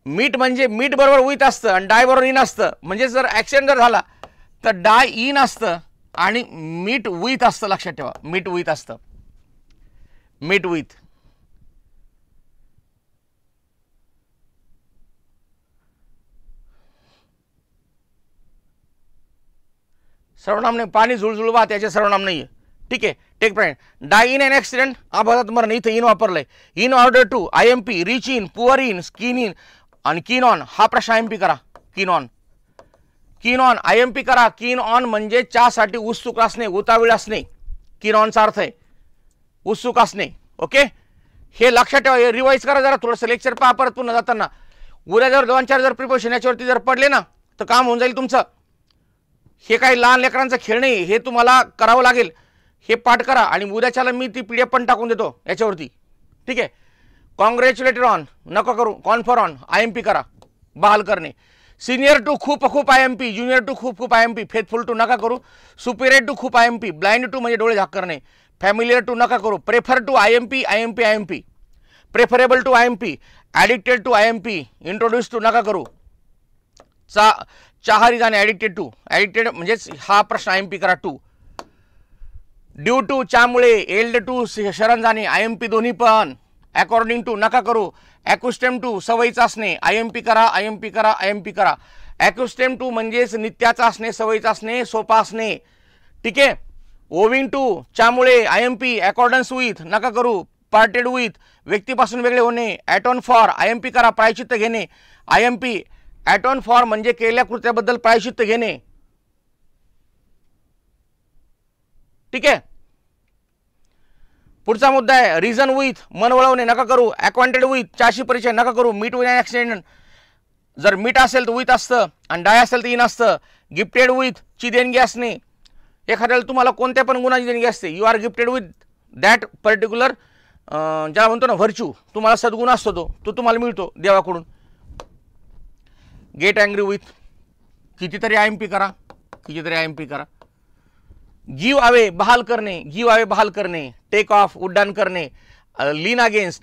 Meet म्हणजे meet बरोबर with असतं आणि डाय बरोबर in असतं. म्हणजे जर ॲक्सिडेंट जर झाला तर डाय इन असतं आणि मीट विथ असतं. लक्षात ठेवा, मीट विथ असतं. Meet with. सर्वनाम नाही, पाणी झुळझुळ वाहत याचे सर्वनाम नाही आहे. ठीक आहे. Take pride, die in an accident, अपघातात मरण, इथं इन वापरलंय. In order to, IMP, rich in, poor in, skin in आणि किन ऑन. हा प्रश्न IMP करा. किन ऑन, किन ऑन IMP करा. किन ऑन म्हणजे चहासाठी उत्सुक असणे, उतावीळ असणे. किन ऑनचा अर्थ आहे उत्सुक असणे. ओके, हे लक्षात ठेवा. रिवाइज करा जरा, थोडंसं लेक्चर पहा परत पुन्हा जाताना. उद्या जर 2-4 जर प्रिपरेशन याच्यावरती जर पडले ना तर काम होऊन जाईल तुमचं. हे काही लहान लेकरांचं खेळ नाही, हे तुम्हाला करावं लागेल. हे पाठ करा आणि उद्याच्याला मी ती PDF पण टाकून देतो याच्यावरती. ठीक आहे. कॉंग्रॅच्युलेटेड ऑन नका करू, कॉन्फर ऑन IMP करा. बहाल करणे. सिनियर टू खूप खूप IMP, ज्युनियर टू खूप खूप IMP, फेथफुल टू नका करू, सुपिरियर टू खूप IMP, ब्लाइंड टू म्हणजे डोळे झाक करणे, फॅमिलियर टू नका करू, prefer to IMP, preferable to IMP, addicted to IMP, introduce to नका करू, चाहारी जाणे ॲडिक्टेड टू, ॲडिक्टेड म्हणजेच हा प्रश्न IMP करा. टू ड्यू टू त्यामुळे, एल्ड टू शरण जाणे IMP दोन्ही पण, अकॉर्डिंग टू नका करू, ॲक्युस्टेम टू सवयीचा असणे IMP करा, IMP करा, IMP करा. ॲक्युस्टेम टू म्हणजेच नित्याचा असणे, सवयीचा असणे, सोपा असणे. ठीक आहे. ओविंग टू त्यामुळे IMP, अकॉर्डन्स विथ नका करू, पार्टेड विथ व्यक्तीपासून वेगळे होणे, ॲटॉन फॉर IMP करा, प्रायश्चित्त घेणे IMP, ॲटॉन फॉर म्हणजे केलेल्या कृत्याबद्दल प्रायश्चित्त घेणे. ठीक आहे. पुढचा मुद्दा आहे रिझन विथ, मन वळवणे नका करू, अक्वांटेड विथ चाशी परिचय नका करू, मीट विथ ॲक्सिडेंट जर मीट असेल तर विथ असतं आणि डाय असेल तर इन असतं. गिफ्टेड विथ ची देणगी असणे, एखाद्याला तुम्हाला कोणत्या पण गुणाची देणगी असते. You are gifted with that particular, ज्याला म्हणतो ना व्हर्च्यू, तुम्हाला सद्गुण असतो तो तुम्हाला मिळतो देवाकडून. गेट अँग्री विथ, कितीतरी IMP करा, कितीतरी IMP करा. गिव अवे बहाल करणे, गिव अवे बहाल करणे. टेक ऑफ उड्डाण करणे. लीन अगेन्स्ट,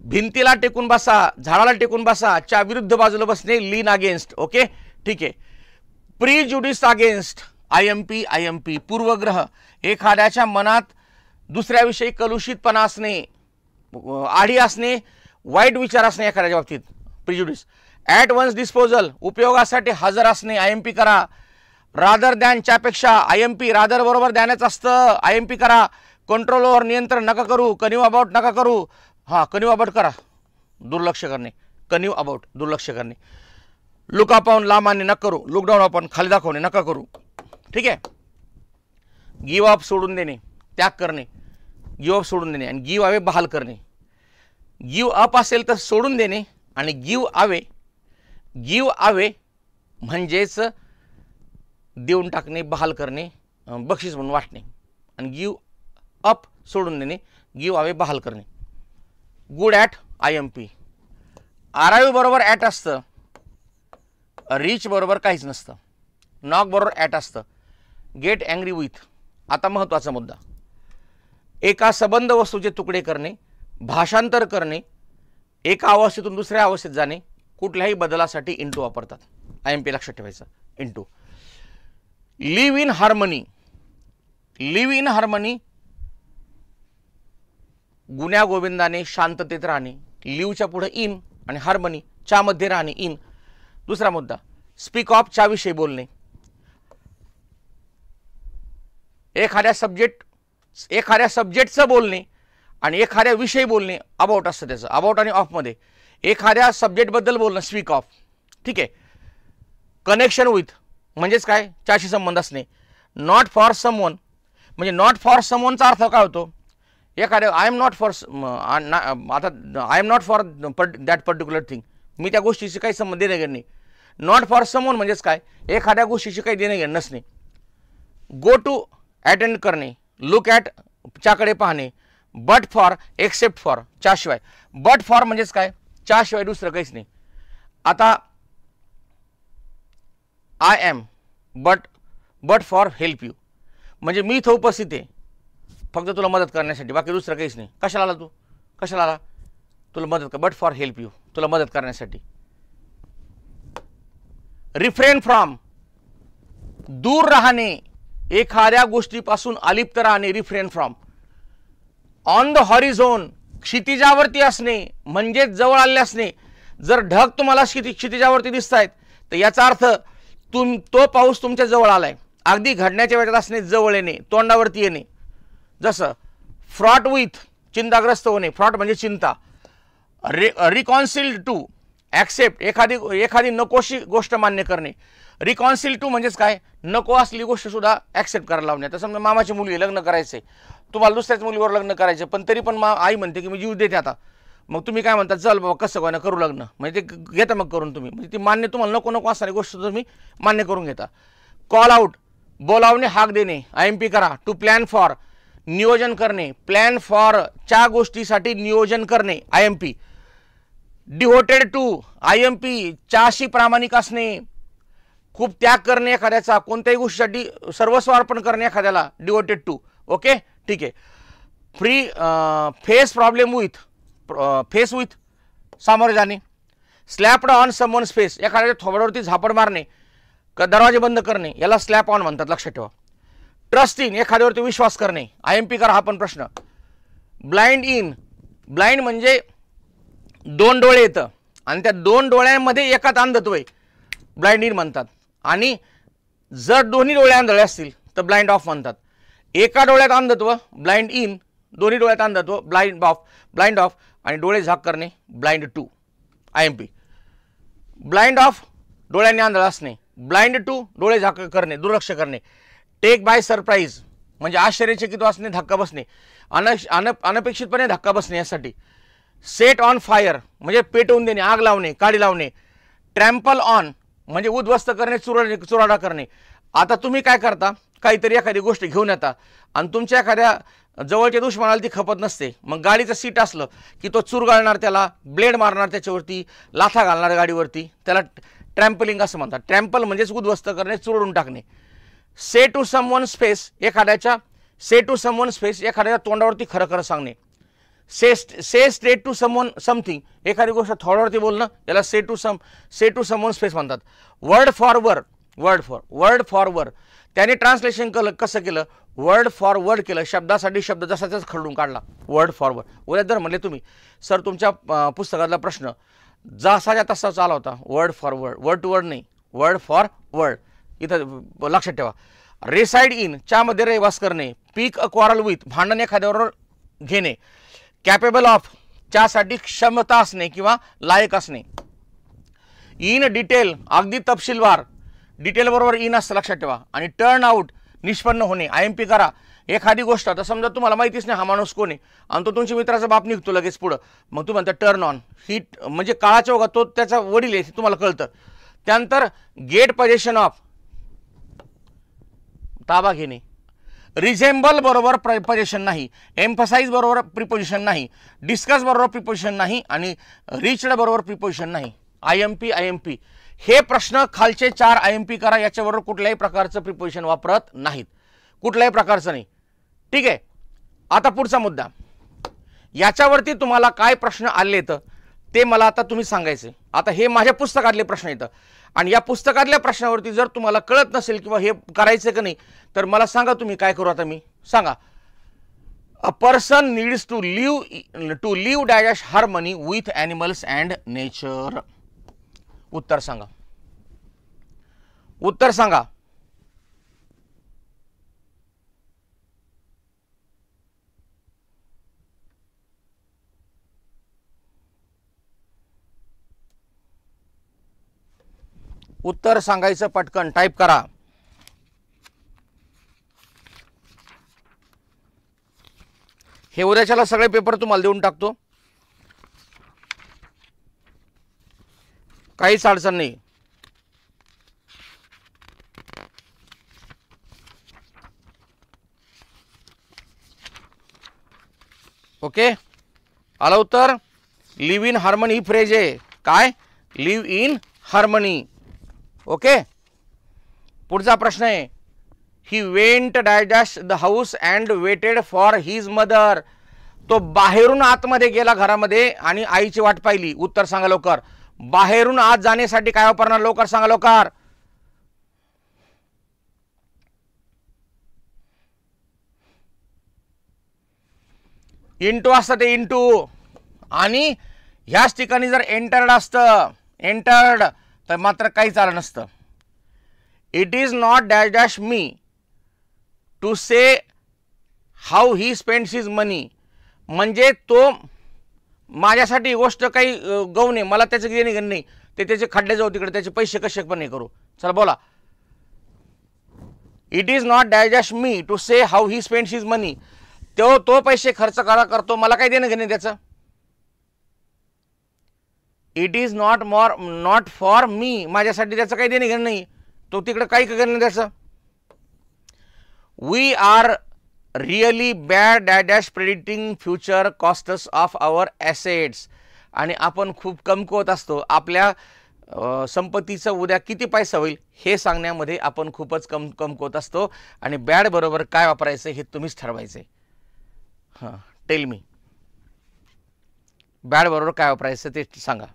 भिंतीला टेकून बसा, झाडाला टेकून बसा, च्या विरुद्ध बाजूला बसणे, लीन अगेन्स्ट. ओके, ठीक आहे. प्रीजुडिस अगेन्स्ट IMP, पूर्वग्रह, एखाद्याच्या मनात दुसऱ्याविषयी कलुषितपणा असणे, आढी असणे, वाईट विचार असणे एखाद्याच्या बाबतीत, प्रिजुडिस. ॲट वन्स डिस्पोजल, उपयोगासाठी हजर असणे IMP करा. रादर दॅन च्यापेक्षा IMP, रादर बरोबर द्यानच असतं IMP करा. कंट्रोल ओव्हर नियंत्रण नका करू, कनिव अबाउट नका करू. हां, कनिव अबाउट करा, दुर्लक्ष करणे, कनिव अबाउट दुर्लक्ष करणे. लुक अपॉन लांबाने नका करू, लुक डाऊन अपॉन खाली दाखवणे नका करू. ठीक आहे. गिव अप सोडून देणे, त्याग करणे, गिव अप सोडून देणे आणि गिव अवे बहाल करणे. गिव अप असेल तर सोडून देणे आणि गिव अवे म्हणजेच देऊन टाकणे, बहाल करणे, बक्षीस म्हणून वाटणे. आणि गिव अप सोडून देणे, गिव अवे बहाल करणे. गुड ॲट IMP, अराईव्ह बरोबर ॲट असतं, रीच बरोबर काहीच नसतं, नॉक बरोबर ॲट असतं. गेट अँग्री विथ, आता महत्त्वाचा मुद्दा, एका सबंध वस्तूचे तुकडे करणे, भाषांतर करणे, एका अवस्थेतून दुसऱ्या अवस्थेत जाणे, कुठल्याही बदलासाठी इंटू वापरतात. IMP लक्षात ठेवायचं, into. Live in harmony, live in harmony, गुण्या गोविंदाने शांततेत राहणे. लिव्हच्या पुढे इन आणि हार्मनी, च्यामध्ये राहणे, इन. दुसरा मुद्दा, स्पीक ऑफ, च्याविषयी बोलणे. एखाद्या सब्जेक्टचं बोलणे आणि एखाद्या विषयी बोलणे, अबाउट असतं त्याचं, अबाउट आणि ऑफमध्ये. एखाद्या सब्जेक्टबद्दल बोलणं, स्पीक ऑफ. ठीक आहे. कनेक्शन विथ म्हणजेच काय, च्याशी संबंध असणे. नॉट फॉर समवन म्हणजे नॉट फॉर समवनचा अर्थ काय होतो, एखाद्या आय एम नॉट फॉर, आता I am not for that particular thing, मी त्या गोष्टीशी काही संबंध देणे घेणे नाही. नॉट फॉर समवन म्हणजेच काय, एखाद्या गोष्टीशी काही देणे घेणे नसणे. गो टू अटेंड करणे, लुक ॲट च्याकडे पाहणे. बट फॉर, एक्सेप्ट फॉर, च्याशिवाय. बट फॉर म्हणजेच काय, च्याशिवाय दुसरं काहीच नाही. आता I am but for help you म्हणजे मी इथं उपस्थित आहे फक्त तुला मदत करण्यासाठी, बाकी दुसरं काहीच नाही. कशाला आला तू, कशाला आला, तुला मदत कर, बट फॉर हेल्प यू, तुला मदत करण्यासाठी. रिफ्रेन फ्रॉम, दूर राहणे, एखाद्या गोष्टीपासून अलिप्त राहणे, रिफ्रेन फ्रॉम. ऑन द हॉरिझोन, क्षितिजावरती असणे म्हणजे जवळ आले असणे. जर ढग तुम्हाला क्षितिजावरती दिसत आहेत तर याचा अर्थ तो पाऊस तुमच्या जवळ आलाय. अगदी घडण्याच्या वेळेत असणे, जवळ येणे, तोंडावरती येणे. जसं फ्रॉट विथ, चिंताग्रस्त होणे, फ्रॉट म्हणजे चिंता. रिकॉन्सिल्ड टू, ॲक्सेप्ट, एखादी नकोशी गोष्ट मान्य करणे. रिकॉन्सिल टू म्हणजेच काय, नको असली गोष्ट सुद्धा ॲक्सेप्ट करायला लावणे. आता समजा मामाची मुलगी लग्न करायचे, तुम्हाला दुसऱ्याच मुलीवर लग्न करायचे, पण तरी पण आई म्हणते की मी जीव देते आता, मग तुम्ही काय म्हणता, चल बाबा कसं काय करू लग्न, म्हणजे ते घेता मग करून तुम्ही, म्हणजे ती मान्य, तुम्हाला नको नको असणारी गोष्ट तुम्ही मान्य करून घेता. कॉल आउट, बोलावणे, हाक देणे, IMP करा. टू प्लॅन फॉर, नियोजन करणे, प्लॅन फॉर, च्या गोष्टीसाठी नियोजन करणे, IMP. डिव्होटेड टू, IMP, च्याशी प्रामाणिक असणे, खूप त्याग करणे एखाद्याचा, कोणत्याही गोष्टीसाठी सर्वस्व अर्पण करणे एखाद्याला, डिव्होटेड टू. ओके, ठीक आहे. Free, face problem with, face with, सामोरे जाणे. स्लॅप्ड ऑन समवन्स फेस, एखाद्याच्या थोबड्यावरती झापड मारणे, दरवाजे बंद करणे, याला स्लॅप ऑन म्हणतात, लक्षात ठेवा. ट्रस्ट इन, एखाद्यावरती विश्वास करणे, IMP करा हा पण प्रश्न. ब्लाइंड इन, ब्लाइंड म्हणजे दोन डोळे येतं आणि त्या दोन डोळ्यांमध्ये एकात अंधत्व आहे, ब्लाइंड इन म्हणतात. आणि जर दोन्ही डोळे आंधळे असतील तर ब्लाइंड ऑफ म्हणतात. एका डोळ्यात अंधत्व, ब्लाइंड इन, दोन्ही डोळ्यात अंधत्व, ब्लाइंड ऑफ, आणि डोळे झाक करणे, blind to, IMP. Blind of, डोळ्यांनी आंधळ असणे, ब्लाइंड टू, डोळे झाक करणे, दुर्लक्ष करणे. टेक बाय सरप्राईज म्हणजे आश्चर्यचकित असणे, धक्का बसणे, अनपेक्षितपणे धक्का बसणे यासाठी. सेट ऑन फायर म्हणजे पेटवून देणे, आग लावणे, काडी लावणे. ट्रॅम्पल ऑन म्हणजे उद्ध्वस्त करणे, चुराडा करणे. आता तुम्ही काय करता, काहीतरी एखादी गोष्ट घेऊन येता आणि तुमच्या एखाद्या जवळच्या दुश्मनाला ती खपत नसते, मग गाडीचं सीट असलं की तो चूर घालणार, त्याला ब्लेड मारणार, त्याच्यावरती लाथा घालणार गाडीवरती, त्याला ट्रॅम्पलिंग असं म्हणतात. ट्रॅम्पल म्हणजेच उद्ध्वस्त करणे, चुरडून टाकणे. से टू समवन स्पेस, एखाद्याच्या तोंडावरती खरं खरं सांगणे. से स्ट्रेट टू समवन समथिंग, एखादी गोष्ट थोड्यावरती बोलणं, याला से टू समवन स्पेस म्हणतात. वर्ड फॉर वर, त्याने ट्रान्सलेशन कसं केलं, वर्ड फॉर वर्ड केलं, शब्दासाठी शब्द जसाच खरडून काढला, वर्ड फॉर वर्ड. उद्या जर म्हणले तुम्ही सर तुमच्या पुस्तकातला प्रश्न जसाच्या तसा चालला होता, word for word, word to word नाही, वर्ड फॉर वर्ड, इथं लक्षात ठेवा. रेसाइड इन, च्यामध्ये रहिवास करणे. पिक अ क्वारल विथ, भांडण एखाद्यावर घेणे. कॅपेबल ऑफ, च्यासाठी क्षमता असणे किंवा लायक असणे. इन डिटेल, अगदी तपशीलवार, डिटेल बरोबर इन असतं, लक्षात ठेवा. आणि टर्न आउट, निष्पन्न होणे, IMP करा. एखादी गोष्ट, आता समजा तुम्हाला माहितीच नाही हा माणूस कोण आहे आणि तो तुमच्या मित्राचा बाप निघतो लगेच पुढं, मग तू म्हणता टर्न ऑन, ही म्हणजे काळाच्या ओघात तो त्याचा वडील आहे तुम्हाला कळतं. त्यानंतर गेट पोझिशन ऑफ, ताबा घेणे. रिझेंबल बरोबर प्रिपोजिशन नाही, एम्फसाइज बरोबर प्रिपोजिशन नाही, डिस्कस बरोबर प्रिपोजिशन नाही, आणि रिच्ड बरोबर प्रिपोजिशन नाही. IMP. हे प्रश्न खालचे 4 IMP करा, याच्याबरोबर कुठल्याही प्रकारचं प्रिपोजिशन वापरत नाहीत, कुठल्याही प्रकारचं नाही. ठीक आहे. आता पुढचा मुद्दा, याच्यावरती तुम्हाला काय प्रश्न आले तर ते मला आता तुम्ही सांगायचे. आता हे माझ्या पुस्तकातले प्रश्न येतं आणि या पुस्तकातल्या प्रश्नावरती जर तुम्हाला कळत नसेल किंवा हे करायचं की नाही तर मला सांगा, तुम्ही काय करू आता, मी सांगा. A person needs to live dash harmony with animals and nature. उत्तर सांगा. उत्तर सांगायचं, पटकन टाईप करा. हे उद्याच्याला सगळे पेपर तुम्हाला देऊन टाकतो, काहीच अडचण नाही. ओके, आलं उत्तर. Leave in harmony he phrase आहे. काय, लिव्ह इन हार्मनी. ओके, पुढचा प्रश्न आहे. He went dash the house and waited for his mother. तो बाहेरून आतमध्ये गेला घरामध्ये आणि आईची वाट पाहिली. उत्तर सांगा लवकर. बाहेरून आत जाण्यासाठी काय वापरणार, लवकर सांगा लवकर. इंटू असतं ते, इंटू. आणि ह्याच ठिकाणी जर एंटर्ड असतं, एंटर्ड, तर मात्र काहीच आलं नसतं. It is not dash dash me to say how he spends his money, म्हणजे तो माझ्यासाठी ही गोष्ट काही गौण आहे, मला त्याचं घेणे घेणे नाही, ते त्याचे खड्डे जाऊ तिकडे, त्याचे पैसे कसे पण नाही करू. चला बोला. It is not digest me to say how he spends his money. तो पैसे खर्च करतो, मला काय देणं घेणे त्याचं. It is not for me, माझ्यासाठी त्याचं काही देणे घेणं नाही, तो तिकडे काही घेणं त्याचं. We are really bad dash predicting future costs of our assets. आणि आपण खूप कमकुवत असतो, आपल्या संपत्तीचं उद्या किती पैसा होईल हे सांगण्यामध्ये आपण खूपच कमकुवत असतो. आणि बॅड बरोबर काय वापरायचं हे तुम्हीच ठरवायचं आहे. हां, टेल मी, बॅड बरोबर काय वापरायचं ते सांगा.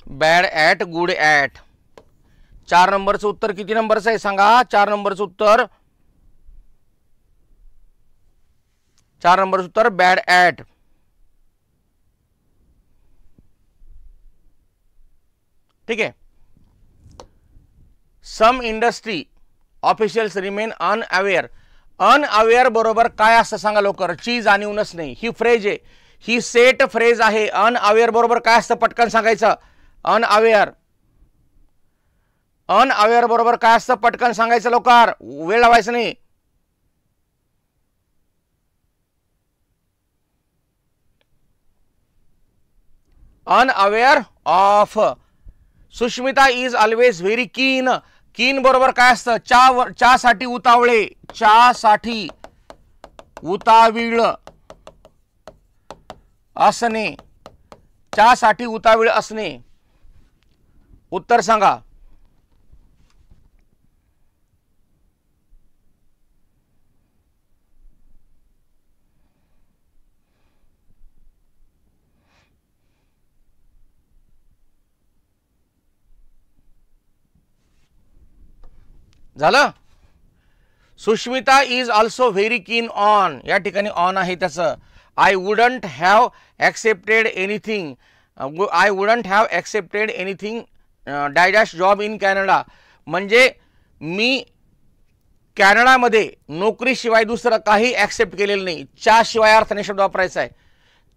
Bad at, good at. 4 नंबरचं उत्तर किती नंबरचं आहे सांगा. 4 नंबरचं उत्तर, 4 नंबरचं उत्तर बॅड ॲट. ठीक आहे. Some industry officials remain unaware. Unaware बरोबर काय असतं सांगा लवकर. ची जाणीवच नाही, ही फ्रेज आहे, ही सेट फ्रेज आहे. अनअवेअर बरोबर काय असतं पटकन सांगायचं. अनअवेअर, अनअवेअर बरोबर काय असतं पटकन सांगायचं लवकर, वेळ लावायचं नाही. Unaware of. Sushmita is always very कीन. कीन बरोबर काय असतं. साठी उतावळे, साठी उतावीळ असणे, साठी उतावीळ असणे. उत्तर सांगा. झालं. Sushmita is also very keen on, या ठिकाणी ऑन आहे त्याचं. I wouldn't have accepted anything, I wouldn't have accepted anything dash job in Canada. म्हणजे मी कॅनडामध्ये नोकरीशिवाय दुसरं काही ॲक्सेप्ट केलेलं नाही. च्या शिवाय अर्थाने शब्द वापरायचा आहे.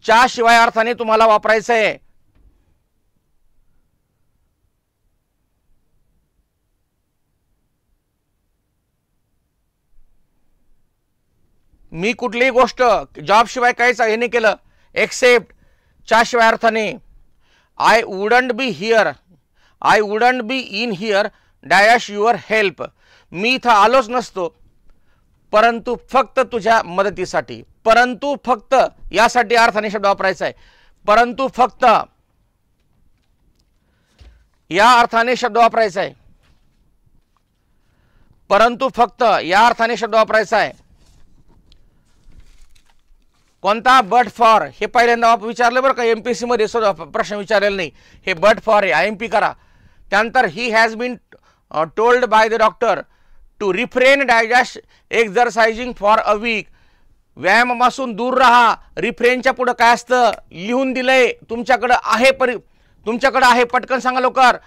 च्या शिवाय अर्थाने तुम्हाला वापरायचं आहे. मी कुठलीही गोष्ट जॉब शिवाय काहीच हे नाही केलं. एक्सेप्ट च्या शिवाय अर्थाने. I wouldn't be here, I wouldn't be in here dash your help. मी इथं आलोच नसतो परंतु फक्त तुझ्या मदतीसाठी. परंतु फक्त यासाठी अर्थाने शब्द वापरायचा आहे. परंतु फक्त या अर्थाने शब्द वापरायचा आहे. परंतु फक्त या अर्थाने शब्द वापरायचा आहे. कोणता. But for. हे पहिल्यांदा विचारलं बरं का, एमपीएससी मध्ये प्रश्न विचारलेला नाही. हे बट फॉर आहे, आयएमपी करा. त्यानंतर he has been told by the doctor to refrain digest exercising for a week. व्यायामापासून दूर राहा. रिफ्रेनच्या पुढे काय असतं लिहून दिलंय. तुमच्याकडे आहे, तुमच्याकडे आहे, पटकन सांगा लवकर.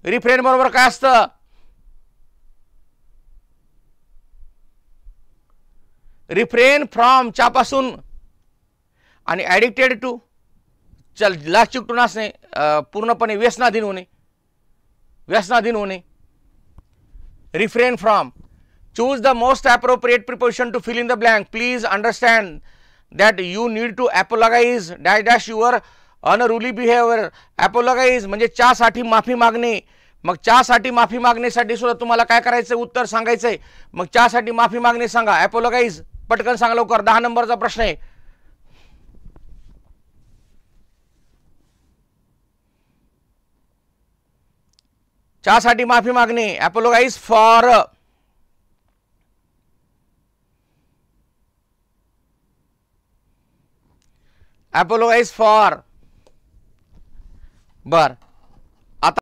रिफ्रेन बरोबर काय असतं. रिफ्रेन फ्रॉम च्यापासून आणि ॲडिक्टेड टू ला चिकटून असणे, पूर्णपणे व्यसनाधीन होणे, व्यसनाधीन होणे. Refrain from. Choose the most appropriate preposition to fill in the blank. Please understand that you need to apologise dash your unruly behaviour. Apologise म्हणजे च्यासाठी माफी मागणे. मग च्यासाठी माफी मागण्यासाठी सुद्धा तुम्हाला काय करायचं, उत्तर सांगायचंय. मग च्यासाठी माफी मागणे सांगा. ॲपोलॉगाइज पटकन सांगा लवकर. 10 नंबरचा प्रश्न आहे. च्यासाठी माफी मागणे. ॲपोलॉगाइज फॉर. ॲपोलॉगाइज फॉर. बर.